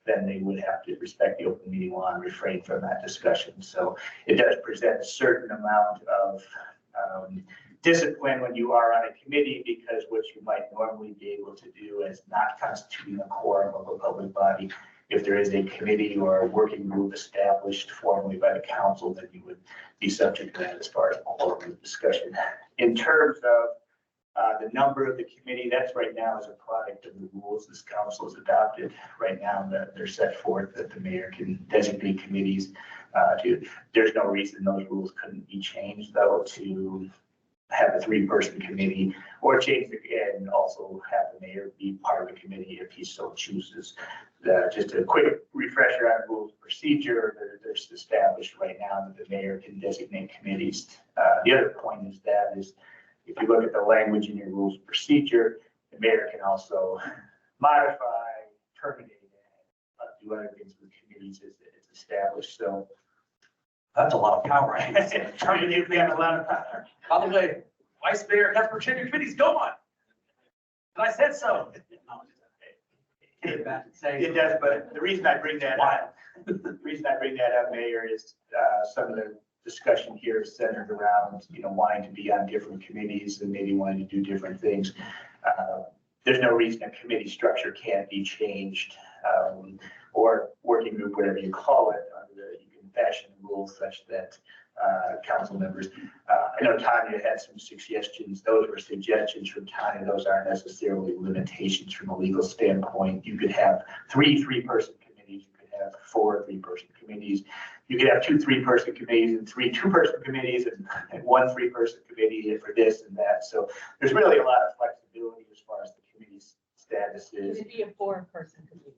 then they would have to respect the open meeting law and refrain from that discussion. So it does present a certain amount of discipline when you are on a committee, because what you might normally be able to do as not constituting a quorum of a public body, if there is a committee or a working group established formally by the council, then you would be subject to that as far as quorum discussion. In terms of the number of the committee, that's right now as a product of the rules this council has adopted. Right now that they're set forth that the mayor can designate committees there's no reason those rules couldn't be changed though to have a 3-person committee or change and also have the mayor be part of the committee if he so chooses. Just a quick refresher on rules of procedure. there's established right now that the mayor can designate committees. The other point is that is, if you look at the language in your rules of procedure, the mayor can also modify, terminate, and do other things with committees as it's established. So That's a lot of power. terminate, we have a lot of power. By the way, Vice Mayor, that's pretend your committee's going. And I said so. It does, but the reason I bring that up, Mayor, is some of the discussion here is centered around, wanting to be on different committees and maybe wanting to do different things. There's no reason a committee structure can't be changed, or working group, whatever you call it. You can fashion rules such that council members, I know Tanya had some suggestions. Those were suggestions from Tanya. Those aren't necessarily limitations from a legal standpoint. You could have three-person committees. You could have 4 3-person committees. You could have 2 3-person committees and 3 2-person committees and 1 3-person committee for this and that. So there's really a lot of flexibility as far as the committee's status is. It'd be a 4-person committee.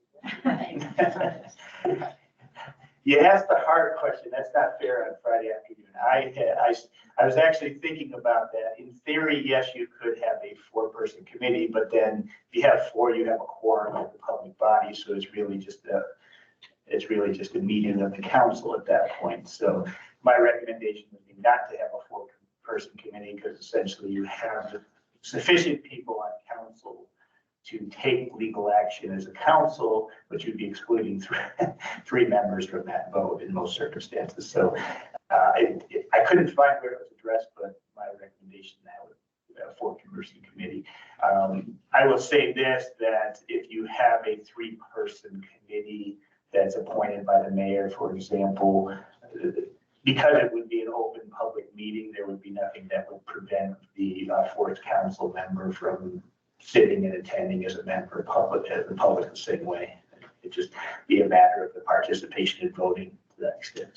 You asked the hard question. That's not fair on Friday afternoon. I was actually thinking about that. In theory, yes, you could have a 4-person committee, but then if you have 4, you have a quorum of the public body. So it's really just a meeting of the council at that point. So my recommendation would be not to have a 4-person committee, because essentially you have sufficient people on council to take legal action as a council, but you'd be excluding 3 members from that vote in most circumstances. So I couldn't find where it was addressed, but my recommendation now would be a 4-person committee. I will say this, that if you have a 3-person committee that's appointed by the mayor, for example, because it would be an open public meeting, there would be nothing that would prevent the 4th council member from sitting and attending as a member of the public the same way. It'd just be a matter of the participation in voting to that extent.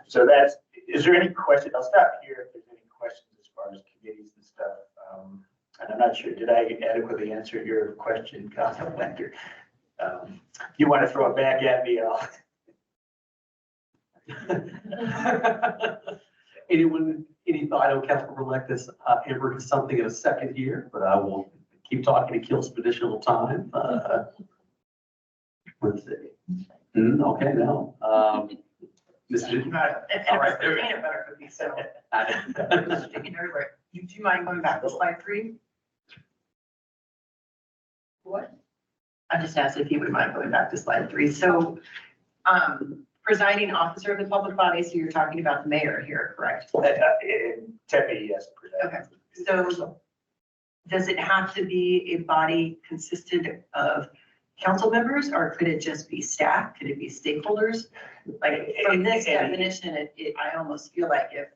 So that's, is there any question? I'll stop here if there's any questions as far as committees and stuff. And I'm not sure, did I adequately answer your question, Councilman Winter? You want to throw it back at me? Any thought? I know Councilmember Electus Amber has something in a second here, but I will keep talking to kill some additional time. Let's see. Okay, no. Mr. All right, peanut butter cookies, so. Sticking everywhere. Do you mind going back to slide 3? What? I just asked if you would mind going back to slide 3. So, presiding officer of the public body, so you're talking about the mayor here, correct? In Tempe, yes. Okay, so does it have to be a body consisted of council members, or could it just be staff? Could it be stakeholders? Like from this definition, I almost feel like if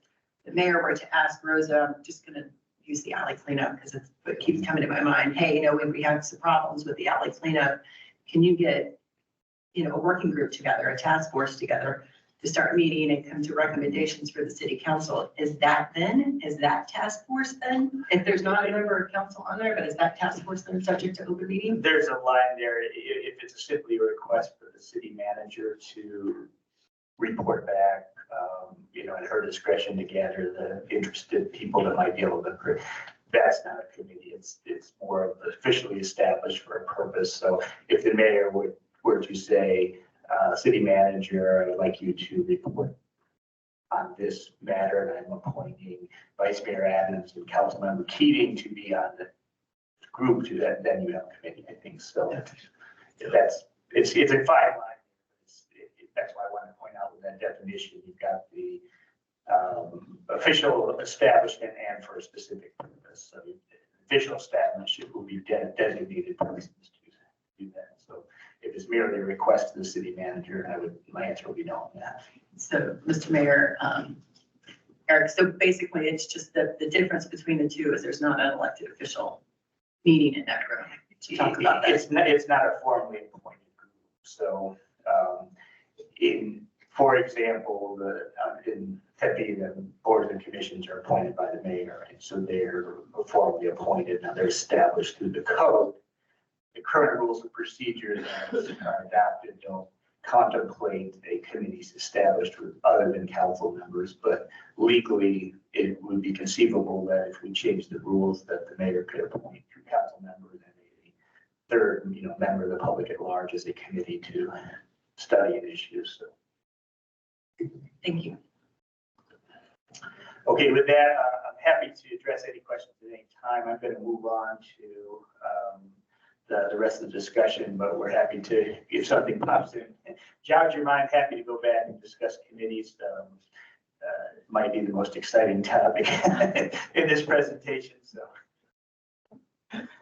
the mayor were to ask Rosa, I'm just gonna use the alley cleanup because it's what keeps coming to my mind. Hey, we have some problems with the alley cleanup. Can you get, a working group together, a task force together to start meeting and come to recommendations for the city council? Is that task force then? If there's not a member of council on there, but is that task force then subject to open meeting? There's a line there. If it's simply a request for the city manager to report back, at her discretion to gather the interested people that might be able to, that's not a committee. It's more of officially established for a purpose. So if the mayor were to say, city manager, I would like you to report on this matter, and I'm appointing Vice Mayor Adams and Councilmember Keating to be on the group to that, then you have a committee, I think. So it's a fine line. That's why I wanted to point out with that definition, you've got the official establishment and for a specific purpose. So the official establishment will be designated persons to do that. So if it's merely a request to the city manager, my answer would be no on that. So, Mr. Mayor, Eric, so basically it's just the difference between the two is there's not an elected official meeting in that room to talk about that. It's not a formally appointed group. So for example, in Tempe, the boards and commissions are appointed by the mayor, right? So they're formally appointed. Now they're established through the code. the current rules of procedure that are adopted don't contemplate a committees established with other than council members, but legally, it would be conceivable that if we change the rules, that the mayor could appoint two council members and a third, member of the public at large as a committee to study an issue. So, Thank you. okay, with that, I'm happy to address any questions at any time. I'm going to move on to the rest of the discussion, but we're happy to, if something pops in, jog your mind, happy to go back and discuss committees. Might be the most exciting topic in this presentation. So,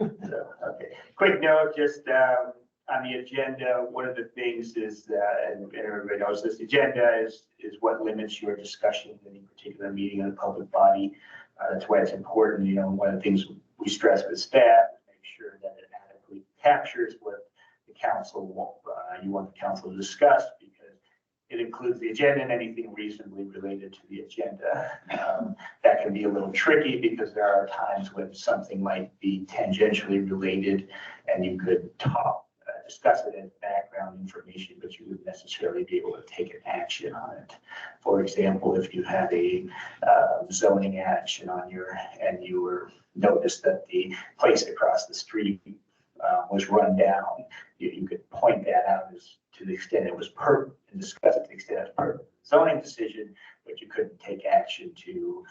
okay. Quick note, just on the agenda, one of the things is, and everybody knows this, agenda is what limits your discussion in any particular meeting in a public body. That's why it's important. One of the things we stress with staff is make sure that it adequately captures what the council you want the council to discuss, because it includes the agenda and anything reasonably related to the agenda. That can be a little tricky because there are times when something might be tangentially related and you could discuss it as background information, but you wouldn't necessarily be able to take an action on it. For example, if you had a zoning action on and you noticed that the place across the street was run down, you could point that out as to the extent it was and discuss it to the extent it was zoning decision, but you couldn't take action to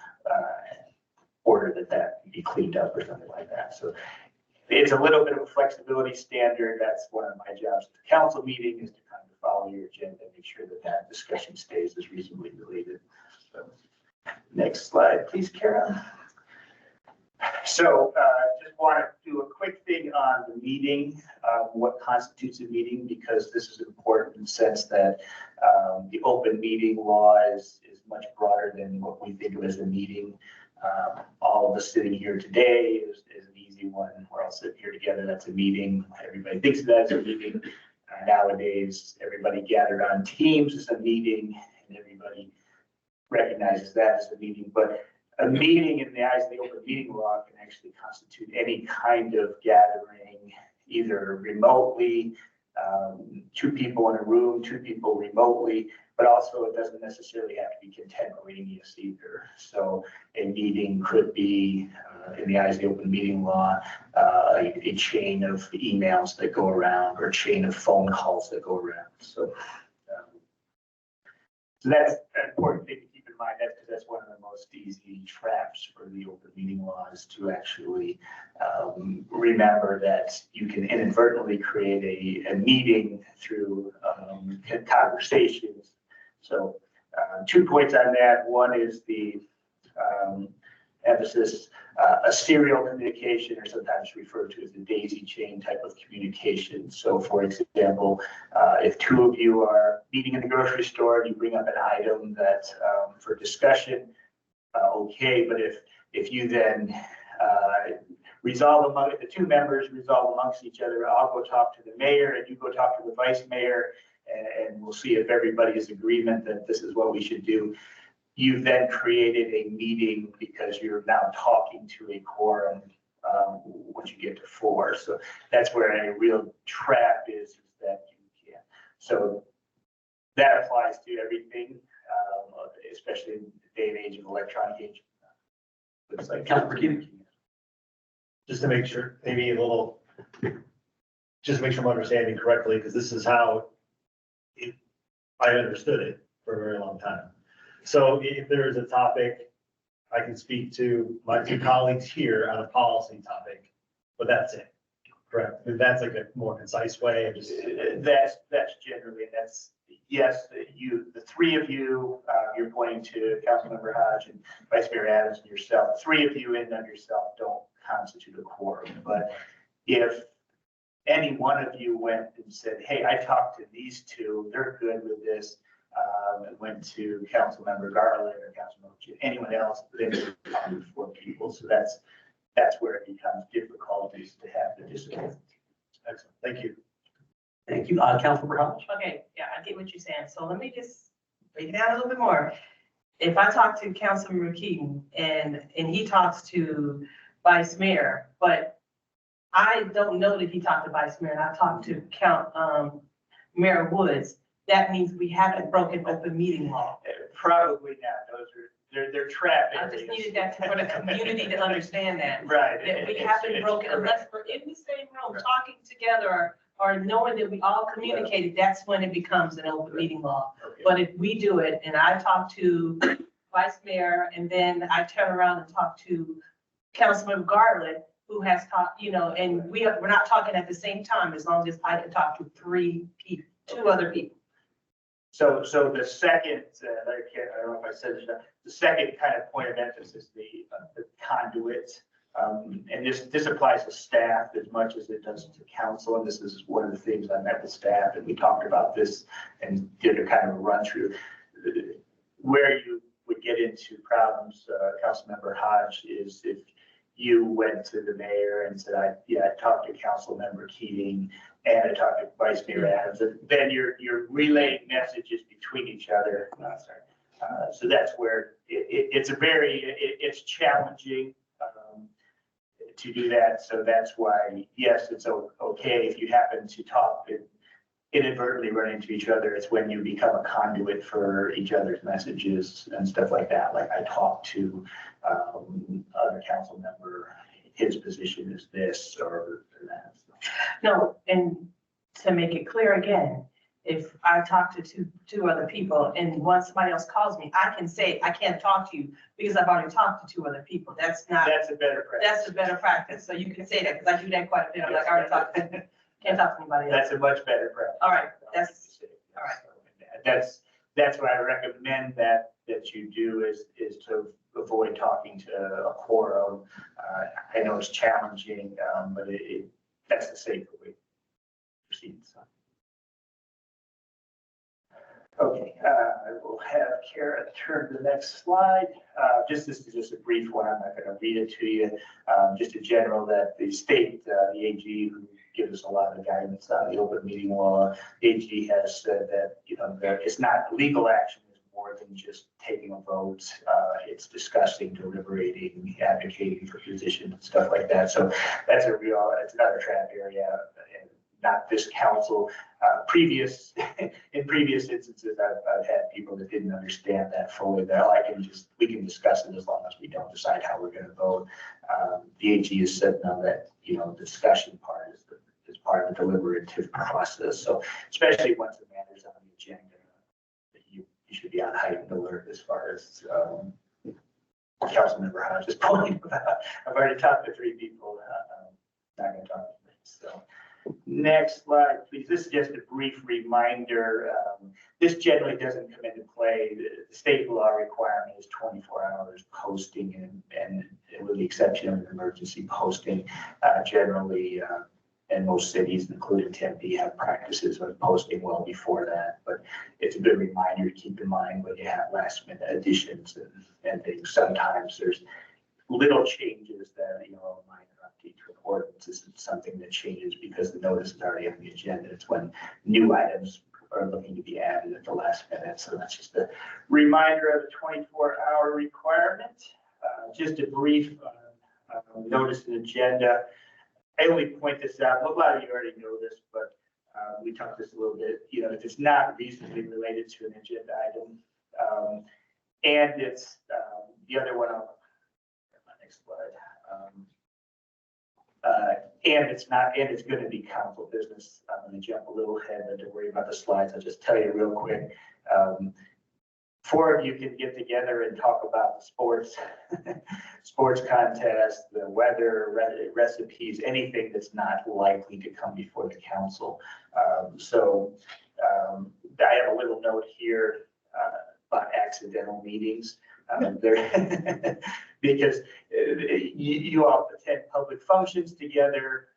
order that be cleaned up or something like that. So it's a little bit of a flexibility standard. That's one of my jobs at the council meeting, is to kind of follow your agenda and make sure that discussion stays as reasonably related. So, next slide, please, Kara. So just want to do a quick thing on the meeting, what constitutes a meeting, because this is important in the sense that the open meeting law is much broader than what we think of as a meeting. All of us sitting here today is an easy one. We're all sitting here together. That's a meeting. Everybody thinks of that as a meeting. Nowadays, everybody gathered on Teams is a meeting, and everybody recognizes that as a meeting. But a meeting in the eyes of the open meeting law can actually constitute any kind of gathering, either remotely, two people in a room, two people remotely, but also it doesn't necessarily have to be contemporaneous either. So a meeting could be, in the eyes of the open meeting law, a chain of emails that go around or a chain of phone calls that go around. So that's an important thing to keep in mind. That's one of the most easy traps for the open meeting law, is to actually remember that you can inadvertently create a meeting through conversations. So 2 points on that. One is the emphasis, a serial communication, or sometimes referred to as a daisy chain type of communication. So for example, if two of you are meeting in the grocery store and you bring up an item that for discussion, okay, but if you then the two members resolve amongst each other, I'll go talk to the mayor and you go talk to the vice mayor, and we'll see if everybody is agreement that this is what we should do. You've then created a meeting because you're now talking to a quorum once you get to 4. So that's where a real trap is that you can't. So that applies to everything, especially in the day and age of electronic age. Looks like Just to make sure, just to make sure I'm understanding correctly, because this is how I understood it for a very long time. So if there is a topic, I can speak to my 2 colleagues here on a policy topic, but that's it, correct? That's like a more concise way of just. That's generally, yes, the 3 of you, you're pointing to Councilmember Hodge and Vice Mayor Adams and yourself. 3 of you in and of yourself don't constitute a quorum, but if any one of you went and said, hey, I talked to these 2, they're good with this, and went to Councilmember Garland or Councilmember anyone else, then it would 4 people. So that's where it becomes difficult, is to have the discipline. Excellent, thank you. Thank you. Councilmember Hodge. Okay, yeah, I get what you're saying. So let me just break it down a little bit more. If I talk to Councilmember Keaton and he talks to Vice Mayor, but I don't know that he talked to Vice Mayor, and I talked to Mayor Woods. That means we haven't broken open meeting law. Probably not. Those are, they're trap I just areas. needed that for the community to understand that. Right. That we It's- haven't it's broken, correct. unless we're in the same room talking together or knowing that we all communicated, that's when it becomes an open meeting law. Okay. But if we do it, and I talk to Vice Mayor, and then I turn around and talk to Councilman Garland, who has talked, and we're not talking at the same time, as long as I can talk to two other people. So the second, I don't know if I said it, the second kind of point of emphasis, the conduit. And this applies to staff as much as it does to council. And this is one of the things I met with staff and we talked about this and did a kind of a run through. Where you would get into problems, Councilmember Hodge, is if you went to the mayor and said, I talked to Councilmember Keating and I talked to Vice Mayor Adams, and then you're relaying messages between each other. So that's where it's challenging to do that. So that's why, yes, it's okay if you happen to talk and inadvertently run into each other. It's when you become a conduit for each other's messages and stuff like that. Like I talked to other council member, his position is this or that. No, and to make it clear again, if I talk to two other people and once somebody else calls me, I can say, I can't talk to you because I've already talked to two other people. That's a better practice. That's a better practice. So you can say that because I do that quite a bit. I'm like, I already talked to, can't talk to anybody else. That's a much better practice. All right, all right. That's what I recommend that you do is to avoid talking to a quorum. I know it's challenging, but that's the safer way to proceed. So. Okay, I will have Kara turn to the next slide. This is just a brief one. I'm not going to read it to you. Just in general, that the state, the AG, who gives us a lot of guidance on the open meeting law, the AG has said that it's not legal action. It's more than just taking a vote. It's discussing, deliberating, advocating for positions and stuff like that. So that's it's another trap area. And not this council. In previous instances, I've had people that didn't understand that fully. That we can discuss it as long as we don't decide how we're going to vote. The AG has said now that the discussion part is part of the deliberative process. So especially once the matter's on the agenda, you should be on heightened alert as far as Councilmember Hodge's point about. I've already talked to 3 people. Not going to talk to them. So. Next slide, please. This is just a brief reminder. This generally doesn't come into play. The state law requirement is 24 hours posting, and with the exception of emergency posting, generally, and most cities, including Tempe, have practices of posting well before that. But it's a good reminder to keep in mind when you have last minute additions and things. Sometimes there's little changes that, minor update to ordinance isn't something that changes because the notice is already on the agenda. It's when new items are looking to be added at the last minute. So that's just a reminder of the 24-hour requirement. Just a brief notice and agenda. I only point this out. A lot of you already know this, but we talked this a little bit. If it's not reasonably related to an agenda item, and it's the other one on my next slide. And it's going to be council business. I'm going to jump a little ahead and don't worry about the slides. I'll just tell you real quick. 4 of you can get together and talk about the sports contest, the weather, recipes, anything that's not likely to come before the council. I have a little note here about accidental meetings. Because you all attend public functions together.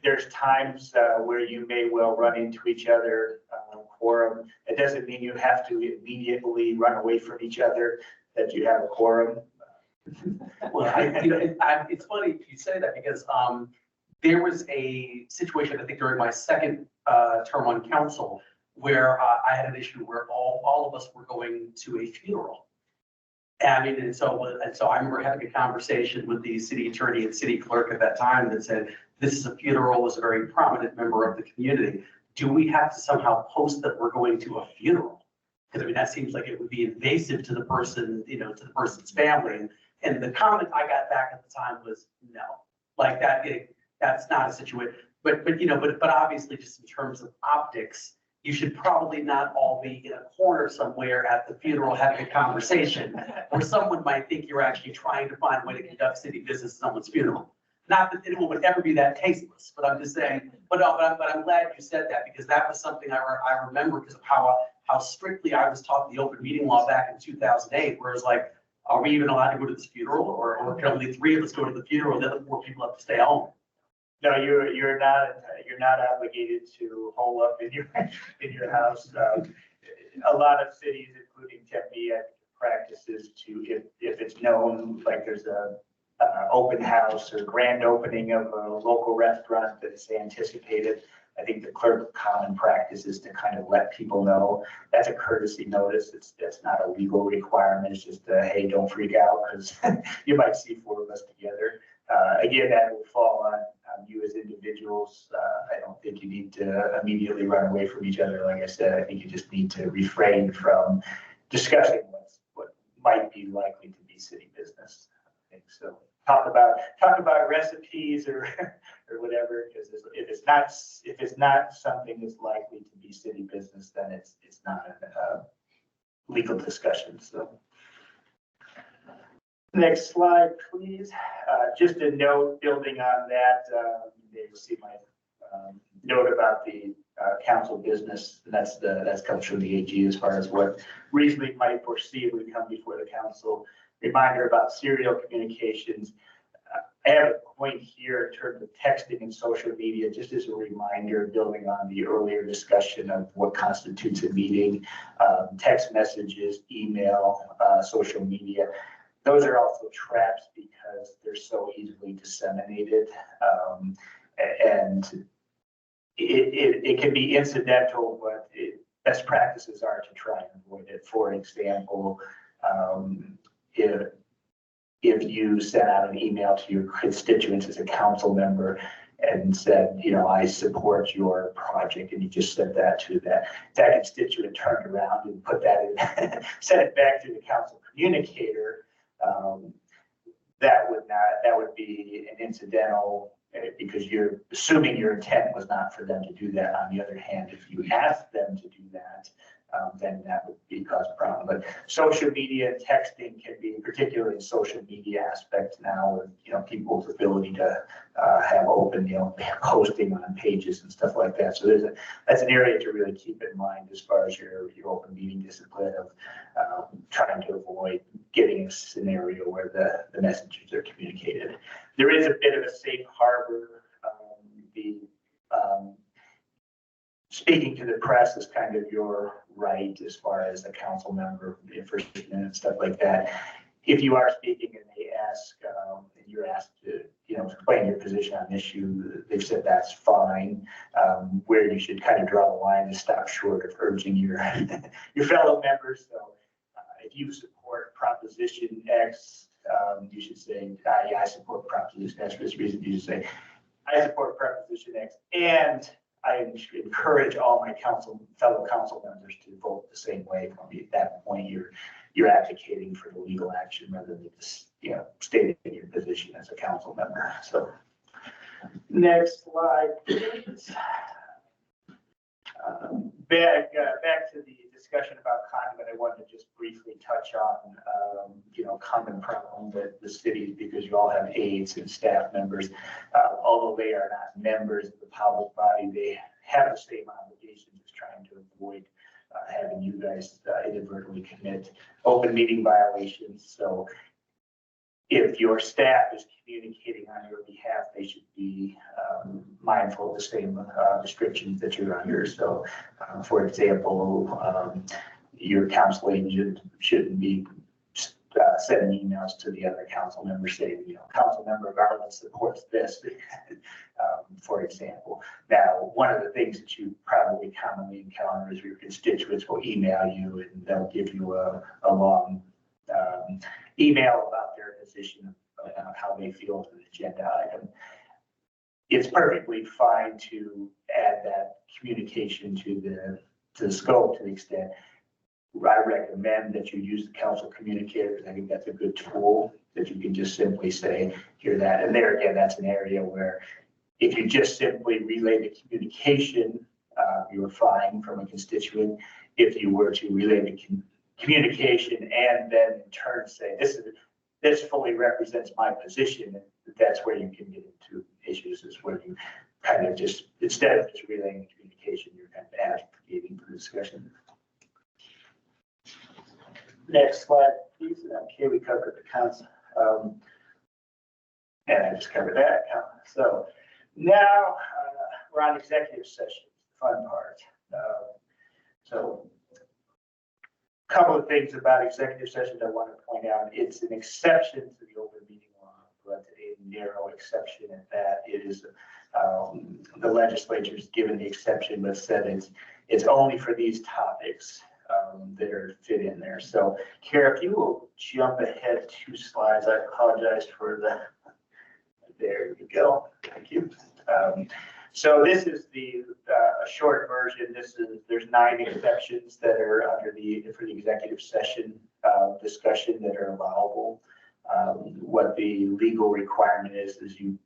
There's times where you may well run into each other, quorum. It doesn't mean you have to immediately run away from each other, that you have a quorum. Well, it's funny you say that because there was a situation, I think during my second term on council, where I had an issue where all of us were going to a funeral. I mean, and so I remember having a conversation with the city attorney and city clerk at that time that said, this is a funeral, was a very prominent member of the community. Do we have to somehow post that we're going to a funeral? Because I mean, that seems like it would be invasive to the person, you know, to the person's family. And the comment I got back at the time was, no, like that's not a situation. But obviously just in terms of optics, you should probably not all be in a corner somewhere at the funeral having a conversation where someone might think you're actually trying to find a way to conduct city business at someone's funeral. Not that anyone would ever be that tasteless, but I'm just saying, but I'm glad you said that because that was something I remember because of how strictly I was taught the open meeting law back in 2008, where it's like, are we even allowed to go to this funeral or can only 3 of us go to the funeral and the other 4 people have to stay home? No, you're not obligated to hole up in your house. A lot of cities, including Tempe, practices to, if it's known, like there's a open house or grand opening of a local restaurant that is anticipated. I think the clerk common practice is to kind of let people know. That's a courtesy notice. That's not a legal requirement. It's just hey, don't freak out because you might see 4 of us together. Again, that will fall on you as individuals. I don't think you need to immediately run away from each other. Like I said, I think you just need to refrain from discussing what might be likely to be city business. I think so. Talk about recipes or whatever, because if it's not something that's likely to be city business, then it's not a legal discussion. So. Next slide, please. Just a note, building on that, you'll see my note about the council business. That comes from the AG as far as what reasonably might foresee when we come before the council. Reminder about serial communications. I have a point here in terms of texting and social media, just as a reminder, building on the earlier discussion of what constitutes a meeting, text messages, email, social media. Those are also traps because they're so easily disseminated. And it can be incidental, but best practices are to try and avoid it. For example, if you sent out an email to your constituents as a council member and said, you know, I support your project, and you just sent that to that constituent turned around and put that in, sent it back to the council communicator, that would be an incidental, because you're assuming your intent was not for them to do that. On the other hand, if you asked them to do that, then that would cause a problem. But social media and texting can be, particularly in social media aspect now, with people's ability to have open posting on pages and stuff like that. So that's an area to really keep in mind as far as your open meeting discipline of trying to avoid getting a scenario where the messages are communicated. There is a bit of a safe harbor. Speaking to the press is kind of your right as far as a council member, first and stuff like that. If you are speaking and they ask, and you're asked to, explain your position on an issue, they've said that's fine. Where you should kind of draw the line is stop short of urging your fellow members. So if you support Proposition X, you should say, yeah, I support Proposition X for this reason. You should say, I support Proposition X, and I encourage all my fellow council members to vote the same way. At that point, you're advocating for the legal action rather than just stating your position as a council member. So, next slide, please. Back to the discussion about conduit. I wanted to just briefly touch on common problem that the city, because you all have aides and staff members, although they are not members of the public body, they have the same obligations as trying to avoid having you guys inadvertently commit open meeting violations. So if your staff is communicating on your behalf, they should be mindful of the same restrictions that you're under. So, for example, your council agent shouldn't be sending emails to the other council members saying, council member Garland supports this, for example. Now, one of the things that you probably commonly encounter is your constituents will email you and they'll give you a long email about their position of how they feel to the agenda item. It's perfectly fine to add that communication to the scope to the extent. I recommend that you use the council communicator because I think that's a good tool that you can just simply say, hear that. And there again, that's an area where if you just simply relay the communication, you're fine from a constituent. If you were to relay the communication and then in turn say, this fully represents my position, that's where you can get into issues, is where you kind of just, instead of just relaying the communication, you're kind of advocating for the discussion. Next slide, please. Okay, we covered the council. And I just covered that. So now we're on executive session, the fun part. So a couple of things about executive sessions I want to point out. It's an exception to the open meeting law, but a narrow exception at that. It is the legislature's given the exception, but said it's only for these topics that are fit in there. So Kara, if you will jump ahead 2 slides, I apologize for the, there you go. Thank you. So this is the a short version. There's 9 exceptions that are under for the executive session discussion that are allowable. What the legal requirement is you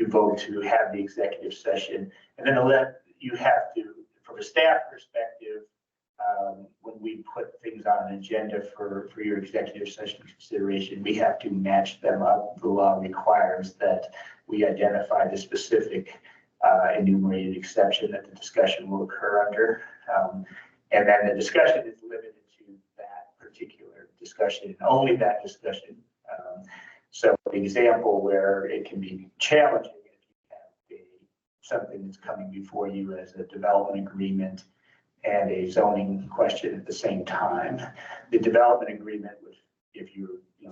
vote to have the executive session, and then you have to, from a staff perspective, when we put things on an agenda for your executive session consideration, we have to match them up. The law requires that we identify the specific enumerated exception that the discussion will occur under. And then the discussion is limited to that particular discussion, and only that discussion. So the example where it can be challenging if you have something that's coming before you as a development agreement and a zoning question at the same time. The development agreement, if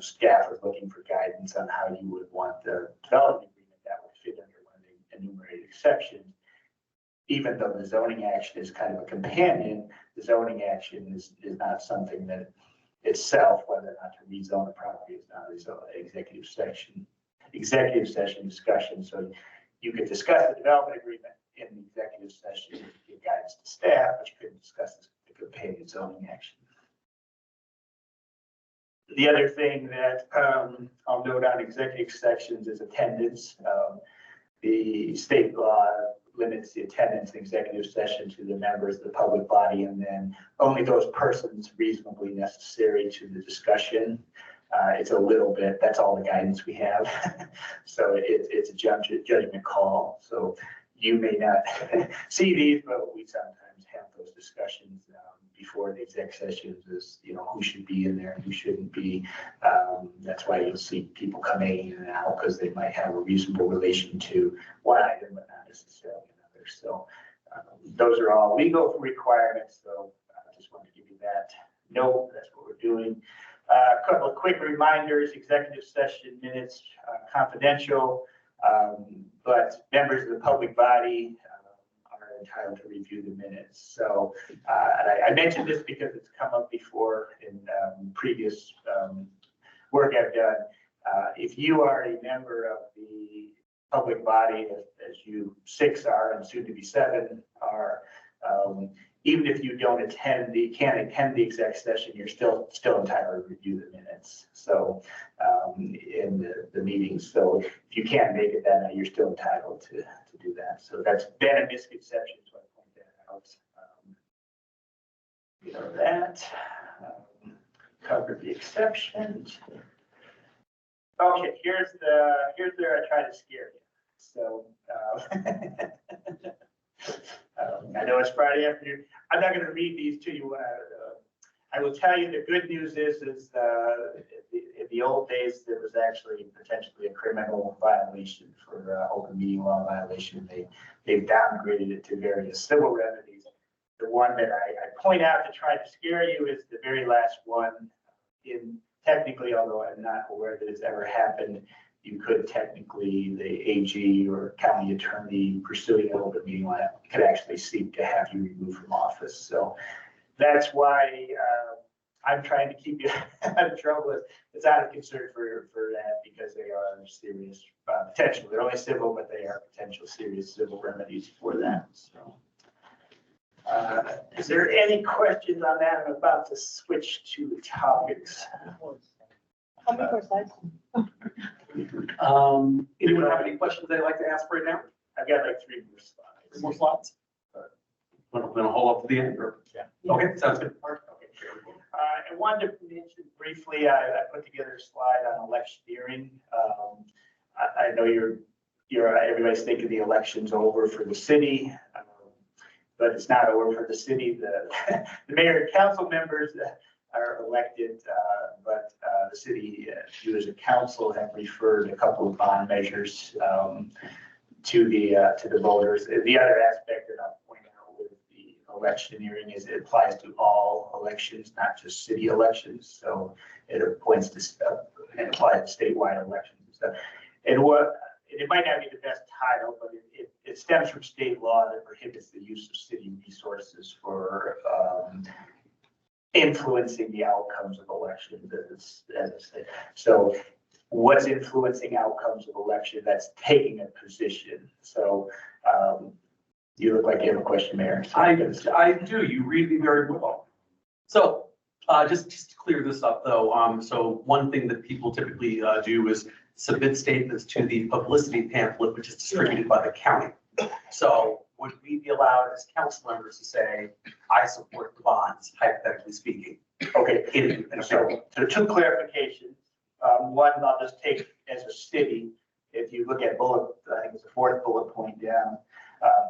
staff is looking for guidance on how you would want the development agreement, that would fit under one of the enumerated exceptions. Even though the zoning action is kind of a companion, the zoning action is not something that itself, whether or not to rezone a property, is not an executive session discussion. So you could discuss the development agreement in the executive session, give guidance to staff, but you couldn't discuss the companion zoning action. The other thing that I'll note on executive sessions is attendance. The state law limits the attendance in executive session to the members of the public body, and then only those persons reasonably necessary to the discussion. It's a little bit, that's all the guidance we have. So it's a judgment call. So you may not see these, but we sometimes have those discussions before the exec sessions, is who should be in there and who shouldn't be. That's why you'll see people coming in and out, because they might have a reasonable relation to one item, but not necessarily another. So those are all legal requirements. So I just wanted to give you that note. That's what we're doing. A couple of quick reminders: executive session minutes confidential, but members of the public body are entitled to review the minutes. So I mentioned this because it's come up before in previous work I've done. If you are a member of the public body, as you 6 are and soon to be 7 are, even if you can't attend the exec session, you're still entitled to review the minutes. So in the meetings, so if you can't make it that night, you're still entitled to do that. So that's been a misconception, so I point that out. Covered the exceptions. Okay, here's where I try to scare you. So I know it's Friday afternoon. I'm not going to read these to you. I will tell you the good news is in the old days, there was actually potentially a criminal violation for open meeting law violation. They've downgraded it to various civil remedies. The one that I point out to try to scare you is the very last one. Technically, although I'm not aware that it's ever happened, you could technically, the AG or county attorney pursuing an open meeting law could actually seek to have you removed from office. So that's why I'm trying to keep you out of trouble. It's out of concern for that because they are serious, potential. They're only civil, but they are potential serious civil remedies for that, so. Is there any questions on that? I'm about to switch to topics. How many more slides? Anyone have any questions they'd like to ask right now? I've got like 3 more slides. 3 more slides? Want to hold up to the end or? Yeah. Okay, sounds good. Okay. I wanted to mention briefly, I put together a slide on electioneering. I know everybody's thinking the election's over for the city, but it's not over for the city. The mayor and council members are elected, but the city, you as a council have referred a couple of bond measures to the voters. The other aspect that I'll point out with the electioneering is it applies to all elections, not just city elections. So it applies to statewide elections and stuff. And it might not be the best title, but it stems from state law that prohibits the use of city resources for influencing the outcomes of elections as a state. So what's influencing outcomes of election? That's taking a position. So you look like you have a question, Mayor. So I do. You read me very well. So just to clear this up though, so one thing that people typically do is submit statements to the publicity pamphlet, which is distributed by the county. So would we be allowed as council members to say, I support the bonds, hypothetically speaking? Okay, so 2 clarifications. One, I'll just take as a city, if you look at I think it's the 4th bullet point down,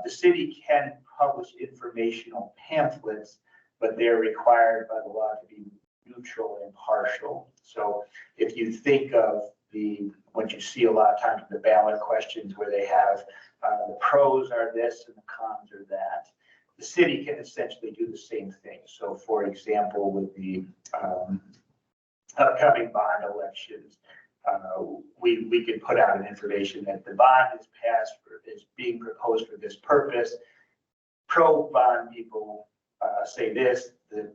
the city can publish informational pamphlets, but they're required by the law to be neutral and impartial. So if you think of what you see a lot of times in the ballot questions where they have the pros are this and the cons are that, the city can essentially do the same thing. So for example, with the upcoming bond elections, we could put out an information that the bond is passed is being proposed for this purpose. Pro bond people say this, the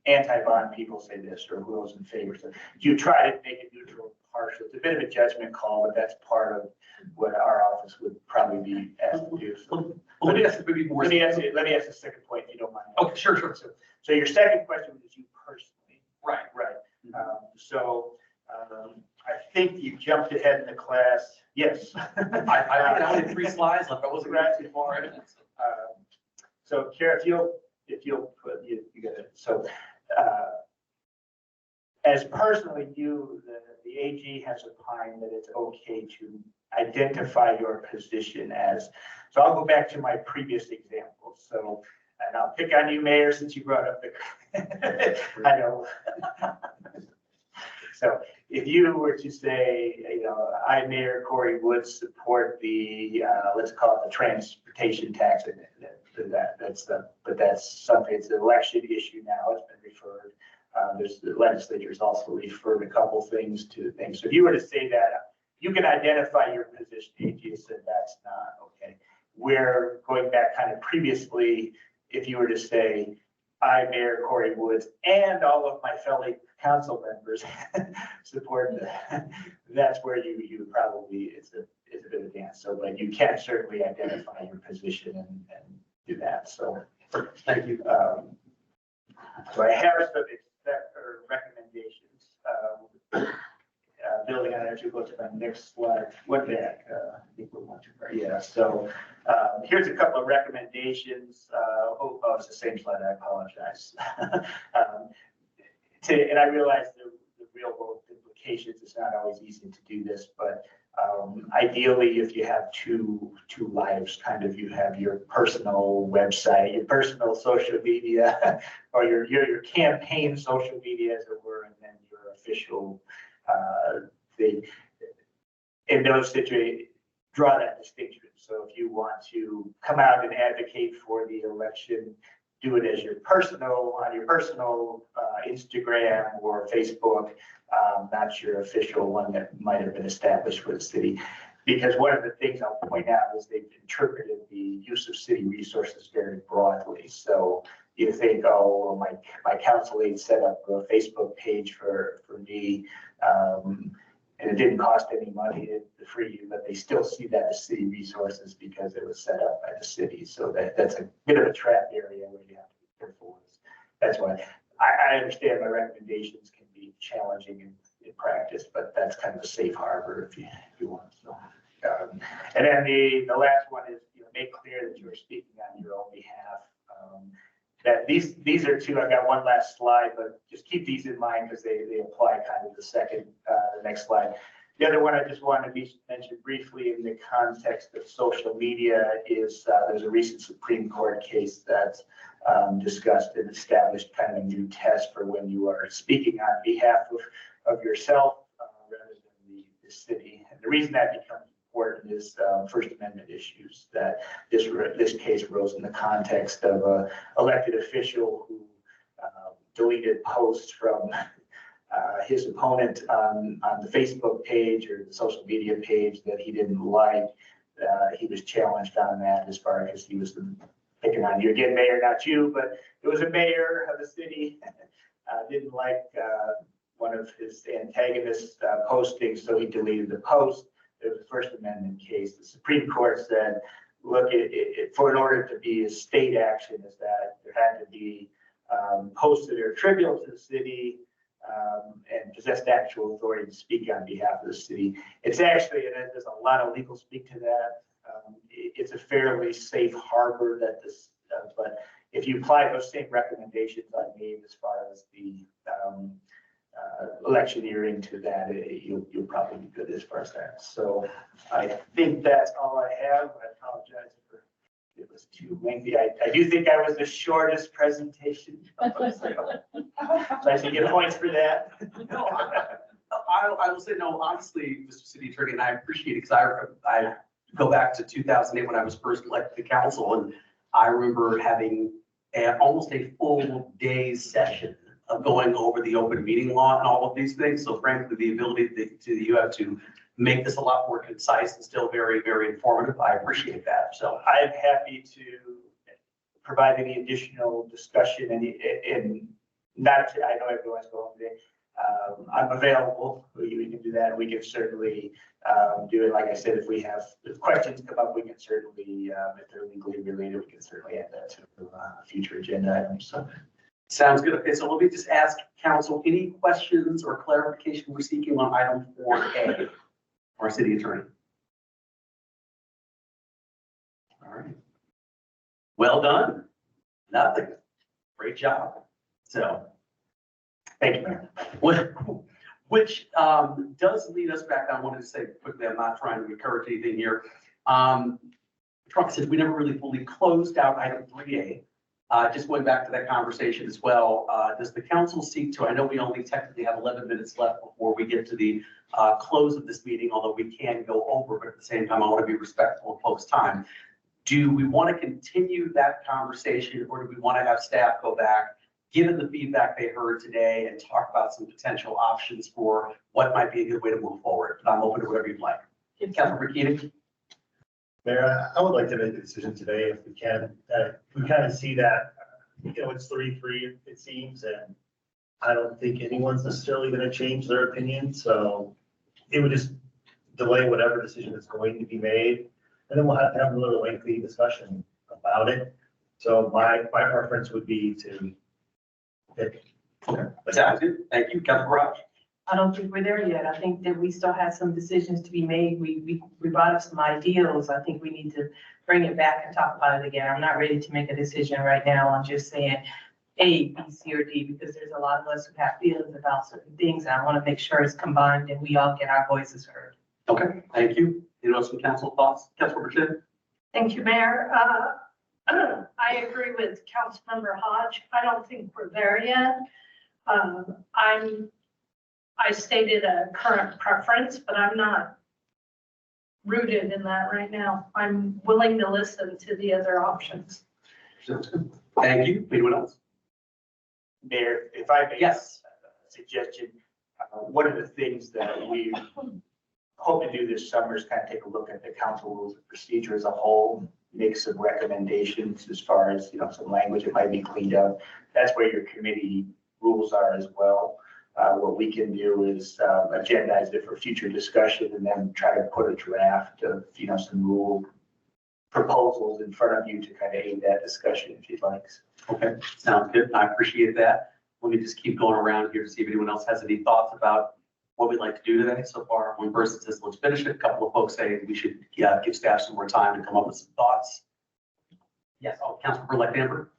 anti-bond people say this, or who goes in favor. So you try to make it neutral and partial. It's a bit of a judgment call, but that's part of what our office would probably be asked to do. So, let me ask the second point, if you don't mind. Okay, sure. So your second question was you personally. Right. I think you jumped ahead in the class. Yes. I only 3 slides left. I wasn't going too far in. So Kara, if you'll put, you got it. So as personally, the AG has opined that it's okay to identify your position as, so I'll go back to my previous example. So, and I'll pick on you, Mayor, since you brought up I know. So if you were to say, I, Mayor Corey, would support the, let's call it the transportation tax, but that's something, it's an election issue now, it's been referred. The legislature's also referred a couple things to things. So if you were to say that, you can identify your position. AG has said that's not okay. We're going back kind of previously, if you were to say, I, Mayor Corey Woods, and all of my fellow council members support that's where you probably, it's a bit of a dance. So, but you can certainly identify your position and do that. So, thank you. So I have some recommendations. Building on that, you go to my next slide. One back. I think we're one too far. Yeah. So here's a couple of recommendations. It's the same slide. I apologize. And I realize the real world implications. It's not always easy to do this, but ideally, if you have two lives, kind of, you have your personal website, your personal social media, or your campaign social media, as it were, and then your official thing. In those situations, draw that distinction. So if you want to come out and advocate for the election, do it as on your personal Instagram or Facebook, not your official one that might have been established for the city. Because one of the things I'll point out is they've interpreted the use of city resources very broadly. So you think, oh, well, my council aide set up a Facebook page for me. And it didn't cost any money to free you, but they still see that as city resources because it was set up by the city. So that's a bit of a trap area where you have to be careful. That's why I understand my recommendations can be challenging in practice, but that's kind of a safe harbor if you want. So, and then the last one is, make clear that you are speaking on your own behalf. That these are two, I've got one last slide, but just keep these in mind because they apply kind of the next slide. The other one I just wanted to mention briefly in the context of social media is there's a recent Supreme Court case that's discussed and established kind of a new test for when you are speaking on behalf of yourself rather than the city. And the reason that becomes important is First Amendment issues, that this case arose in the context of an elected official who deleted posts from his opponent on the Facebook page or the social media page that he didn't like. He was challenged on that as far as he was picking on you again, mayor, not you, but it was a mayor of the city, didn't like one of his antagonists posting, so he deleted the post. It was a First Amendment case. The Supreme Court said, look, for in order to be a state action is that there had to be posts that are trivial to the city and possessed actual authority to speak on behalf of the city. It's actually, and there's a lot of legal speak to that. It's a fairly safe harbor that this, but if you apply those same recommendations I made as far as the electioneering to that, you'll probably be good as far as that. So I think that's all I have. I apologize for it was too lengthy. I do think I was the shortest presentation. So I should get points for that. No, I will say no, honestly, Mr. City Attorney, and I appreciate it because I go back to 2008 when I was first elected to council, and I remember having almost a full day's session of going over the open meeting law and all of these things. So frankly, the ability you have to make this a lot more concise and still very, very informative. I appreciate that. So I'm happy to provide any additional discussion and not, I know everyone's going today. I'm available. We can do that. We can certainly do it. Like I said, if questions come up, we can certainly, if they're legally related, we can certainly add that to a future agenda item. So. Sounds good. Okay, so let me just ask council, any questions or clarification we're seeking on item 4A, our city attorney? All right. Well done. Nothing. Great job. So, thank you, Mayor. Which does lead us back. I wanted to say quickly, I'm not trying to encourage anything here. Trump says we never really fully closed out item 3A. Just going back to that conversation as well, does the council seek to, I know we only technically have 11 minutes left before we get to the close of this meeting, although we can go over, but at the same time, I want to be respectful of folks' time. Do we want to continue that conversation, or do we want to have staff go back, given the feedback they heard today, and talk about some potential options for what might be a good way to move forward? But I'm open to whatever you'd like. Councilor Keating. Mayor, I would like to make a decision today if we can. We kind of see that, it's 3-3, it seems, and I don't think anyone's necessarily going to change their opinion. So it would just delay whatever decision is going to be made. And then we'll have to have another lengthy discussion about it. So my preference would be to pick. Okay, sounds good. Thank you, Councilor Raj. I don't think we're there yet. I think that we still have some decisions to be made. We brought up some ideals. I think we need to bring it back and talk about it again. I'm not ready to make a decision right now. I'm just saying A, B, C, or D, because there's a lot of us who have feelings about certain things. And I want to make sure it's combined and we all get our voices heard. Okay, thank you. Anyone else from council thoughts? Councilor Chin. Thank you, Mayor. I agree with Councilmember Hodge. I don't think we're there yet. I stated a current preference, but I'm not rooted in that right now. I'm willing to listen to the other options. Thank you. Anyone else? Mayor, if I may. Yes. A suggestion, one of the things that we hope to do this summer is kind of take a look at the council rules of procedure as a whole make some recommendations as far as, some language that might be cleaned up. That's where your committee rules are as well. What we can do is agendize it for future discussion and then try to put a draft of, some rule proposals in front of you to kind of aid that discussion if you'd like. Okay, sounds good. I appreciate that. Let me just keep going around here to see if anyone else has any thoughts about what we'd like to do today. So far, one person says, let's finish it. A couple of folks say we should give staff some more time to come up with some thoughts. Yes, Councilmember Amber.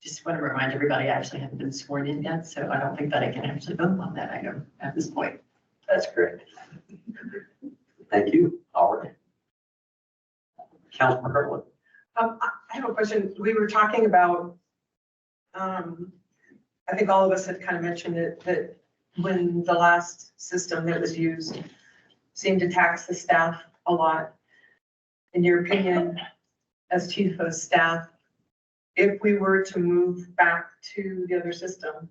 Just want to remind everybody, I actually haven't been sworn in yet, so I don't think that I can actually vote on that item at this point. That's correct. Thank you. All right. Councilmember Kirkland. I have a question. We were talking about, I think all of us had kind of mentioned it, that when the last system that was used seemed to tax the staff a lot. In your opinion, as chief of staff, if we were to move back to the other system,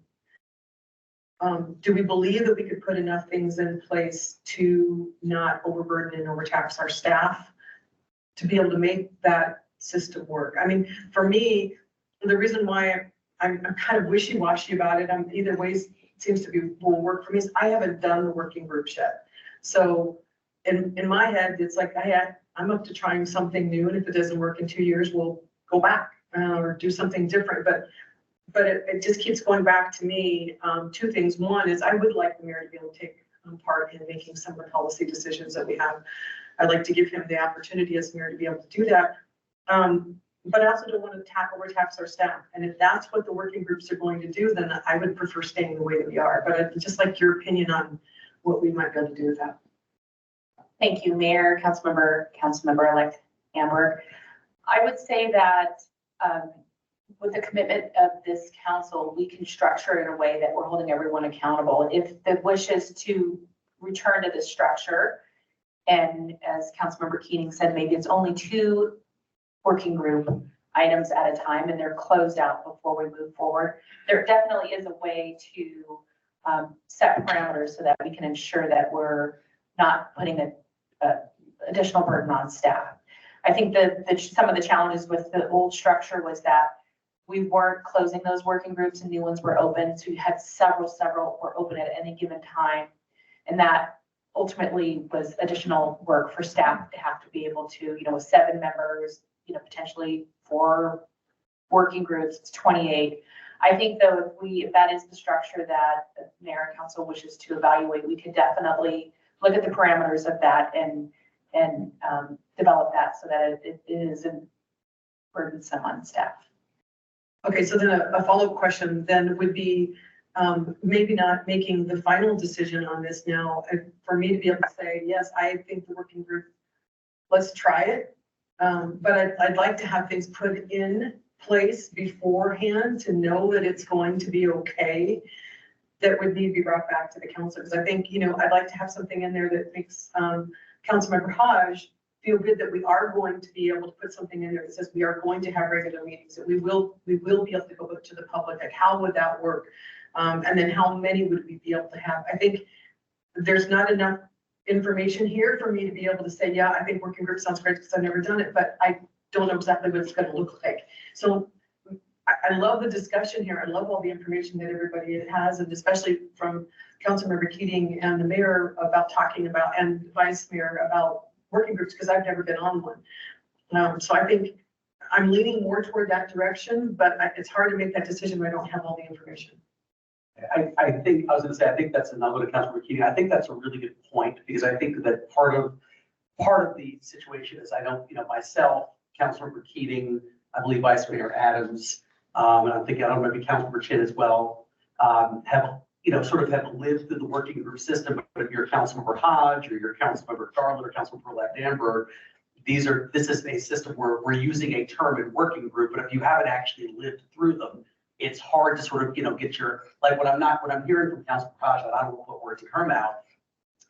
do we believe that we could put enough things in place to not overburden and overtax our staff to be able to make that system work? I mean, for me, the reason why I'm kind of wishy-washy about it, either ways seems to be will work for me, is I haven't done the working group yet. So in my head, it's like I'm up to trying something new, and if it doesn't work in 2 years, we'll go back or do something different. But it just keeps going back to me. Two things. One is I would like the mayor to be able to take part in making some of the policy decisions that we have. I'd like to give him the opportunity as mayor to be able to do that. But I also don't want to overtax our staff. And if that's what the working groups are going to do, then I would prefer staying the way that we are. But I'd just like your opinion on what we might be able to do with that. Thank you, Mayor, Councilmember-elect Amber. I would say that with the commitment of this council, we can structure it in a way that we're holding everyone accountable. If the wish is to return to this structure, and as Councilmember Keating said, maybe it's only 2 working group items at a time and they're closed out before we move forward. There definitely is a way to set parameters so that we can ensure that we're not putting a additional burden on staff. I think that some of the challenges with the old structure was that we weren't closing those working groups and new ones were open. So we had several were open at any given time. And that ultimately was additional work for staff to have to be able to, with 7 members, potentially 4 working groups, it's 28. I think though, if that is the structure that the mayor and council wishes to evaluate, we could definitely look at the parameters of that and develop that so that it isn't burdensome on staff. Okay, so then a follow-up question then would be maybe not making the final decision on this now, for me to be able to say, yes, I think the working group, let's try it. But I'd like to have things put in place beforehand to know that it's going to be okay. That would need to be brought back to the council, because I think, I'd like to have something in there that makes Councilmember Hodge feel good that we are going to be able to put something in there that says we are going to have regular meetings, that we will be able to go to the public. Like, how would that work? And then how many would we be able to have? I think there's not enough information here for me to be able to say, yeah, I think working group sounds great because I've never done it, but I don't know exactly what it's going to look like. So I love the discussion here. I love all the information that everybody has, and especially from Councilmember Keating and the mayor about talking about, and vice mayor about working groups, because I've never been on one. So I think I'm leaning more toward that direction, but it's hard to make that decision when I don't have all the information. I think that's another to Councilmember Keating. I think that's a really good point, because I think that part of the situation is I don't, myself, Councilmember Keating, I believe Vice Mayor Adams, and I'm thinking, I don't know, maybe Councilmember Chin as well, have sort of have lived through the working group system. But if you're Councilmember Hodge or you're Councilmember Garland or Councilmember Amber, this is a system where we're using a term in working group, but if you haven't actually lived through them, it's hard to sort of, get your, like what I'm hearing from Councilmember Hodge, and I don't want to put words in her mouth,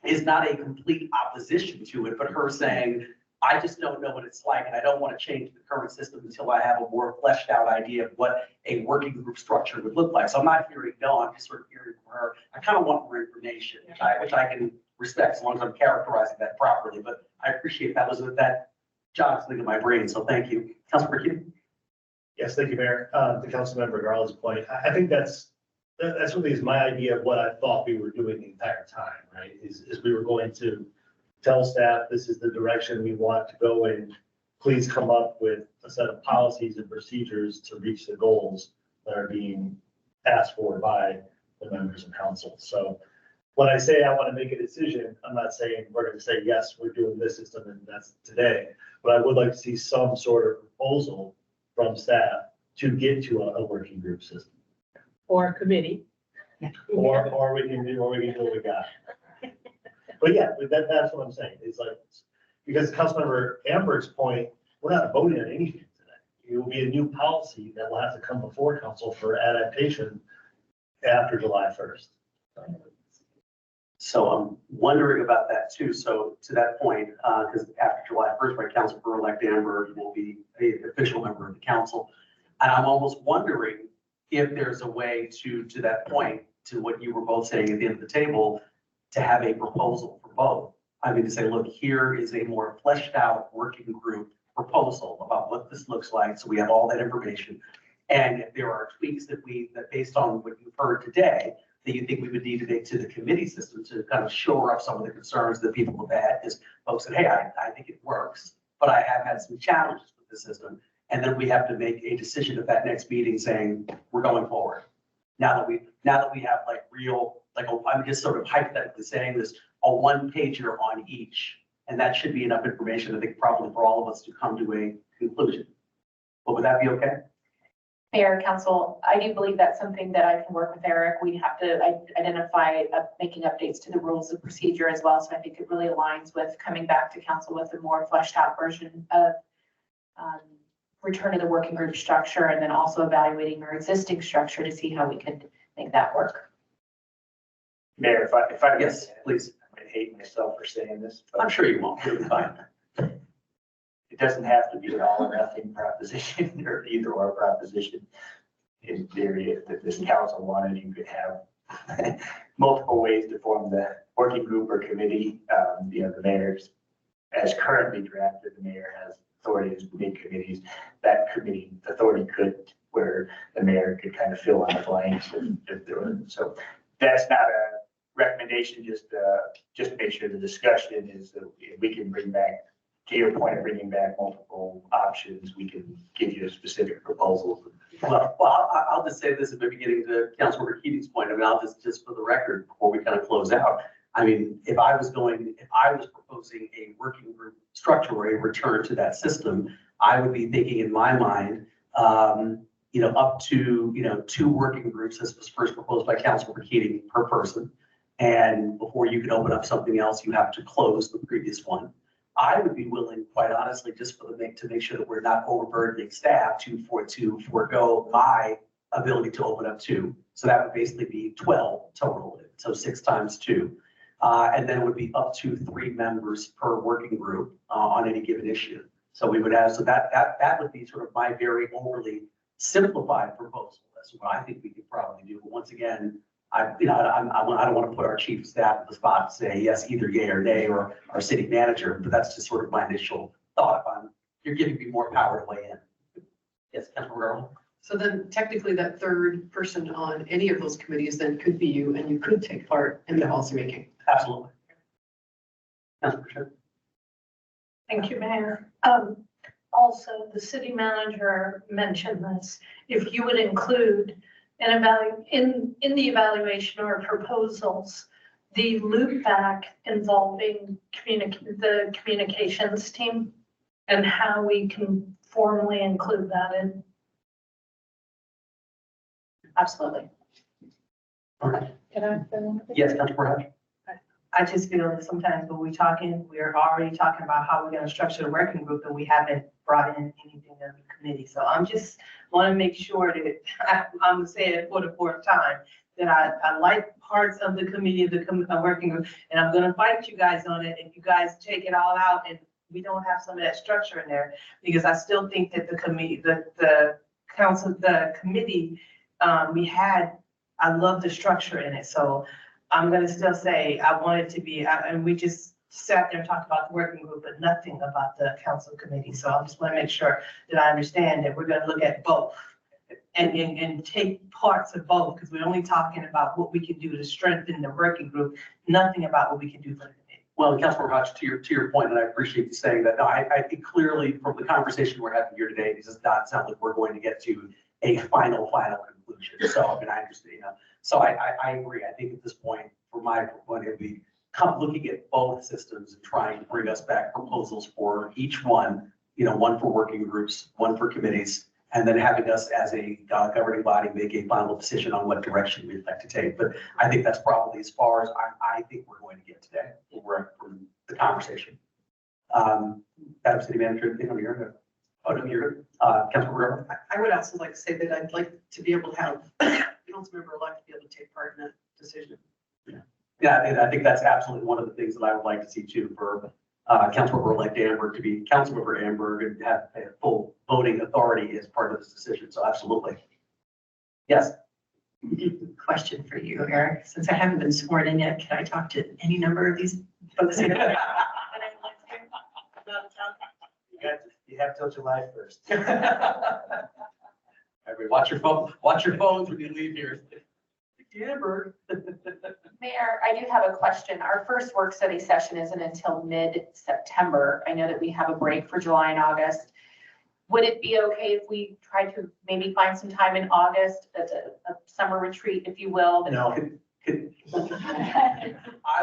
is not a complete opposition to it, but her saying, I just don't know what it's like, and I don't want to change the current system until I have a more fleshed out idea of what a working group structure would look like. So I'm not hearing no, I'm just sort of hearing from her. I kind of want more information, which I can respect as long as I'm characterizing that properly. But I appreciate that, Elizabeth. jogs leaving my brain, so thank you. Councilmember Keating? Yes, thank you, Mayor. To Councilmember Garland's point, I think that's really is my idea of what I thought we were doing the entire time, right? Is we were going to tell staff, this is the direction we want to go in. Please come up with a set of policies and procedures to reach the goals that are being asked for by the members of council. So when I say I want to make a decision, I'm not saying we're going to say, yes, we're doing this system and that's today. But I would like to see some sort of proposal from staff to get to a working group system. Or a committee. Or we can do what we got. But yeah, that's what I'm saying. It's like, because Councilmember Amber's point, we're not voting on anything today. It will be a new policy that will have to come before council for adaptation after July 1st. So I'm wondering about that too. So to that point, because after July 1st, right, Councilmember-elect Amber will be an official member of the council. And I'm almost wondering if there's a way to that point, to what you were both saying at the end of the table, to have a proposal for both. I mean, to say, look, here is a more fleshed out working group proposal about what this looks like. So we have all that information. And if there are tweaks that based on what you've heard today, that you think we would need to make to the committee system to kind of shore up some of the concerns that people have had, is folks said, hey, I think it works, but I have had some challenges with the system. And then we have to make a decision at that next meeting saying, we're going forward. Now that we have like real, I'm just sort of hypothetically saying this, a one pager on each. And that should be enough information, I think, probably for all of us to come to a conclusion. But would that be okay? Mayor, council, I do believe that's something that I can work with Eric. We have to identify making updates to the rules of procedure as well. So I think it really aligns with coming back to council with a more fleshed out version of return to the working group structure, and then also evaluating our existing structure to see how we can make that work. Mayor, if I Yes, please. I hate myself for saying this, but I'm sure you won't. You'll be fine. it doesn't have to be an all or nothing proposition or either or proposition. In theory, if this council wanted, you could have multiple ways to form the working group or committee. The mayor's, as currently drafted, the mayor has authority to make committees. That committee authority could, where the mayor could kind of fill in the blanks if there were. So that's not a recommendation, just to make sure the discussion is that we can bring back, to your point of bringing back multiple options, we can give you a specific proposal. Well, I'll just say this at the beginning to Councilmember Keating's point. I mean, I'll just for the record, before we kind of close out. I mean, if I was proposing a working group structure or a return to that system, I would be thinking in my mind, up to, 2 working groups. This was first proposed by Councilmember Keating per person. And before you can open up something else, you have to close the previous one. I would be willing, quite honestly, just to make sure that we're not overburdening staff to forego my ability to open up 2. So that would basically be 12 total. So 6 times 2. And then it would be up to 3 members per working group on any given issue. So we would have, so that would be sort of my very overly simplified proposal. That's what I think we could probably do. But once again, I don't want to put our chief of staff in the spot to say yes, either yay or nay, or our city manager, but that's just sort of my initial thought. You're giving me more power to weigh in. Yes, Councilmember Garland. So then technically that third person on any of those committees then could be you, and you could take part in the policy making. Absolutely. Councilmember Schiff. Thank you, Mayor. Also, the city manager mentioned this. If you would include in the evaluation or proposals, the loop back involving the communications team and how we can formally include that in. Absolutely. Okay. Can I say one thing? Yes, Councilmember Hatch. I just feel that sometimes when we're already talking about how we're gonna structure the working group, and we haven't brought in anything of the committee. So I'm just wanna make sure that I'm saying it for the 4th time, that I like parts of the committee, the working group, and I'm gonna fight you guys on it if you guys take it all out and we don't have some of that structure in there, because I still think that the committee, the committee we had, I love the structure in it. So I'm gonna still say I want it to be, and we just sat there and talked about the working group, but nothing about the council committee. So I just want to make sure that I understand that we're going to look at both and take parts of both, because we're only talking about what we can do to strengthen the working group, nothing about what we can do for the committee. Well, Councilmember Hodge, to your point, and I appreciate you saying that. No, I think clearly from the conversation we're having here today, it does not sound like we're going to get to a final conclusion. So, I mean, I understand, so I agree. I think at this point, from my point, it would be looking at both systems and trying to bring us back proposals for each one, one for working groups, one for committees, and then having us as a governing body make a final decision on what direction we'd like to take. But I think that's probably as far as I think we're going to get today. We're from the conversation. Madam City Manager, anything on your? Oh, no, you're Councilmember. I would also like to say that I'd like to be able to have Councilmember-elect be able to take part in that decision. Yeah, and I think that's absolutely one of the things that I would like to see too, for Councilmember-elect Amberg to be Councilmember Amberg and have a full voting authority as part of this decision. So absolutely. Yes. Question for you, Eric. Since I haven't been sworn in yet, can I talk to any number of these folks here? You have till July 1st. Everybody, watch your phones when you leave here. Amber. Mayor, I do have a question. Our first work study session isn't until mid-September. I know that we have a break for July and August. Would it be okay if we try to maybe find some time in August, a summer retreat, if you will? No. I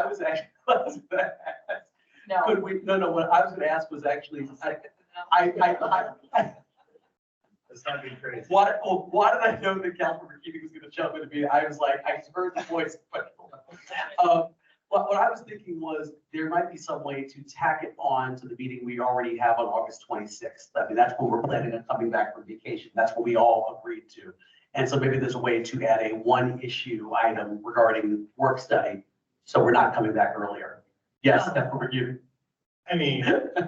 was actually, No. could we, no, what I was gonna ask was actually, It's not being crazy. why did I know that Councilmember Keating was gonna jump into me? I was like, I just heard the voice. What I was thinking was there might be some way to tack it on to the meeting we already have on August 26th. I mean, that's when we're planning on coming back from vacation. That's what we all agreed to. And so maybe there's a way to add a one issue item regarding work study. So we're not coming back earlier. Yes, that's what we're doing. I mean,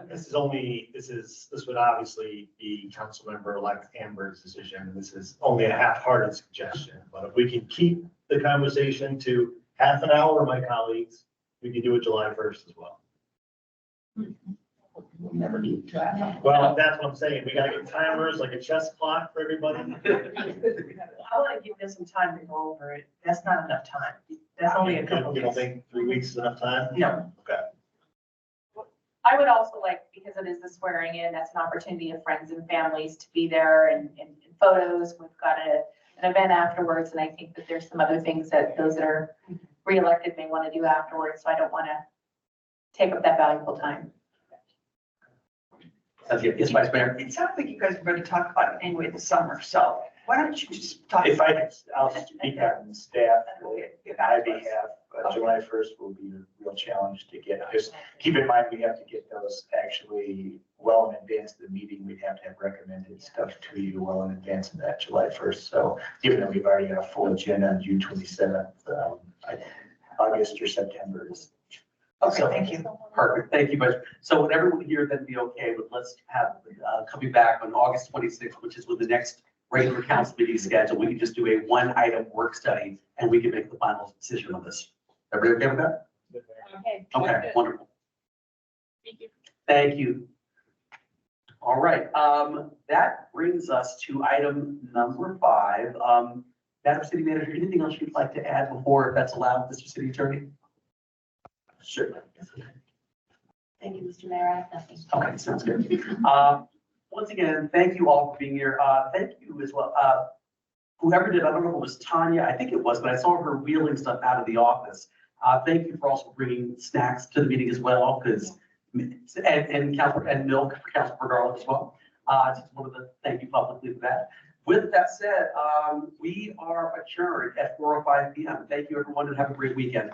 this would obviously be Councilmember-elect Amber's decision. This is only a half-hearted suggestion, but if we can keep the conversation to half an hour, my colleagues, we can do it July 1st as well. We'll never be to that. Well, that's what I'm saying. We gotta get timers, like a chess clock for everybody. I want to give them some time to go over it. That's not enough time. That's only a couple You don't weeks. think 3 weeks is enough time? No. Okay. I would also like, because it is the swearing in, that's an opportunity of friends and families to be there and photos. We've got an event afterwards, and I think that there's some other things that those that are reelected may want to do afterwards, so I don't want to take up that valuable time. Yes, Vice Mayor. It sounds like you guys are going to talk about it anyway this summer, so why don't you just talk? If I could, I'll speak on staff, I behalf, July 1st will be a real challenge to get, because keep in mind, we have to get those actually well in advance of the meeting. We'd have to have recommended stuff to you well in advance of that July 1st. So given that we've already got a full agenda on June 27th, August or September is. Okay, thank you. Perfect. Thank you, Vice. So would everyone here then be okay with, let's have, coming back on August 26th, which is with the next regular council meeting schedule, we can just do a one item work study and we can make the final decision on this. Everybody okay with that? Okay. Okay, wonderful. Thank you. All right, that brings us to item number 5. Madam City Manager, anything else you'd like to add before, if that's allowed, Mr. City Attorney? Sure. Thank you, Mr. Mayor. I have nothing. Okay, sounds good. Once again, thank you all for being here. Thank you as well. Whoever did, I don't know if it was Tanya, I think it was, but I saw her wheeling stuff out of the office. Thank you for also bringing snacks to the meeting as well, because, and milk for Councilor Garland as well. Just wanted to thank you publicly for that. With that said, we are adjourned at 4:05 p.m. Thank you, everyone, and have a great weekend.